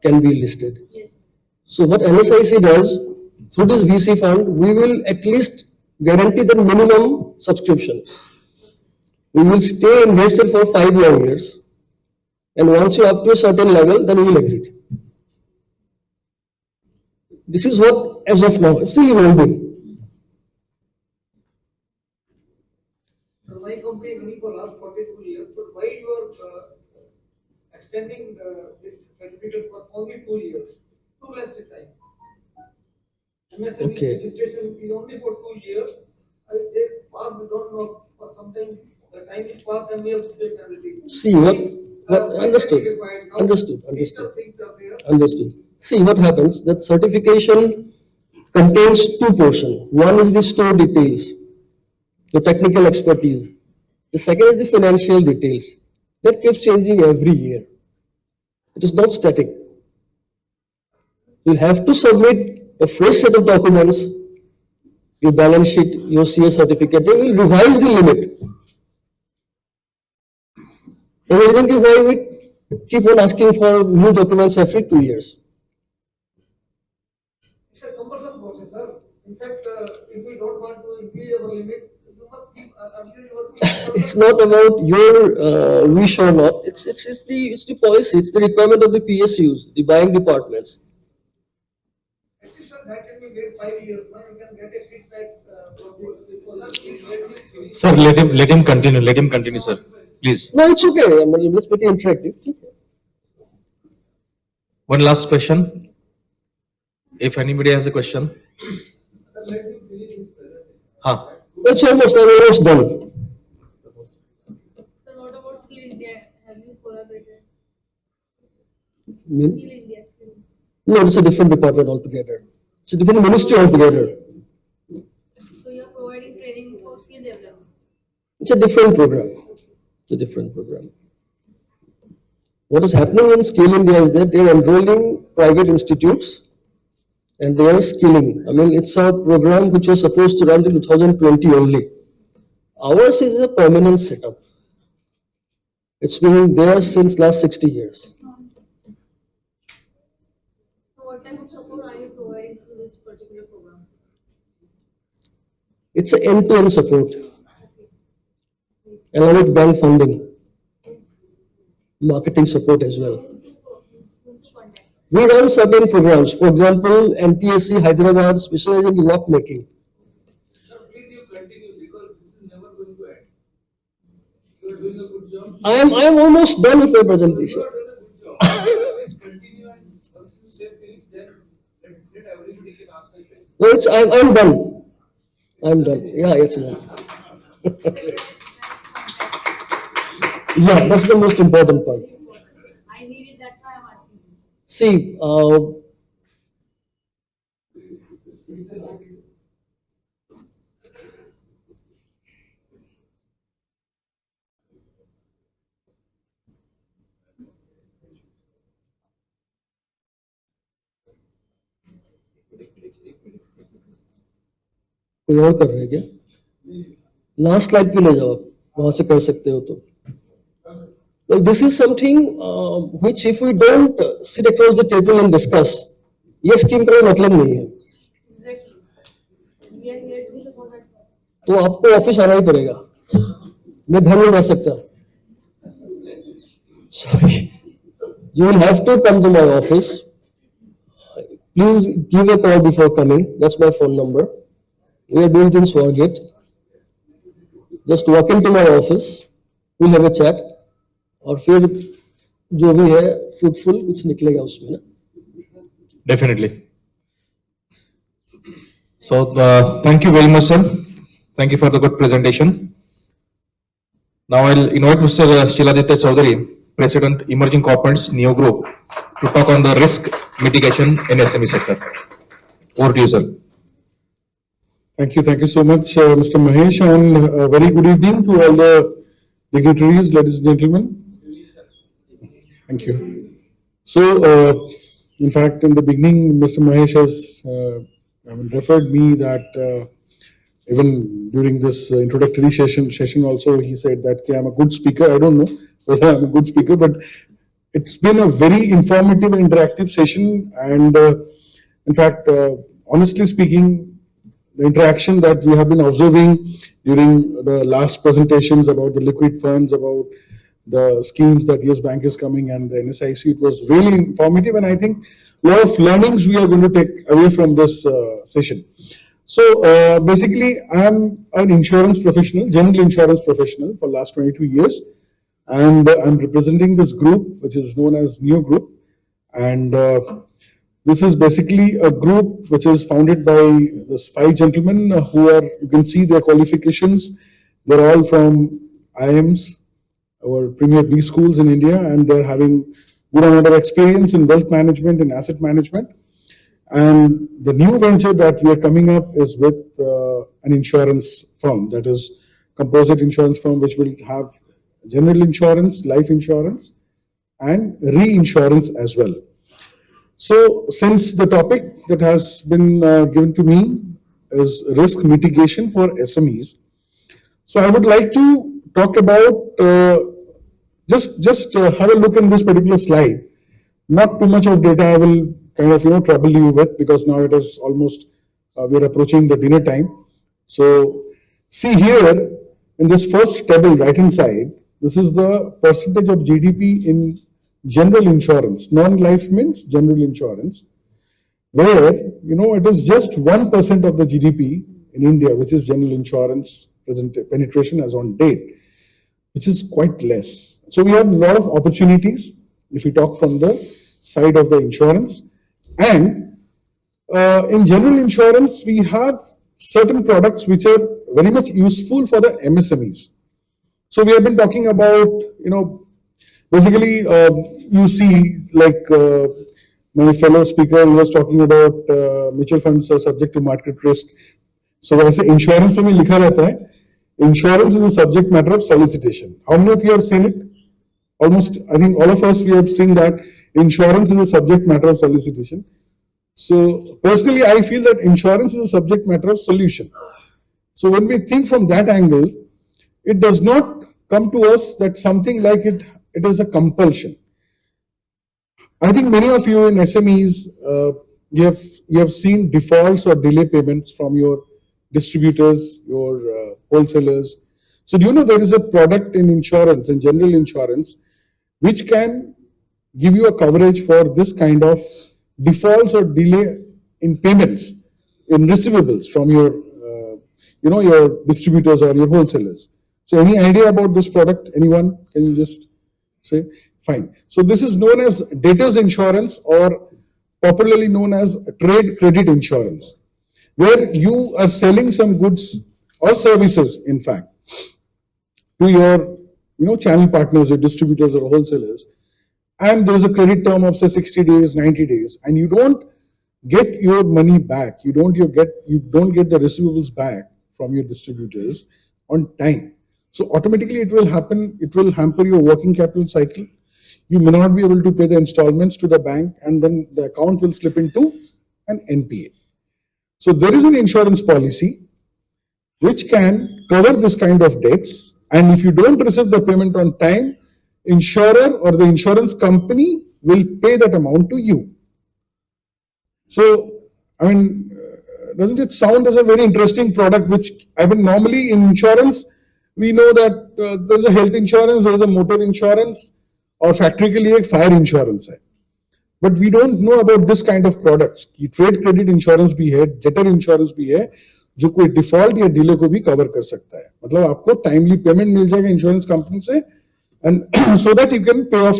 [SPEAKER 13] can be listed. Yes. So what NSIC does, through this VC fund, we will at least guarantee the minimum subscription. We will stay invested for 5 long years, and once you're up to a certain level, then we will exit. This is what, as of now, it's still evolving.
[SPEAKER 4] My company is running for last 42 years, but why you are extending this certificate for only 2 years? It's too less time. MSME registration is only for 2 years. They pass, we don't know, but sometimes the time is passed and we have to take everything.
[SPEAKER 13] See Understood. See what happens, that certification contains two portions. One is the store details, the technical expertise. The second is the financial details. That keeps changing every year. It is not static. You have to submit a fresh set of documents, your balance sheet, your CS certificate. They will revise the limit. The reason is why we keep on asking for new documents every 2 years.
[SPEAKER 4] It's a cumbersome process, sir. In fact, if we don't want to increase our limit, you must keep
[SPEAKER 13] It's not about your wish or not. It's the policy. It's the requirement of the PSUs, the buying departments.
[SPEAKER 4] Actually, sir, that can be
[SPEAKER 11] Sir, let him continue. Let him continue, sir. Please.
[SPEAKER 13] No, it's okay. I mean, let's make it interactive.
[SPEAKER 11] One last question. If anybody has a question. Huh.
[SPEAKER 13] It's almost done. No, it's a different department altogether. It's a different ministry altogether. It's a different program. It's a different program. What is happening in Skill India is that they're enrolling private institutes and they are skilling. I mean, it's a program which was supposed to run till 2020 only. Ours is a permanent setup. It's been there since last 60 years.
[SPEAKER 8] What type of support are you providing through this particular program?
[SPEAKER 13] It's an end-to-end support, along with bank funding, marketing support as well. We run certain programs. For example, NTSC Hyderabad specializes in lock making. I am almost done with my presentation. No, I'm done. I'm done. Yeah, it's done. Yeah, that's the most important part.
[SPEAKER 8] I need it, that's why I'm asking you.
[SPEAKER 13] See, कोई और कर रहे हैं क्या? Last slide पे ले जाओ आप, वहां से कर सकते हो तो. Well, this is something which if we don't sit across the table and discuss, ये स्कीम का कोई मतलब नहीं है. तो आपको ऑफिस आना ही पड़ेगा. मैं घर नहीं जा सकता. Sorry. You will have to come to my office. Please give a call before coming. That's my phone number. We are based in Swargate. Just walk into my office. We'll have a chat. और फिर जो भी है fruitful कुछ निकलेगा उसमें ना.
[SPEAKER 11] Definitely. So, thank you very much, sir. Thank you for the good presentation. Now I'll invite Mr. Shiladitya Chaudhary, President, Emerging Corporates, Neo Group, to talk on the risk mitigation in SME sector. Over to you, sir.
[SPEAKER 3] Thank you so much, Mr. Mahesh, and a very good evening to all the dignitaries, ladies and gentlemen. Thank you. So, in fact, in the beginning, Mr. Mahesh has referred me that even during this introductory session also, he said that I'm a good speaker. I don't know whether I'm a good speaker, but it's been a very informative and interactive session. And in fact, honestly speaking, the interaction that we have been observing during the last presentations about the liquid funds, about the schemes that Yes Bank is coming and the NSIC, it was really informative, and I think a lot of learnings we are going to take away from this session. So basically, I'm an insurance professional, general insurance professional for last 22 years, and I'm representing this group which is known as Neo Group, and this is basically a group which is founded by this 5 gentlemen who are, you can see their qualifications. They're all from IIMs, our premier B schools in India, and they're having good amount of experience in wealth management and asset management. And the new venture that we are coming up is with an insurance firm, that is composite insurance firm, which will have general insurance, life insurance, and reinsurance as well. So since the topic that has been given to me is risk mitigation for SMEs, so I would like to talk about just have a look in this particular slide. Not too much of data I will kind of trouble you with, because now it is almost we're approaching the dinner time. So see here in this first table right hand side, this is the percentage of GDP in general insurance. Non-life means general insurance.
[SPEAKER 14] where, it is just 1% of the GDP in India, which is general insurance penetration as on date, which is quite less. So we have a lot of opportunities if we talk from the side of the insurance. And in general insurance, we have certain products which are very much useful for the MSMEs. So we have been talking about, basically, you see, like my fellow speaker was talking about mutual funds are subject to market risk. So वैसे insurance में भी लिखा रहता है, insurance is a subject matter of solicitation. How many of you have seen it? Almost, I think all of us, we have seen that insurance is a subject matter of solicitation. So personally, I feel that insurance is a subject matter of solution. So when we think from that angle, it does not come to us that something like it is a compulsion. I think many of you in SMEs, you have seen defaults or delay payments from your distributors, your wholesalers. So do you know there is a product in insurance, in general insurance, which can give you a coverage for this kind of defaults or delay in payments, in receivables from your, your distributors or your wholesalers. So any idea about this product? Anyone? Can you just say? Fine. So this is known as debtors insurance, or popularly known as trade credit insurance, where you are selling some goods or services, in fact, to your channel partners, your distributors or wholesalers, and there's a credit term of say 60 days, 90 days, and you don't get your money back, you don't get the receivables back from your distributors on time. So automatically it will hamper your working capital cycle. You may not be able to pay the installments to the bank, and then the account will slip into an NPA. So there is an insurance policy which can cover this kind of debts, and if you don't receive the payment on time, insurer or the insurance company will pay that amount to you. So, I mean, doesn't it sound as a very interesting product, which, I mean, normally in insurance, we know that there's a health insurance, there's a motor insurance, और factory के लिए एक fire insurance है, but we don't know about this kind of products कि trade credit insurance भी है, debtor insurance भी है, जो कोई डिफॉल्ट या डिले को भी कवर कर सकता है. मतलब आपको टाइमली पेमेंट मिल जाएगा इंश्योरेंस कंपनी से, and so that you can pay of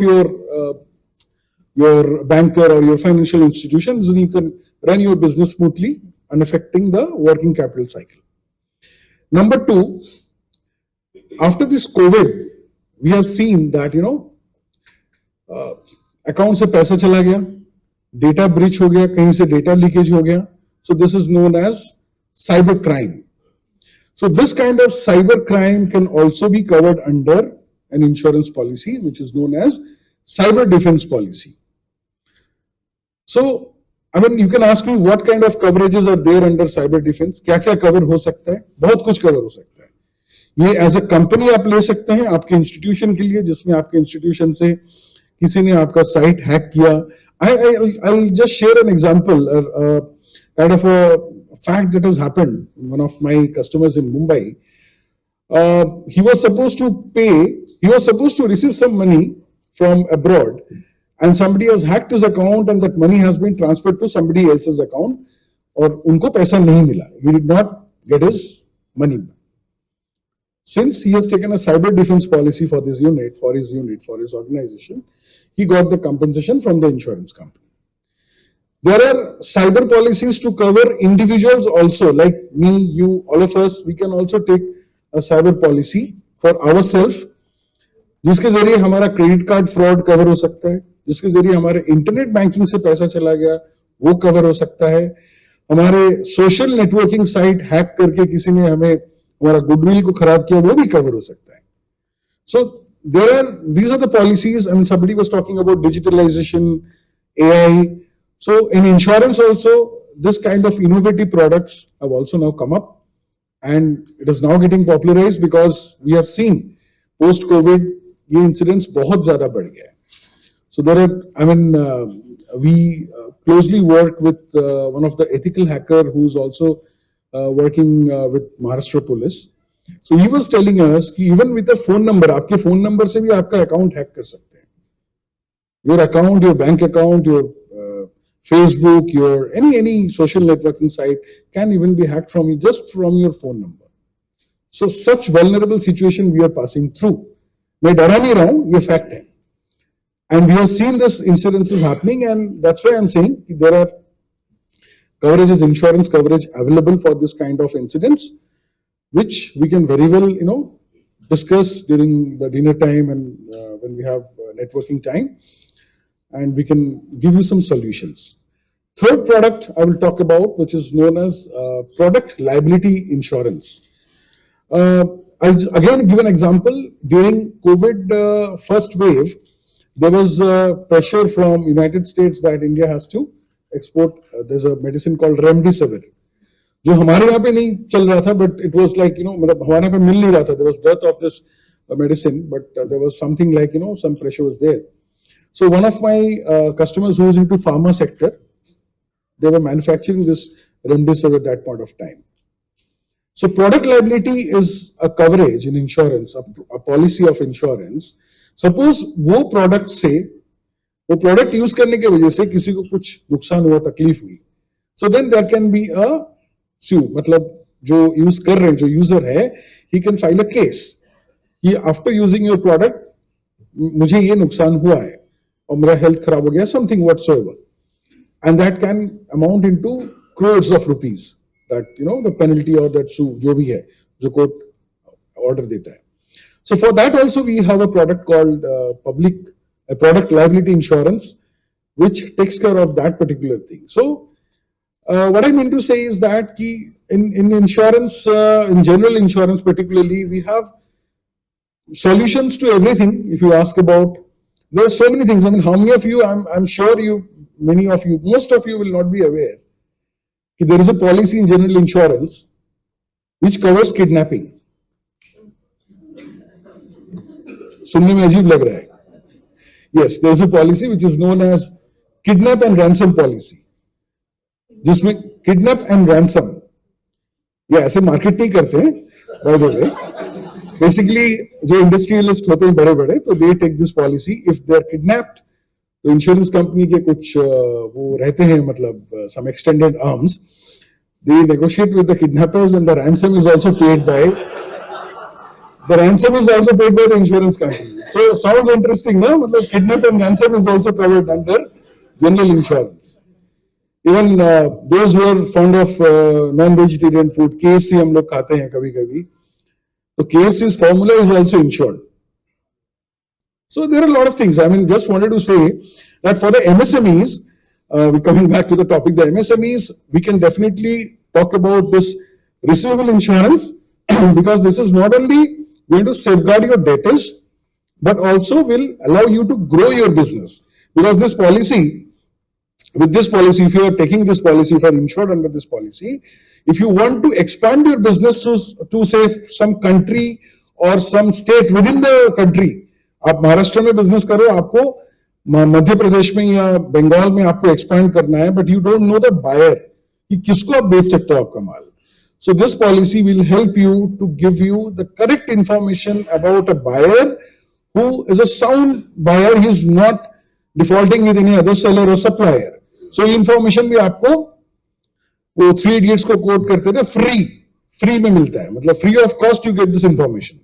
[SPEAKER 14] your banker or your financial institutions, and you can run your business smoothly, unaffecting the working capital cycle. Number two, after this COVID, we have seen that account से पैसा चला गया, data breach हो गया, कहीं से data leakage हो गया. So this is known as cyber crime. So this kind of cyber crime can also be covered under an insurance policy, which is known as cyber defense policy. So, I mean, you can ask me what kind of coverages are there under cyber defense. क्या क्या cover हो सकता है? बहुत कुछ cover हो सकता है. ये as a company आप ले सकते हैं आपके institution के लिए, जिसमें आपके institution से किसी ने आपका साइट हैक किया. I'll just share an example, kind of a fact that has happened. One of my customers in Mumbai, he was supposed to receive some money from abroad, and somebody has hacked his account, and that money has been transferred to somebody else's account, और उनको पैसा नहीं मिला. He did not get his money back. Since he has taken a cyber defense policy for his unit, for his organization, he got the compensation from the insurance company. There are cyber policies to cover individuals also, like me, you, all of us. We can also take a cyber policy for ourselves, जिसके जरिए हमारा credit card fraud cover हो सकता है, जिसके जरिए हमारे internet banking से पैसा चला गया वो कवर हो सकता है, हमारे सोशल नेटवर्किंग साइट हैक करके किसी ने हमें हमारा गुडविल को खराब किया वो भी कवर हो सकता है. So these are the policies. I mean, somebody was talking about digitalization, AI. So in insurance also, this kind of innovative products have also now come up, and it is now getting popularized because we have seen post-COVID, ये incidents बहुत ज़्यादा बढ़ गया है. So there are, I mean, we closely work with one of the ethical hacker who's also working with Maharashtra Police. So he was telling us कि even with a phone number, आपके phone number से भी आपका account hack कर सकते हैं. Your account, your bank account, your Facebook, your any social networking site can even be hacked from you, just from your phone number. So such vulnerable situation we are passing through. मैं डरा नहीं रहा हूं, ये fact है. And we have seen this incidences happening, and that's why I'm saying there are coverages, insurance coverage available for this kind of incidents, which we can very well, discuss during the dinner time and when we have networking time, and we can give you some solutions. Third product I will talk about, which is known as product liability insurance. I'll again give an example. During COVID first wave, there was pressure from United States that India has to export. There's a medicine called remdesivir, जो हमारे यहाँ पे नहीं चल रहा था, but it was like, मतलब हमारे यहाँ पे मिल नहीं रहा था. There was dearth of this medicine, but there was something like, some pressure was there. So one of my customers who was into pharma sector, they were manufacturing this remdesivir at that point of time. So product liability is a coverage in insurance, a policy of insurance. Suppose वो product से, वो product use करने के वजह से किसी को कुछ नुकसान हुआ, तकलीफ हुई, so then there can be a sue. मतलब जो use कर रहे हैं, जो user है, he can file a case कि after using your product मुझे ये नुकसान हुआ है और मेरा health खराब हो गया, something whatsoever, and that can amount into crores of rupees. That the penalty or that sue जो भी है, जो court order देता है. So for that also we have a product called product liability insurance, which takes care of that particular thing. So what I mean to say is that in insurance, in general insurance particularly, we have solutions to everything. If you ask about, there are so many things. I mean, how many of you? I'm sure many of you, most of you will not be aware. There is a policy in general insurance which covers kidnapping. सुनने में अजीब लग रहा है. Yes, there is a policy which is known as kidnap and ransom policy, जिसमें kidnap and ransom, ये ऐसे market नहीं करते हैं, by the way. Basically, जो इंडस्ट्रियलिस्ट होते हैं बड़े बड़े, तो they take this policy. If they are kidnapped, तो इंश्योरेंस कंपनी के कुछ वो रहते हैं, मतलब some extended arms, they negotiate with the kidnappers, and the ransom is also paid by the insurance company. So sounds interesting, no? मतलब kidnap and ransom is also covered under general insurance. Even those who are fond of non-vegetarian food, KFC हम लोग खाते हैं कभी कभी, तो KFC's formula is also insured. So there are a lot of things. I mean, just wanted to say that for the MSMEs, we're coming back to the topic, the MSMEs, we can definitely talk about this receivable insurance because this is not only going to safeguard your debtors, but also will allow you to grow your business. Because this policy, with this policy, if you are taking this policy, if you are insured under this policy, if you want to expand your business to say some country or some state within the country, आप महाराष्ट्र में business करो, आपको मध्य प्रदेश में या बंगाल में आपको expand करना है, but you don't know the buyer कि किसको आप बेच सकते हो आपका माल. So this policy will help you to give you the correct information about a buyer who is a sound buyer. He is not defaulting with any other seller or supplier. So information भी आपको वो 3 Idiots को quote करते थे, free में मिलता है, मतलब free of cost you get this information.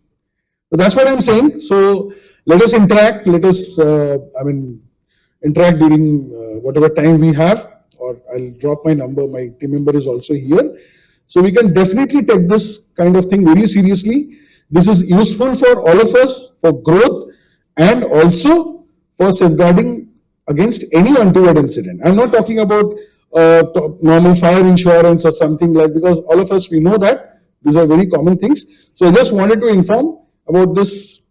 [SPEAKER 14] So that's what I'm saying. So let us interact. Let us, interact during whatever time we have, or I'll drop my number. My team member is also here. So we can definitely take this kind of thing very seriously. This is useful for all of us for growth and also for safeguarding against any untoward incident. I'm not talking about normal fire insurance or something like, because all of us, we know that these are very common things. So I just wanted to inform about this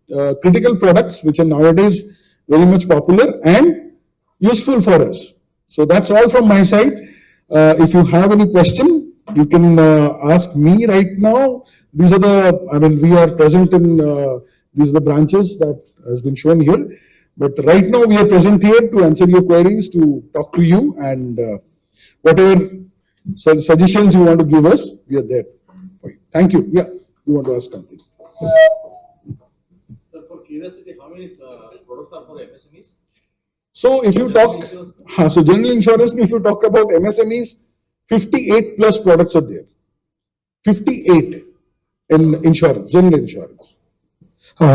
[SPEAKER 14] critical products which are nowadays very much popular and useful for us. So that's all from my side. If you have any question, you can ask me right now. These are the, we are present in, these are the branches that has been shown here. But right now we are present here to answer your queries, to talk to you, and whatever suggestions you want to give us, we are there for you. Thank you. Yeah, you want to ask something?
[SPEAKER 2] Sir, for curiosity, how many products are for MSMEs?
[SPEAKER 14] So if you talk, so general insurance, if you talk about MSMEs, 58 plus products are there. 58 in insurance, general insurance.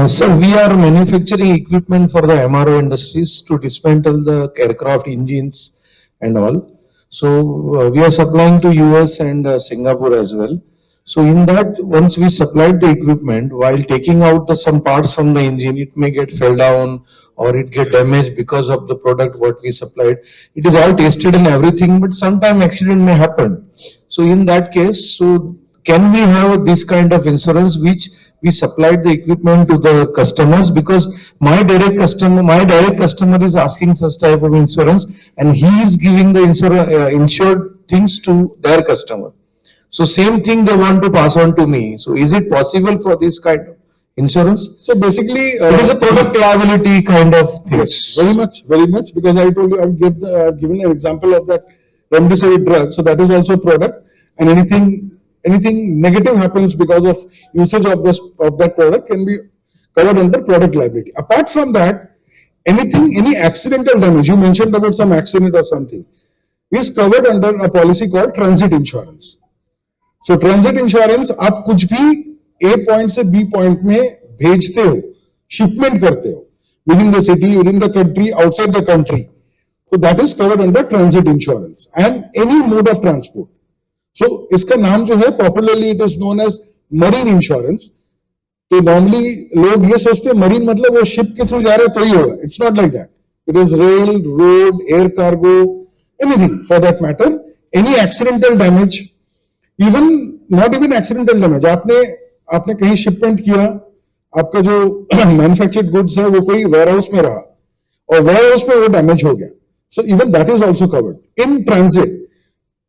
[SPEAKER 5] So we are manufacturing equipment for the MRO industries to dismantle the aircraft engines and all. So we are supplying to US and Singapore as well. So in that, once we supplied the equipment, while taking out some parts from the engine, it may get fell down or it get damaged because of the product what we supplied. It is all tested and everything, but sometime accident may happen. So in that case, so can we have this kind of insurance which we supplied the equipment to the customers, because my direct customer is asking such type of insurance and he is giving the insured things to their customer. So same thing they want to pass on to me. So is it possible for this kind of insurance?
[SPEAKER 14] So basically,
[SPEAKER 5] it is a product liability kind of thing.
[SPEAKER 14] yes, very much, because I told you I've given an example of that remdesivir drug. So that is also a product, and anything negative happens because of usage of that product can be covered under product liability. Apart from that, any accidental damage, you mentioned about some accident or something, is covered under a policy called transit insurance. So transit insurance, आप कुछ भी A point से B point में भेजते हो, shipment करते हो within the city, within the country, outside the country, तो that is covered under transit insurance and any mode of transport. So इसका नाम जो है popularly it is known as marine insurance. तो normally लोग ये सोचते हैं मरीन मतलब वो शिप के थ्रू जा रहे तो ही होगा. It's not like that. It is rail, road, air cargo, anything for that matter, any accidental damage, even not even accidental damage, आपने कहीं शिपमेंट किया, आपका जो मैन्युफैक्चर्ड गुड्स है वो कोई वेयर हाउस में रहा और वेयर हाउस में वो डैमेज हो गया, so even that is also covered in transit.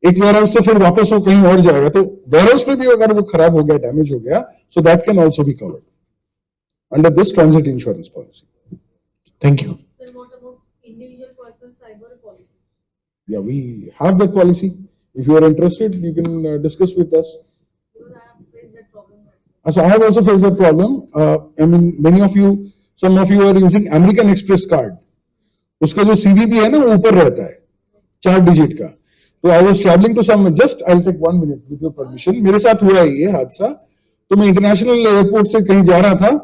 [SPEAKER 14] एक वेयर हाउस से फिर वापस वो कहीं और जाएगा, तो वेयर हाउस में भी अगर वो खराब हो गया, डैमेज हो गया, so that can also be covered under this transit insurance policy.
[SPEAKER 5] Thank you.
[SPEAKER 15] Then what about individual person cyber policy?
[SPEAKER 14] Yeah, we have that policy. If you are interested, you can discuss with us.
[SPEAKER 15] Because I have faced that problem.
[SPEAKER 14] So I have also faced that problem. I mean, some of you are using American Express card. उसका जो CVV है ना वो ऊपर रहता है 4 digit का. तो I was traveling to some, just I'll take 1 minute with your permission. मेरे साथ हुआ है ये हादसा. तो मैं इंटरनेशनल एयरपोर्ट से कहीं जा रहा था,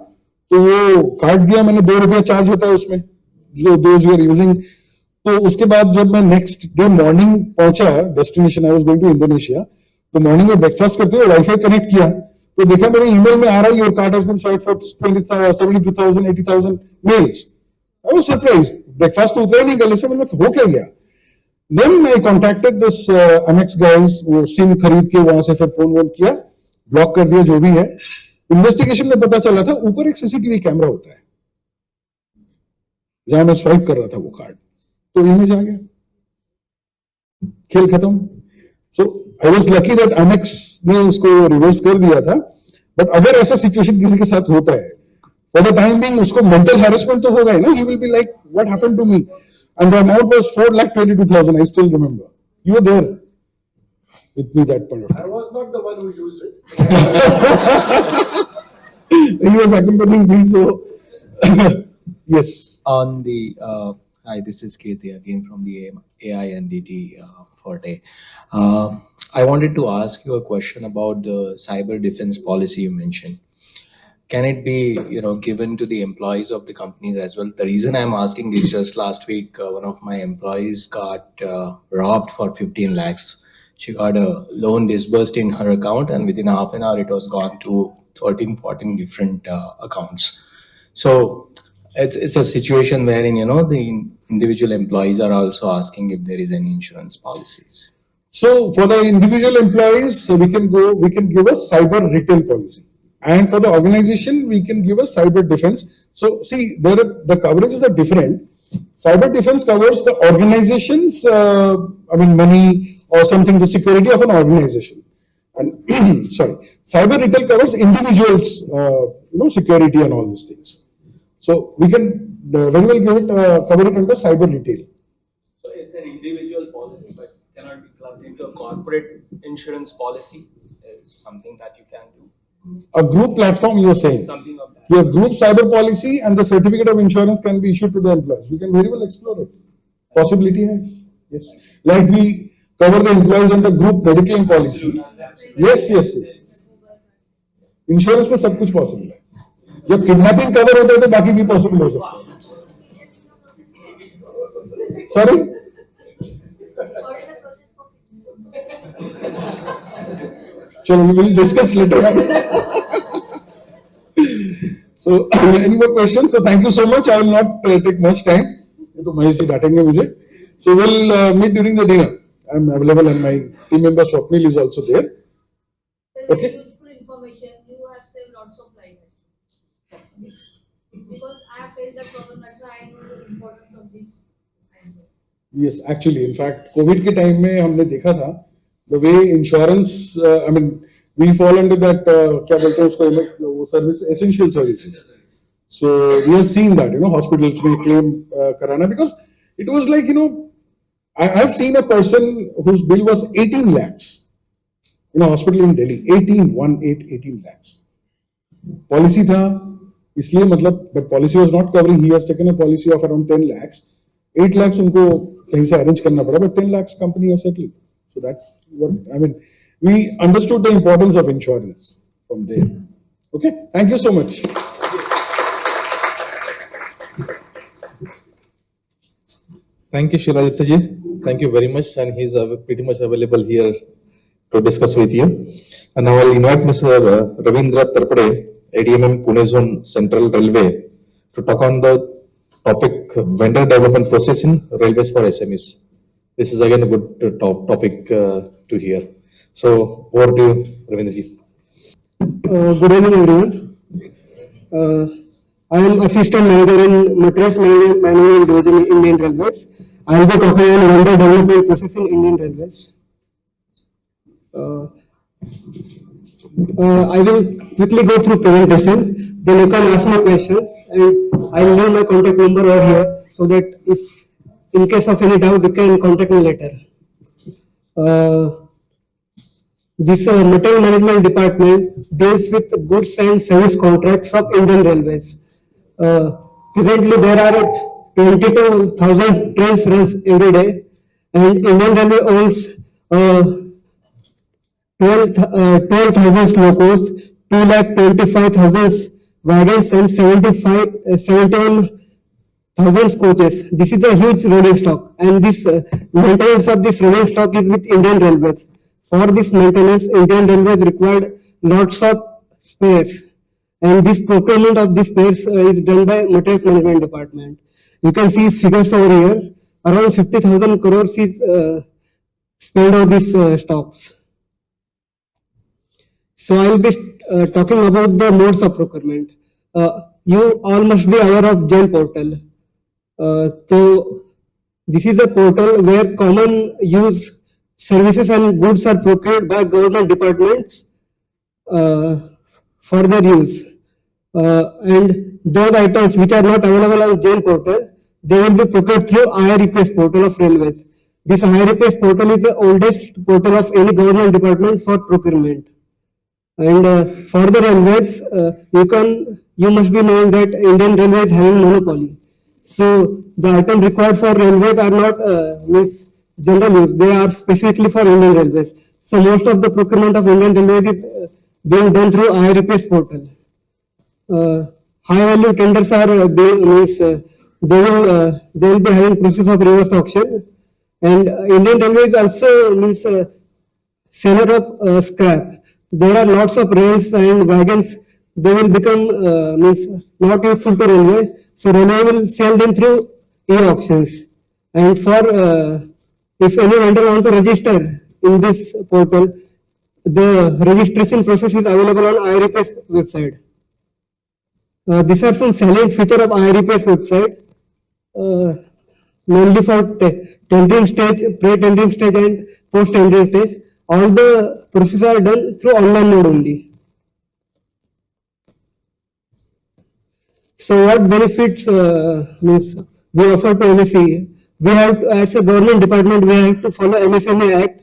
[SPEAKER 14] तो वो कार्ड दिया मैंने, ₹2 चार्ज होता है उसमें, जो those who are using. तो उसके बाद जब मैं नेक्स्ट डे मॉर्निंग पहुंचा destination, I was going to Indonesia, तो मॉर्निंग में ब्रेकफास्ट करते हुए वाईफाई कनेक्ट किया, तो देखा मेरे ईमेल में आ रहा है your card has been swiped for 72,000 80,000 mails. I was surprised. Breakfast तो उतरा ही नहीं गले से, मतलब हो क्या गया. Then I contacted this Amex guys, वो सिम खरीद के वहां से फिर फोन वोन किया, ब्लॉक कर दिया जो भी है. इन्वेस्टिगेशन में पता चला था ऊपर एक सीसीटीवी कैमरा होता है जहां मैं स्वाइप कर रहा था वो कार्ड, तो इमेज आ गया, खेल खत्म. सो आई वाज लकी दैट अमेक्स ने उसको रिवर्स कर दिया था. बट अगर ऐसा सिचुएशन किसी के साथ होता है, फॉर द टाइम बीइंग उसको मेंटल हैरेसमेंट तो होगा ही ना. He will be like what happened to me, and the amount was 4,22,000. I still remember, you were there with me that point of time.
[SPEAKER 16] I was not the one who used it.
[SPEAKER 14] He was accompanying me, so yes.
[SPEAKER 17] On the hi, this is Kirti again from the AI NDT Forte. I wanted to ask you a question about the cyber defense policy you mentioned. Can it be, given to the employees of the companies as well? The reason I'm asking is just last week, one of my employees got robbed for 15 lakhs. She got a loan disbursed in her account, and within half an hour, it was gone to 13, 14 different accounts. So it's a situation wherein, the individual employees are also asking if there is any insurance policies.
[SPEAKER 14] So for the individual employees, we can give a cyber retail policy. And for the organization, we can give a cyber defense. So see, the coverages are different. Cyber defense covers the organization's, money or something, the security of an organization. And sorry, cyber retail covers individuals, security and all these things. So we can very well give it, cover it under cyber retail.
[SPEAKER 18] So it's an individual policy, but cannot be clubbed into a corporate insurance policy. Is something that you can do.
[SPEAKER 14] A group platform, you are saying. Your group cyber policy and the certificate of insurance can be issued to the employees. We can very well explore it. Possibility hai. Yes. Like we cover the employees under group medical policy. Yes, yes, yes. Insurance में सब कुछ possible है. जब kidnapping cover होता है तो बाकी भी पॉसिबल हो सकता है. सॉरी, चलो we will discuss later. So any more questions? So thank you so much. I will not take much time. तो महेश जी डांटेंगे मुझे. So we'll meet during the dinner. I'm available and my team member Swapnil is also there. Okay.
[SPEAKER 15] Useful information. You have saved lots of lives. Because I have faced that problem, that's why I know the importance of this.
[SPEAKER 14] Yes, actually, in fact, COVID के time में हमने देखा था the way insurance, I mean, we fall under that क्या बोलते हैं उसको वो service, essential services. So we have seen that, hospitals में claim कराना because it was like, I've seen a person whose bill was 18 lakhs in a hospital in Delhi, 18 lakhs. Policy था, इसलिए मतलब, but policy was not covering, he has taken a policy of around 10 lakhs. 8 lakhs उनको कहीं से arrange करना पड़ा, but 10 lakhs company has settled. So that's what, I mean, we understood the importance of insurance from there. Okay, thank you so much.
[SPEAKER 11] Thank you, Shiladitya ji. Thank you very much, and he's pretty much available here to discuss with you. And now I'll invite Mr. Ravindra Tarpade, ADMM Pune Zone Central Railway, to talk on the topic vendor development process in railways for SMEs. This is again a good topic to hear. So over to you, Ravindra ji.
[SPEAKER 13] Good evening, everyone. I am assistant manager in materials management division in Indian Railways. I will be talking on vendor development process in Indian Railways. I will quickly go through presentation. Then you can ask me questions, and I will leave my contact number over here so that if in case of any doubt, you can contact me later. This material management department deals with goods and service contracts of Indian Railways. Presently, there are 22,000 trains runs every day, and Indian Railway owns 12,000 locos, 225,000 wagons, and 71,000 coaches. This is a huge rolling stock, and this maintenance of this rolling stock is with Indian Railways. For this maintenance, Indian Railways required lots of spares, and this procurement of this spares is done by Materials Management Department. You can see figures over here. Around 50,000 crores is spent on these stocks. So I will be talking about the modes of procurement. You all must be aware of GEM portal. So this is a portal where common use services and goods are procured by government departments for their use. And those items which are not available on GEM portal, they will be procured through IRPS portal of railways. This IRPS portal is the oldest portal of any government department for procurement. And for the railways, you must be knowing that Indian Railways having monopoly. So the items required for railways are not general use; they are specifically for Indian Railways. So most of the procurement of Indian Railways is being done through IRPS portal. High value tenders are they will be having process of reverse auction, and Indian Railways also seller of scrap. There are lots of rails and wagons. They will become not useful to railway, so railway will sell them through e-auctions. And for if any vendor want to register in this portal, the registration process is available on IRPS website. These are some salient feature of IRPS website. Mainly for tendering stage, pre-tendering stage, and post-tendering stage. All the processes are done through online mode only. So what benefits means we offer to MSE? We have to, as a government department, we have to follow MSME Act,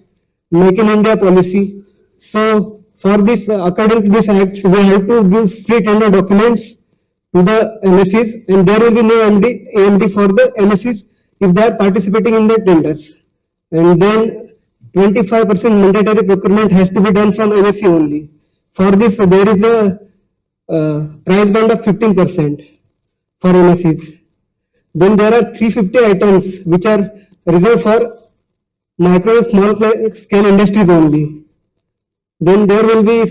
[SPEAKER 13] Make in India policy. So For this, according to this act, we have to give free tender documents to the MSCs, and there will be no AMD for the MSCs if they are participating in the tenders. And then 25% mandatory procurement has to be done from MSC only. For this, there is a price band of 15% for MSCs. Then there are 350 items which are reserved for micro small scale industries only. Then there will be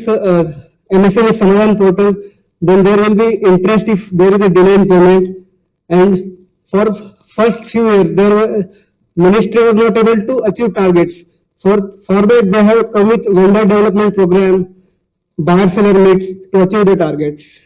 [SPEAKER 13] MSME Samadhan portal. Then there will be interest if there is a delay in payment. And for first few years, ministry was not able to achieve targets. For that, they have come with vendor development program, buyer seller meets to achieve the targets.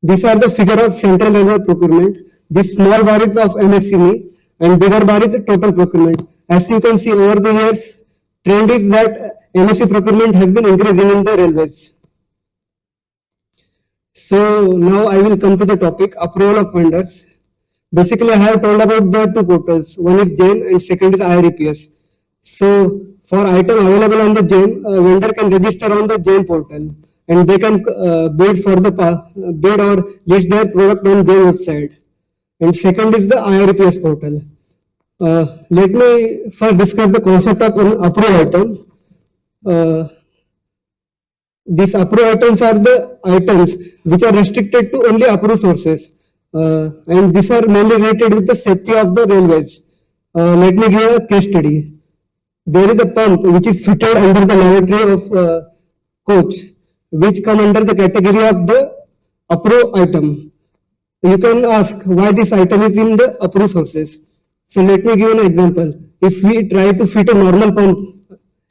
[SPEAKER 13] These are the figure of central railway procurement. This small bar is of MSME and bigger bar is the total procurement. As you can see over the years, trend is that MSC procurement has been increasing in the railways. So now I will come to the topic, approval of vendors. Basically, I have told about the two portals. One is GEM and second is IRPS. So for item available on the GEM, a vendor can register on the GEM portal and they can bid for the bid or list their product on GEM website. And second is the IRPS portal. Let me first discuss the concept of an approved item. These approved items are the items which are restricted to only approved sources. And these are mainly related with the safety of the railways. Let me give a case study. There is a pump which is fitted under the lavatory of coach, which come under the category of the approved item. You can ask why this item is in the approved sources. So let me give an example. If we try to fit a normal pump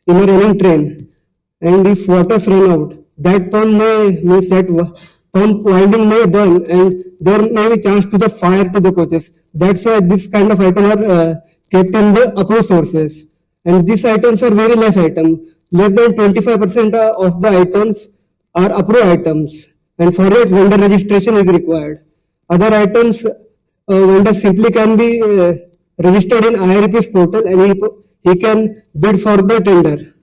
[SPEAKER 13] in a running train, and if waters run out, that pump means that pump winding may burn and there may be chance to the fire to the coaches. That's why this kind of item are kept in the approved sources. And these items are very less item. Less than 25% of the items are approved items. And for that vendor registration is required. Other items, vendor simply can be registered in IRPS portal and he can bid for the tender.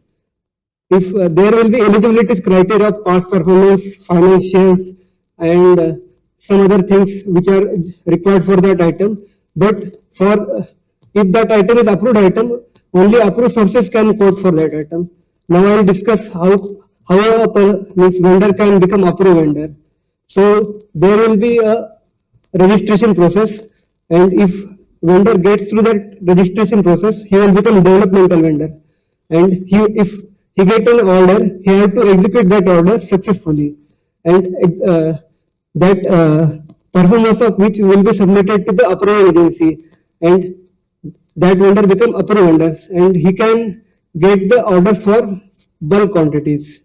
[SPEAKER 13] If there will be eligibility criteria of past performance, financials, and some other things which are required for that item. But for if that item is approved item, only approved sources can quote for that item. Now I will discuss how a vendor can become approved vendor. So there will be a registration process, and if vendor gets through that registration process, he will become developmental vendor. And if he get an order, he has to execute that order successfully, and that performance of which will be submitted to the approval agency, and that vendor become approved vendor, and he can get the orders for bulk quantities.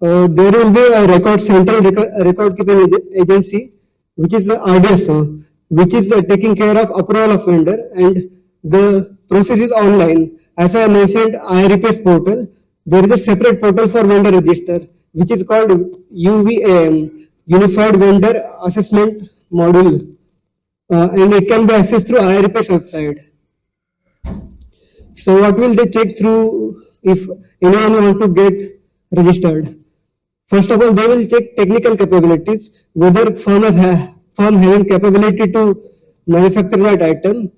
[SPEAKER 13] There will be a central record keeping agency, which is the RDSO, which is taking care of approval of vendor, and the process is online. As I mentioned, IRPS portal, there is a separate portal for vendor register, which is called UVAM, Unified Vendor Assessment Module, and it can be accessed through IRPS website. So what will they check through if anyone want to get registered? First of all, they will check technical capabilities, whether firm having capability to manufacture that item,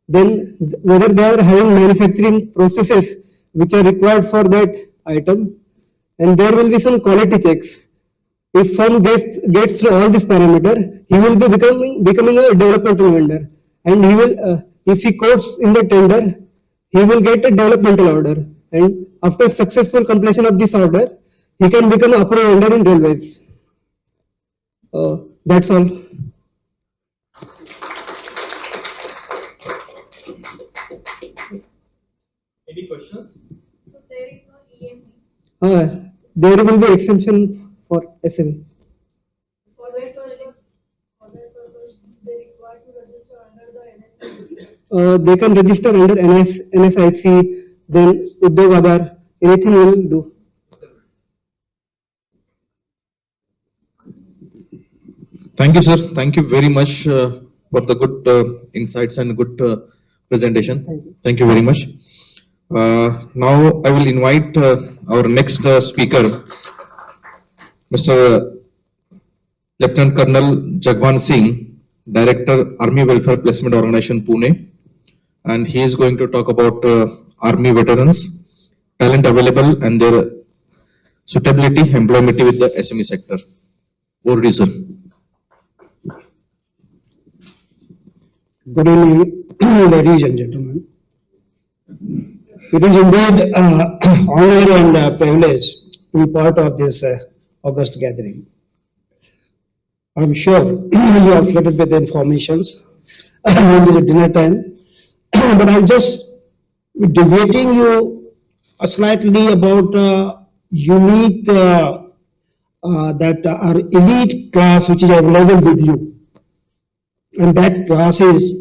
[SPEAKER 13] then whether they are having manufacturing processes which are required for that item, and there will be some quality checks. If firm gets through all these parameters, he will be becoming a developmental vendor, and he will if he quotes in the tender, he will get a developmental order, and after successful completion of this order, he can become an approved vendor in railways. That's all.
[SPEAKER 2] Any questions?
[SPEAKER 15] So there is no EMD.
[SPEAKER 13] There will be exemption for SME.
[SPEAKER 15] For that purpose, they require to register under the NSIC.
[SPEAKER 13] They can register under NSIC, then Udyog Aadhar, anything will do.
[SPEAKER 11] Thank you, sir. Thank you very much for the good insights and good presentation. Thank you very much. Now I will invite our next speaker, Mr. Lieutenant Colonel Jagwan Singh, Director, Army Welfare Placement Organization, Pune, and he is going to talk about Army veterans, talent available, and their suitability, employability with the SME sector. Over to you, sir.
[SPEAKER 13] Good evening, ladies and gentlemen. It is indeed honor and privilege to be part of this August gathering. I'm sure you are flooded with informations in the dinner time, but I'll just be debating you slightly about unique that our elite class which is available with you. And that class is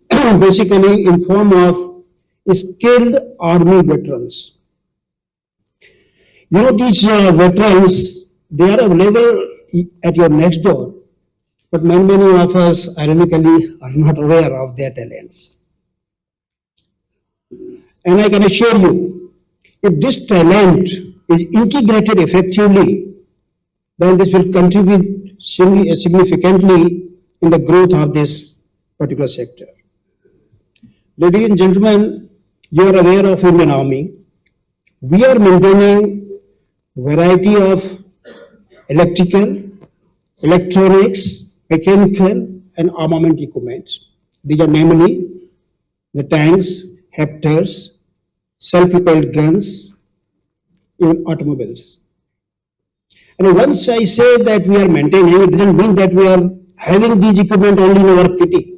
[SPEAKER 13] basically in form of skilled army veterans. You know, these veterans, they are available at your next door, but many of us, ironically, are not aware of their talents. And I can assure you, if this talent is integrated effectively, then this will contribute significantly in the growth of this particular sector. Ladies and gentlemen, you are aware of Indian Army. We are maintaining variety of electrical, electronics, mechanical, and armament equipment. These are namely the tanks, hepters, self-propelled guns, even automobiles. And once I say that we are maintaining, it doesn't mean that we are having these equipment only in our kitty.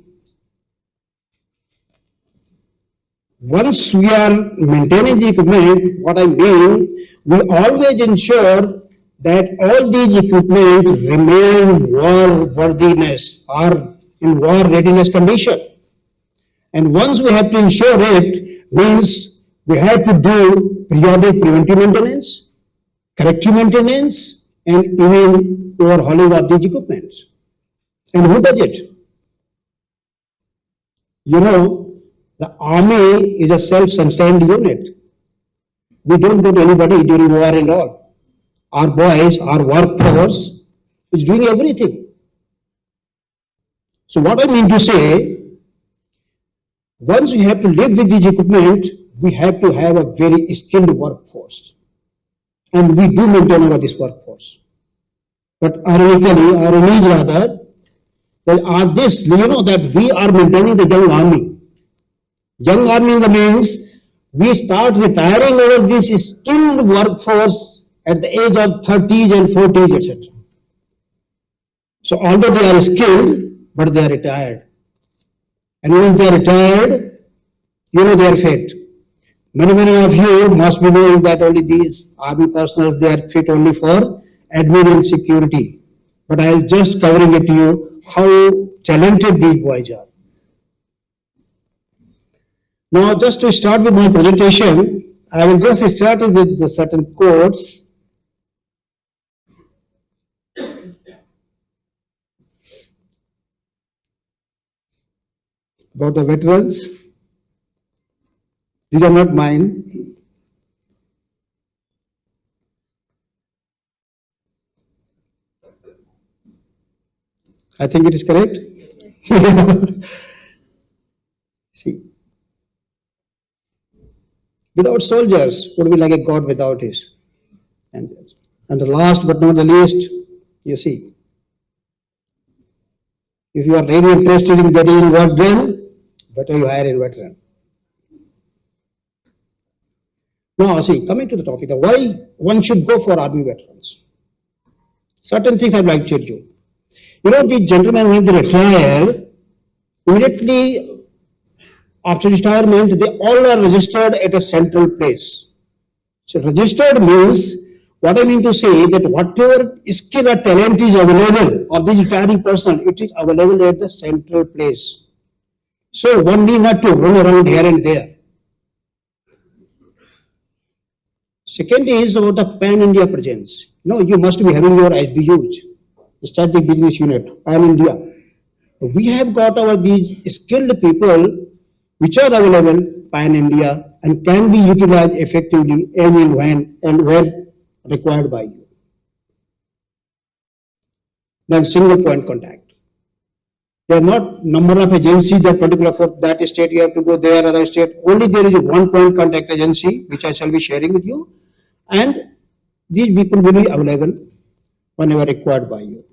[SPEAKER 13] Once we are maintaining the equipment, what I mean, we always ensure that all these equipment remain war worthiness or in war readiness condition. And once we have to ensure it, means we have to do periodic preventive maintenance, corrective maintenance, and even overhauling of these equipment. And who does it? You know, the army is a self-sustained unit. We don't get anybody during war and all. Our boys, our workforce is doing everything. So what I mean to say, once we have to live with these equipment, we have to have a very skilled workforce. And we do maintain over this workforce. But ironically, ironies rather, that are this, you know, that we are maintaining the young army. Young army means we start retiring over this skilled workforce at the age of 30s and 40s, etc. So although they are skilled, but they are retired. And once they are retired, you know their fate. Many of you must be knowing that only these army personnel, they are fit only for admin and security. But I will just covering it to you how talented these boys are. Now, just to start with my presentation, I will just start with the certain quotes. About the veterans. These are not mine. I think it is correct. See, without soldiers would be like a god without his angels. And the last but not the least, you see, if you are really interested in getting work done, better you hire a veteran. Now, see, coming to the topic of why one should go for army veterans. Certain things I'd like to tell you. You know, these gentlemen, when they retire, immediately after retirement, they all are registered at a central place. So registered means, what I mean to say that whatever skill or talent is available of the retiring person, it is available at the central place. So one need not to run around here and there. Second is about the pan-India presence. No, you must be having your SBUs, Strategic Business Unit, pan-India. We have got our these skilled people which are available pan-India and can be utilized effectively any when and where required by you. Then single point contact. There are not number of agencies that particular for that state you have to go there, other state. Only there is a one point contact agency which I shall be sharing with you, and these people will be available whenever required by you.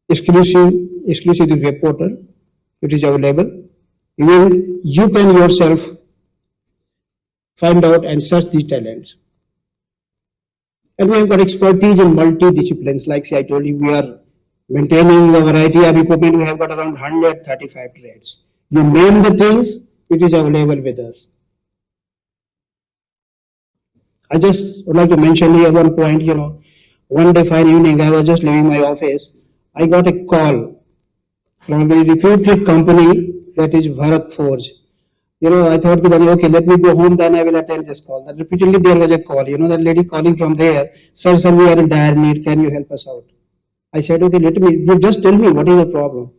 [SPEAKER 13] Exclusive web portal, it is available. Even you can yourself find out and search these talents. And we have got expertise in multi-disciplines. Like say I told you, we are maintaining a variety of equipment. We have got around 135 trades. You name the things, it is available with us. I just would like to mention here one point, one day fine evening, I was just leaving my office. I got a call from a very reputed company that is Bharat Forge. I thought, okay, let me go home, then I will attend this call. That repeatedly there was a call, that lady calling from there, sir, we are in dire need, can you help us out? I said, okay, you just tell me, what is the problem?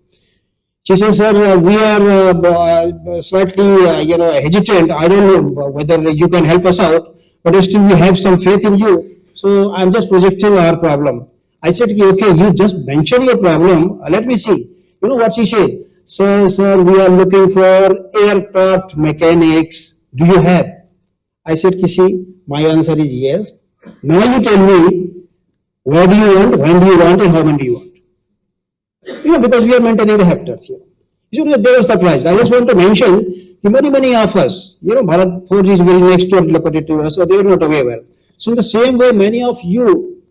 [SPEAKER 13] She said, sir, we are slightly, hesitant. I don't know whether you can help us out, but still we have some faith in you. So I'm just projecting our problem. I said, okay, you just mention your problem. Let me see. You know what she said? Sir, we are looking for aircraft mechanics. Do you have? I said, Kisi, my answer is yes. Now you tell me, where do you want, when do you want, and how many do you want? Because we are maintaining the hectares here. They were surprised. I just want to mention, many of us, Bharat Forge is very next door located to us, so they are not aware. So in the same way, many of you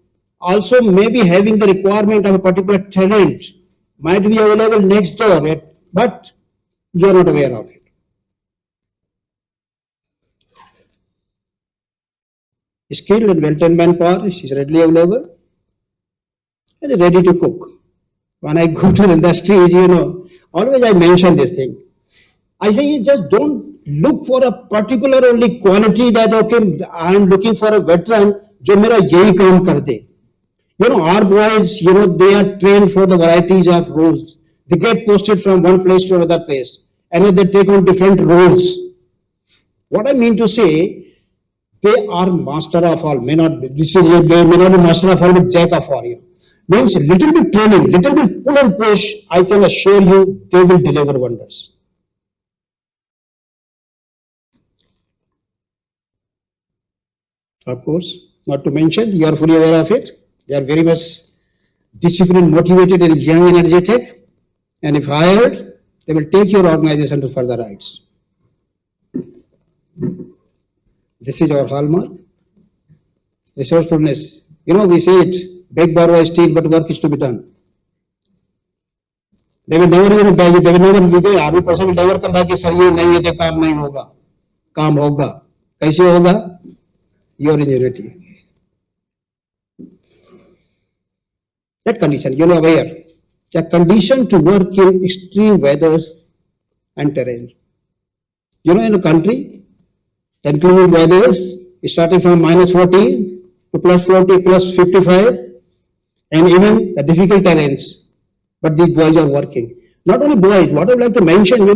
[SPEAKER 13] also may be having the requirement of a particular talent, might be available next door, but you are not aware of it. Skilled and well-trained manpower is readily available and ready to cook. When I go to the industries, always I mention this thing. I say, you just don't look for a particular only quality that, okay, I am looking for a veteran, jo mera yahi kaam kar de. Our boys, they are trained for the varieties of roles. They get posted from one place to another place, and they take on different roles. What I mean to say, they are master of all, may not be master of all, but jack of all. Means little bit training, little bit pull and push, I can assure you, they will deliver wonders. Of course, not to mention, you are fully aware of it. They are very much disciplined, motivated, and young, energetic. And if hired, they will take your organization to further heights. This is our hallmark. Resourcefulness. We say it, beg, borrow, steal, but work is to be done. They will never even beg you. They will never, army person will never come back, sir, ye nahi hai, kaam nahi hoga. Kaam hoga. Kaise hoga? Your ingenuity. That condition, aware. The condition to work in extreme weathers and terrain. In a country, including weathers, starting from -40 to +40, +55, and even the difficult terrains. But these boys are working. Not only boys, what I would like to mention,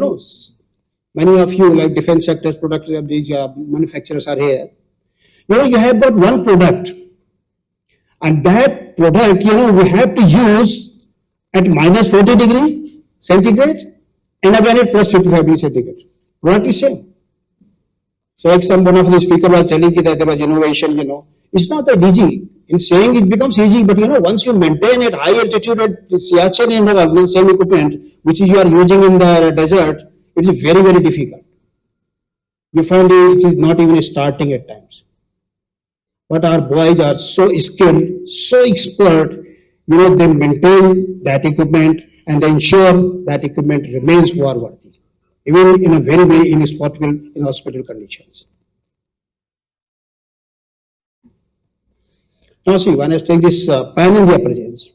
[SPEAKER 13] many of you, like defense sectors, products of these manufacturers are here. You have got one product, and that product, we have to use at -40 degree centigrade, and again at +55 degree centigrade. What is same? So like one of the speaker was telling you that there was innovation, it's not that easy. In saying it becomes easy, but once you maintain at high altitude at Siachen and the same equipment, which is you are using in the desert, it is very, very difficult. You find it is not even starting at times. But our boys are so skilled, so expert, they maintain that equipment and they ensure that equipment remains warworthy, even in a very, very inhospitable conditions. Now see, when I take this pan-India presence,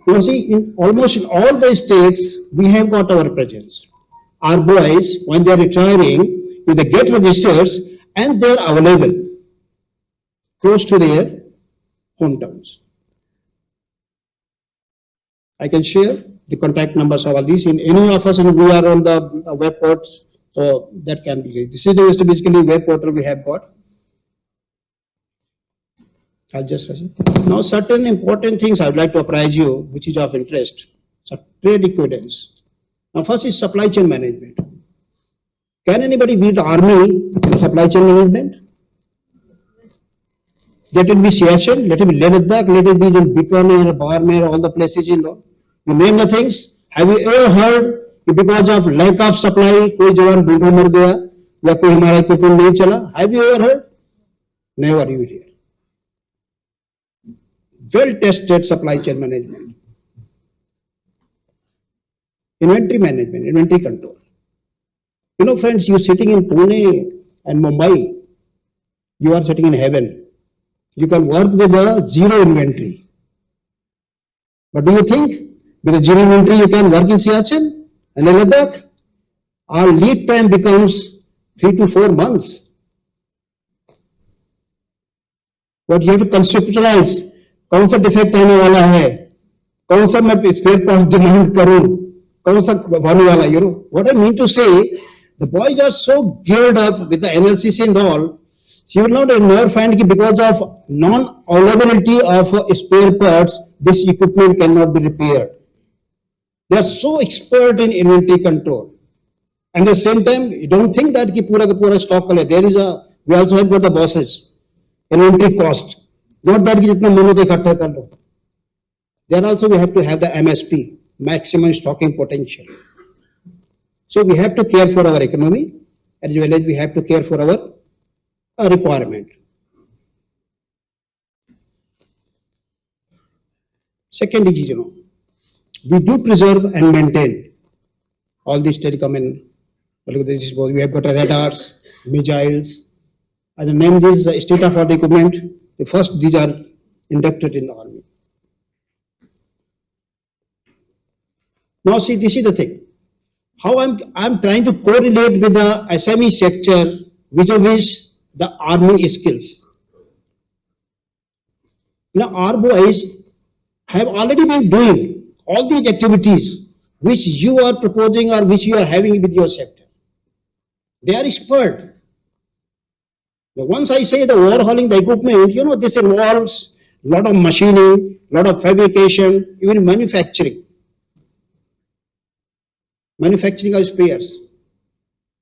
[SPEAKER 13] in almost in all the states, we have got our presence. Our boys, when they are retiring, they get registers and they are available close to their hometowns. I can share the contact numbers of all these in any of us, and we are on the web port, so that can be. This is just basically web portal we have got. I'll just now certain important things I'd like to apprise you, which is of interest. So trade equivalence. Now first is supply chain management. Can anybody beat army in supply chain management? Let it be Siachen, let it be Leh-Ladakh, let it be in Bikaner, Barmer, all the places, you know. You name the things. Have you ever heard कि because of lack of supply कोई जवान भूखा मर गया या कोई हमारा equipment नहीं चला? Have you ever heard? Never you hear. Well tested supply chain management. Inventory management, inventory control. You know, friends, you sitting in Pune and Mumbai, you are sitting in heaven. You can work with a zero inventory. But do you think with a zero inventory you can work in Siachen and Leh-Ladakh? Our lead time becomes 3 to 4 months. What you have to conceptualize, कौन सा defect आने वाला है, कौन सा मैं spare part demand करूं, कौन सा होने वाला, you know. What I mean to say, the boys are so geared up with the NLCC and all, so you will not never find that because of non-availability of spare parts, this equipment cannot be repaired. They are so expert in inventory control. And at the same time, you don't think that ki pura ka pura stock kar le. There is a, we also have got the bosses, inventory cost. Not that ki jitna mano te ikhatta kar lo. There also we have to have the MSP, maximum stocking potential. So we have to care for our economy, as well as we have to care for our requirement. Second is, you know, we do preserve and maintain all these telecom and we have got radars, missiles, as the name is state of art equipment. The first these are inducted in the army. Now see, this is the thing. How I'm trying to correlate with the SME sector, which of which the army skills. Now our boys have already been doing all these activities which you are proposing or which you are having with your sector. They are expert. Now, once I say the overhauling the equipment, you know, this involves a lot of machining, a lot of fabrication, even manufacturing. Manufacturing of spares.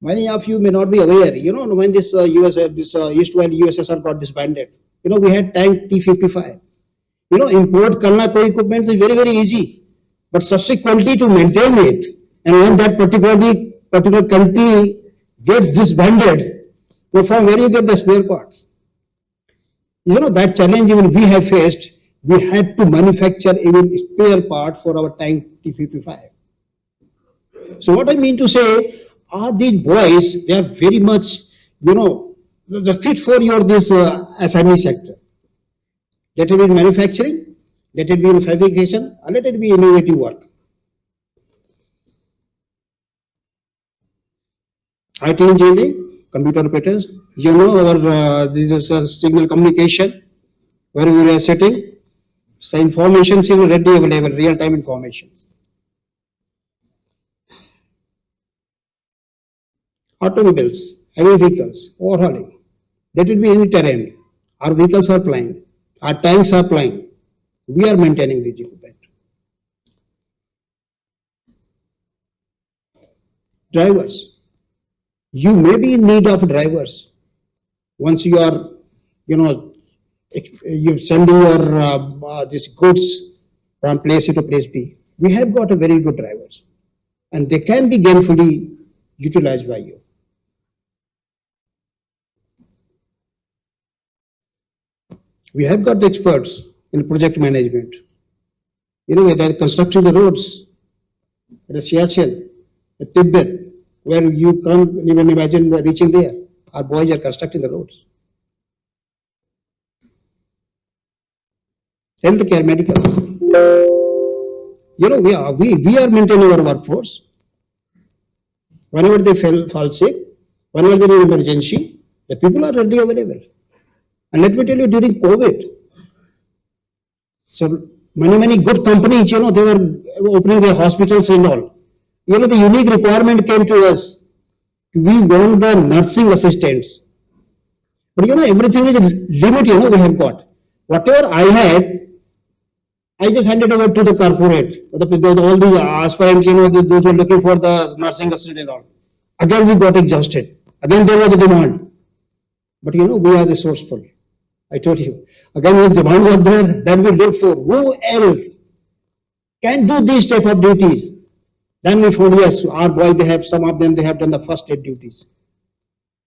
[SPEAKER 13] Many of you may not be aware, you know, when this Eastwell USSR got disbanded, you know, we had tank T-55. You know, import karna koi equipment is very, very easy. But subsequently to maintain it, and when that particular country gets disbanded, well, from where you get the spare parts? You know, that challenge even we have faced, we had to manufacture even spare part for our tank T-55. So what I mean to say, are these boys, they are very much, you know, the fit for your this SME sector. Let it be in manufacturing, let it be in fabrication, or let it be innovative work. IT engineering, computer operators, you know, our this is signal communication, where we are sitting, so information is readily available, real-time information. Automobiles, heavy vehicles, overhauling, let it be any terrain. Our vehicles are flying, our tanks are flying, we are maintaining this equipment. Drivers, you may be in need of drivers. Once you are, you know, you sending your these goods from place A to place B. We have got a very good drivers, and they can be gainfully utilized by you. We have got the experts in project management. You know, they are constructing the roads, the Siachen, the Tibet, where you can't even imagine reaching there. Our boys are constructing the roads. Healthcare, medicals. You know, we are maintaining our workforce. Whenever they fall sick, whenever there is emergency, the people are readily available. And let me tell you, during COVID, so many good companies, you know, they were opening their hospitals and all. The unique requirement came to us. We want the nursing assistants. But everything is a limit, we have got. Whatever I had, I just handed over to the corporate. All the aspirants, those who are looking for the nursing assistant and all. Again, we got exhausted. Again, there was a demand. But we are resourceful. I told you. Again, when demand was there, then we looked for who else can do these type of duties. Then we found, yes, our boys, they have, some of them, they have done the first aid duties.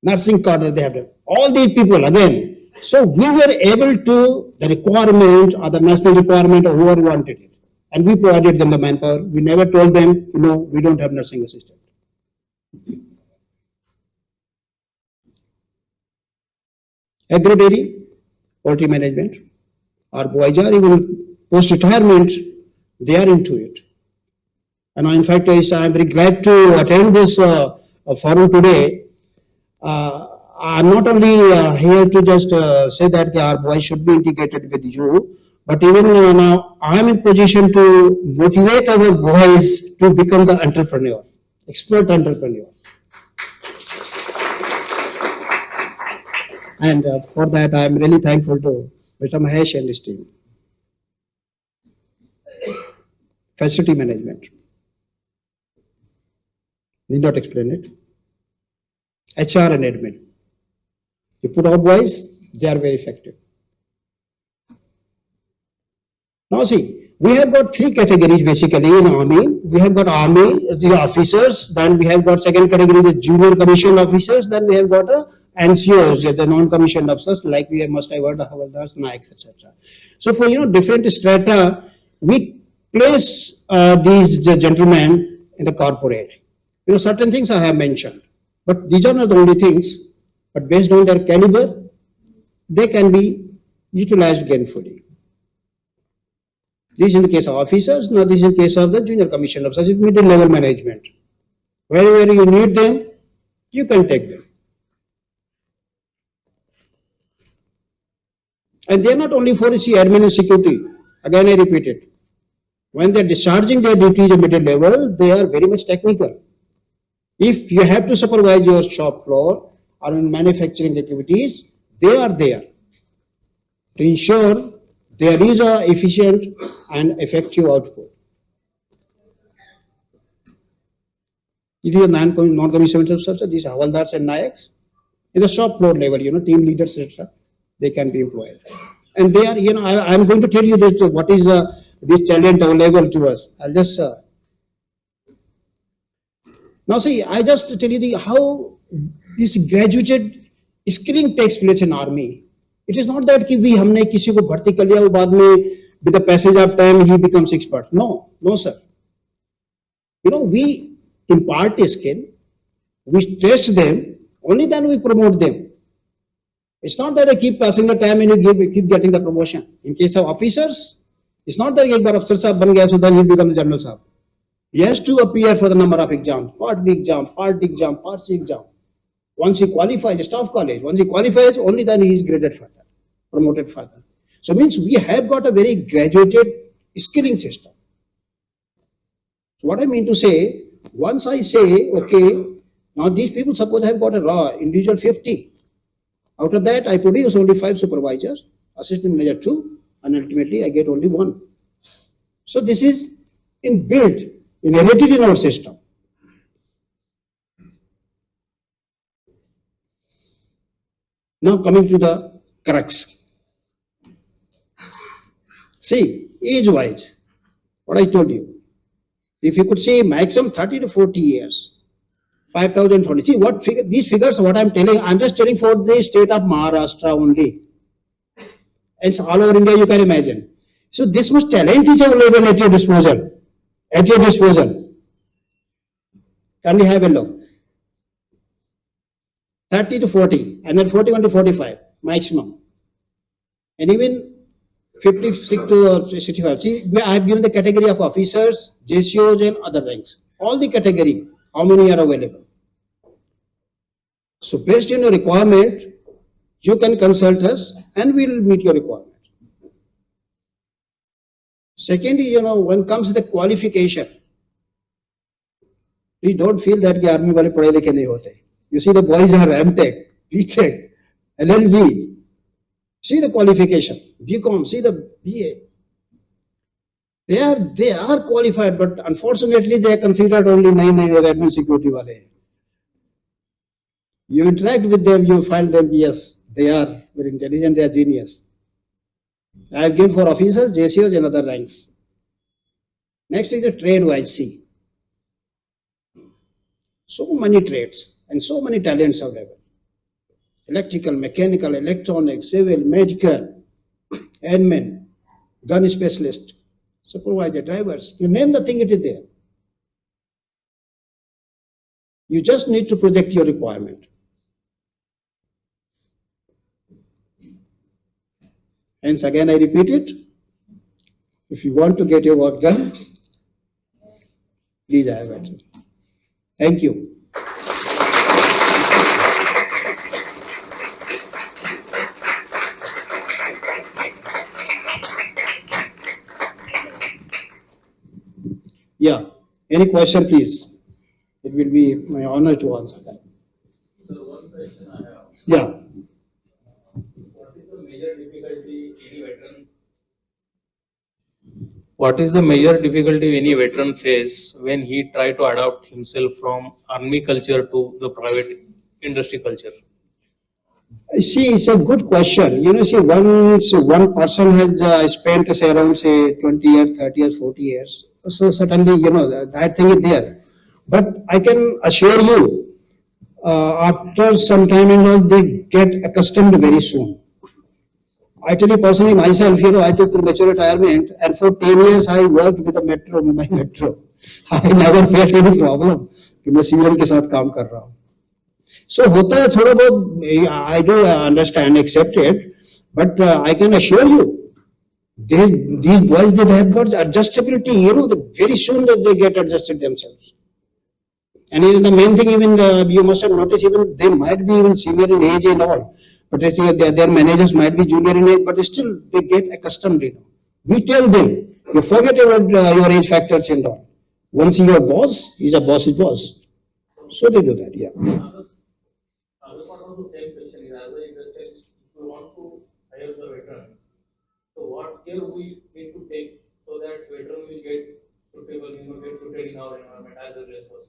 [SPEAKER 13] Nursing cadre, they have done. All these people, again. So we were able to, the requirement or the national requirement or whoever wanted it. And we provided them the manpower. We never told them, we don't have nursing assistant. Agri-dairy, poultry management. Our boys are even post-retirement, they are into it. And in fact, I am very glad to attend this forum today. I'm not only here to just say that our boys should be integrated with you, but even now I'm in position to motivate our boys to become the entrepreneur, expert entrepreneur. And for that, I'm really thankful to Mr. Mahesh and his team. Facility management. Need not explain it. HR and admin. You put all boys, they are very effective. Now see, we have got three categories basically in army. We have got army, the officers, then we have got second category, the junior commissioned officers, then we have got NCOs, the non-commissioned officers, like we must have heard the Havaldars, Naiks, etc. So for different strata, we place these gentlemen in the corporate. Certain things I have mentioned, but these are not the only things, but based on their caliber, they can be utilized gainfully. This is in the case of officers, now this is in the case of the junior commissioned officers, middle level management. Wherever you need them, you can take them. And they are not only for admin and security. Again, I repeat it. When they are discharging their duties at middle level, they are very much technical. If you have to supervise your shop floor or in manufacturing activities, they are there to ensure there is a efficient and effective output. It is a non-commissioned officers, these Havaldars and Nayaks. In the shop floor level, team leaders, etc., they can be employed. And they are, I am going to tell you that what is this talent available to us. I'll just now see, I just tell you how this graduated skilling takes place in army. It is not that we हमने किसी को भर्ती कर लिया वो बाद में with the passage of time he becomes expert. No, sir. We impart a skill, we test them, only then we promote them. It's not that they keep passing the time and you keep getting the promotion. In case of officers, it's not that एक बार अफसर साहब बन गया so then he becomes the general साहब. He has to appear for the number of exams, Part B exam, Part D exam, Part C exam. Once he qualifies, staff college, once he qualifies, only then he is graded further, promoted further. So means we have got a very graduated skilling system. So what I mean to say, once I say, okay, now these people suppose have got a raw individual 50. Out of that, I produce only 5 supervisors, assistant manager 2, and ultimately I get only 1. So this is inbuilt, inherited in our system. Now coming to the crux. See, age-wise, what I told you, if you could say maximum 30 to 40 years, 5,040. See what figure, these figures, what I'm telling, I'm just telling for the state of Maharashtra only. It's all over India, you can imagine. So this much talent is available at your disposal. At your disposal. Can we have a look? 30 to 40, and then 41 to 45, maximum. And even 56 to 65. See, I have given the category of officers, JCOs, and other ranks. All the category, how many are available. So based on your requirement, you can consult us and we will meet your requirement.
[SPEAKER 16] Secondly, when comes to the qualification, please don't feel that the army wale padhe likhe nahi hote. You see the boys are MTech, BTech, LLB. See the qualification, BCom, see the BA. They are qualified, but unfortunately they are considered only 9 admin security wale. You interact with them, you find them, yes, they are very intelligent, they are genius. I have given for officers, JCOs and other ranks. Next is the trade-wise, see. So many trades and so many talents available. Electrical, mechanical, electronics, civil, medical, admin, gun specialist, supervisor, drivers. You name the thing, it is there. You just need to project your requirement. Hence, again, I repeat it. If you want to get your work done, please have it. Thank you. Yeah. Any question, please? It will be my honor to answer that.
[SPEAKER 18] So one question I have.
[SPEAKER 16] Yeah.
[SPEAKER 18] What is the major difficulty any veteran face when he try to adapt himself from army culture to the private industry culture?
[SPEAKER 16] See, it's a good question. See, once one person has spent, say, around, say, 20 years, 30 years, 40 years, so certainly, that thing is there. But I can assure you, after some time and all, they get accustomed very soon. I tell you personally, myself, I took premature retirement, and for 10 years I worked with the metro, Mumbai Metro. I never felt any problem कि मैं CM के साथ काम कर रहा हूँ. So होता है थोड़ा बहुत, I do understand, accept it, but I can assure you, these boys, they have got adjustability, very soon that they get adjusted themselves. And the main thing, even you must have noticed, even they might be even senior in age and all, but their managers might be junior in age, but still they get accustomed. We tell them, you forget about your age factors and all. Once you are boss, he's a boss is boss. So they do that, yeah.
[SPEAKER 18] Other part of the same question is, as an industrialist, if we want to hire the veteran, so what care we need to take so that veteran will get suitable, get suited in our environment as early as possible?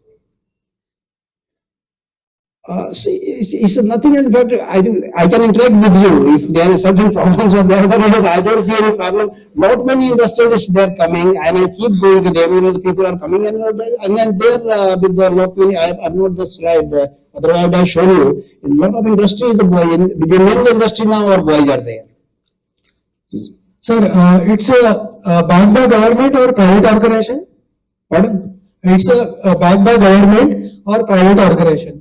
[SPEAKER 16] See, it's nothing else but I can interact with you. If there are certain problems or there, otherwise I don't see any problem. Not many industrialists they are coming, and I keep going to them. The people are coming and then they're with the not many. I've not the slide. Otherwise, I show you. In lot of industries, the boy in the industry now, our boys are there.
[SPEAKER 19] Sir, it's backed by government or private organization?
[SPEAKER 16] Pardon?
[SPEAKER 19] It's backed by government or private organization?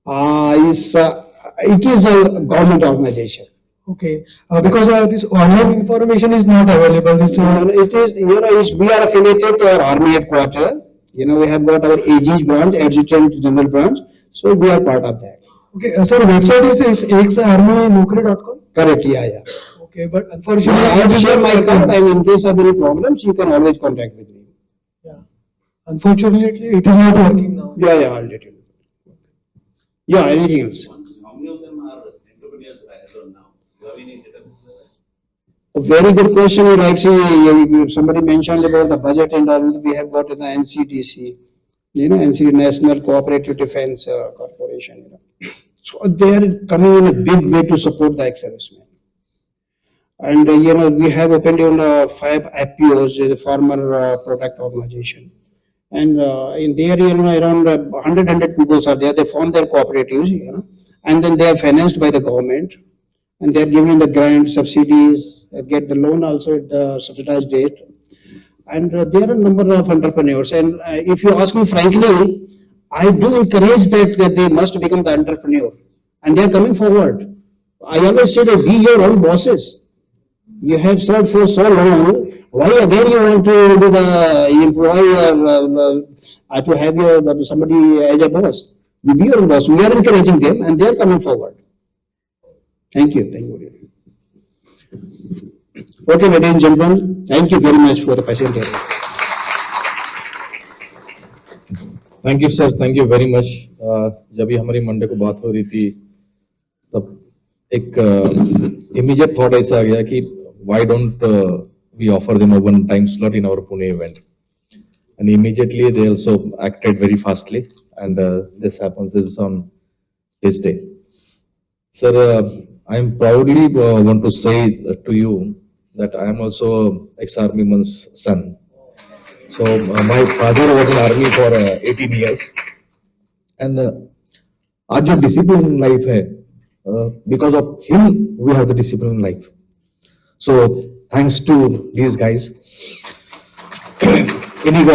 [SPEAKER 16] It is a government organization.
[SPEAKER 19] Okay, because this online information is not available. This,
[SPEAKER 16] it is, we are affiliated to our army headquarters. We have got our AG's branch, Adjutant General branch. So we are part of that.
[SPEAKER 19] Okay, sir, website is exarmynokri.com?
[SPEAKER 16] Correct, yeah.
[SPEAKER 19] Okay, but unfortunately,
[SPEAKER 16] I have shared my account, and in case of any problems, you can always contact with me.
[SPEAKER 19] Yeah. Unfortunately, it is not working now.
[SPEAKER 16] Yeah, I'll let you know. Yeah, anything else?
[SPEAKER 18] How many of them are entrepreneurs as of now? Do you have any data?
[SPEAKER 16] A very good question. Like, see, somebody mentioned about the budget and all. We have got the NCDC, NCD National Cooperative Defense Corporation. So they are coming in a big way to support the ex-servicemen. And we have opened 5 FPOs, the Farmer Product Organization. And in there, around 100 people are there. They form their cooperatives, and then they are financed by the government, and they are given the grant, subsidies, get the loan also at the subsidized rate. And there are a number of entrepreneurs. And if you ask me frankly, I do encourage that they must become the entrepreneur, and they are coming forward. I always say that be your own bosses. You have served for so long. Why again you want to be the employee or to have somebody as a boss? You be your boss. We are encouraging them, and they are coming forward. Thank you. Thank you. Okay, ladies and gentlemen, thank you very much for the patient hearing.
[SPEAKER 11] Thank you sir, thank you very much. जब भी हमारी Monday को बात हो रही थी तब एक इमीडिएट थॉट ऐसा आ गया कि why don't we offer them a one time slot in our Pune event, and immediately they also acted very fastly, and this happens this on this day. Sir, I am proudly want to say to you that I am also ex-army man's son. So my father was in army for 18 years, and आज जो discipline in life है, because of him we have the discipline in life. So thanks to these guys. Any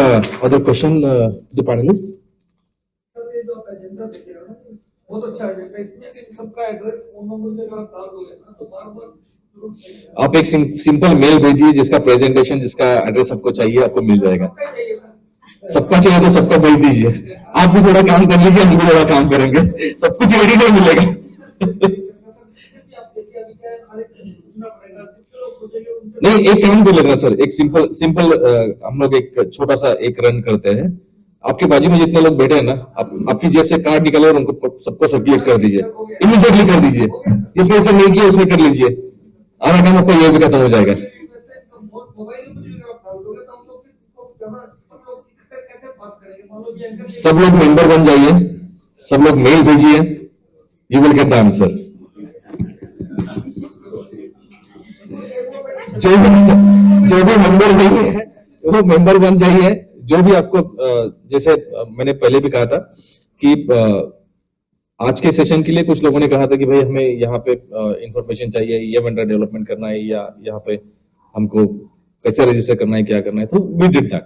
[SPEAKER 11] other question to the panelists?
[SPEAKER 4] बहुत अच्छा है इसमें सबका address phone number से अगर आप डाल दोगे ना तो बार-बार
[SPEAKER 11] आप एक सिंपल मेल भेजिए जिसका प्रेजेंटेशन, जिसका एड्रेस आपको चाहिए, आपको मिल जाएगा। सबका चाहिए तो सबका भेज दीजिए। आप भी थोड़ा काम कर लीजिए, हम भी थोड़ा काम करेंगे, सब कुछ रेडी नहीं मिलेगा। नहीं, एक काम कर लेना सर, एक सिंपल सिंपल हम लोग एक छोटा सा एक रन करते हैं। आपके बाजू में जितने लोग बैठे हैं ना, आपकी जेब से कार्ड निकालो और उनको सबको सर्कुलेट कर दीजिए, इमीडिएटली कर दीजिए। जिसने इसे नहीं किया उसने कर लीजिए, आधा काम आपका ये भी खत्म हो जाएगा। सब लोग मेंबर बन जाइए, सब लोग मेल भेजिए, you will get the answer. जो भी मेंबर नहीं है वो मेंबर बन जाइए। जो भी आपको जैसे मैंने पहले भी कहा था कि आज के सेशन के लिए कुछ लोगों ने कहा था कि भाई हमें यहाँ पे इंफॉर्मेशन चाहिए, ये वेंडर डेवलपमेंट करना है या यहाँ पे हमको कैसे रजिस्टर करना है, क्या करना है, तो we did that.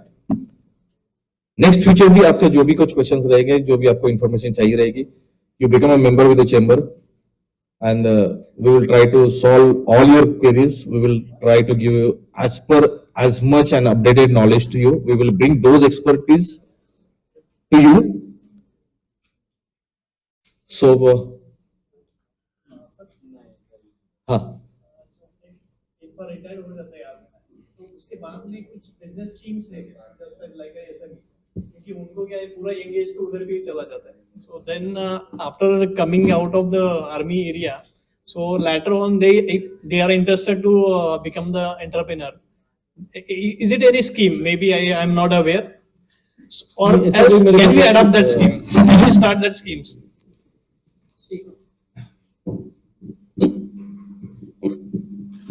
[SPEAKER 11] Next future भी आपके जो भी कुछ क्वेश्चंस रहेंगे, जो भी आपको इंफॉर्मेशन चाहिए रहेगी, you become a member with the chamber, and we will try to solve all your queries. We will try to give you as much and updated knowledge to you. We will bring those expertise to you. So हाँ,
[SPEAKER 18] एक बार retire हो जाता है आदमी तो उसके बाद में कुछ बिजनेस स्कीम्स लेके जस्ट लाइक एसएमई, क्योंकि उनको क्या है पूरा यंग एज तो उधर भी चला जाता है। So then after coming out of the army area, so later on they are interested to become the entrepreneur. Is it any scheme? Maybe I am not aware, or else can we adopt that scheme? Can we start that schemes?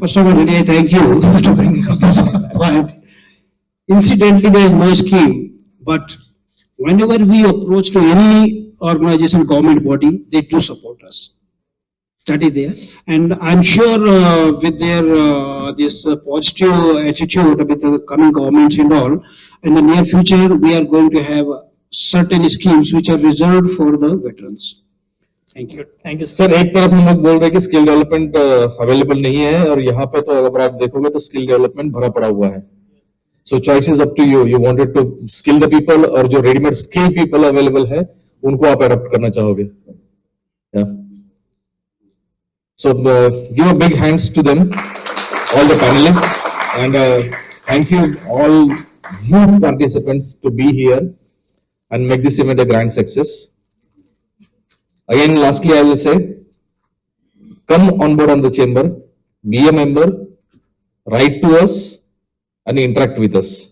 [SPEAKER 16] First of all, Vinay, thank you for bringing up this point. Incidentally, there is no scheme, but whenever we approach to any organization, government body, they do support us. That is there, and I'm sure with their this positive attitude with the coming governments and all, in the near future we are going to have certain schemes which are reserved for the veterans. Thank you.
[SPEAKER 18] Thank you,
[SPEAKER 11] sir. एक तरफ हम लोग बोल रहे हैं कि skill development available नहीं है, और यहाँ पे तो अगर आप देखोगे तो स्किल डेवलपमेंट भरा पड़ा हुआ है। So choice is up to you, you wanted to skill the people, और जो रेडीमेड स्किल पीपल अवेलेबल है उनको आप अडॉप्ट करना चाहोगे। So give a big hands to them, all the panelists, and thank you all you participants to be here and make this event a grand success. Again, lastly, I will say, come on board on the chamber, be a member, write to us and interact with us.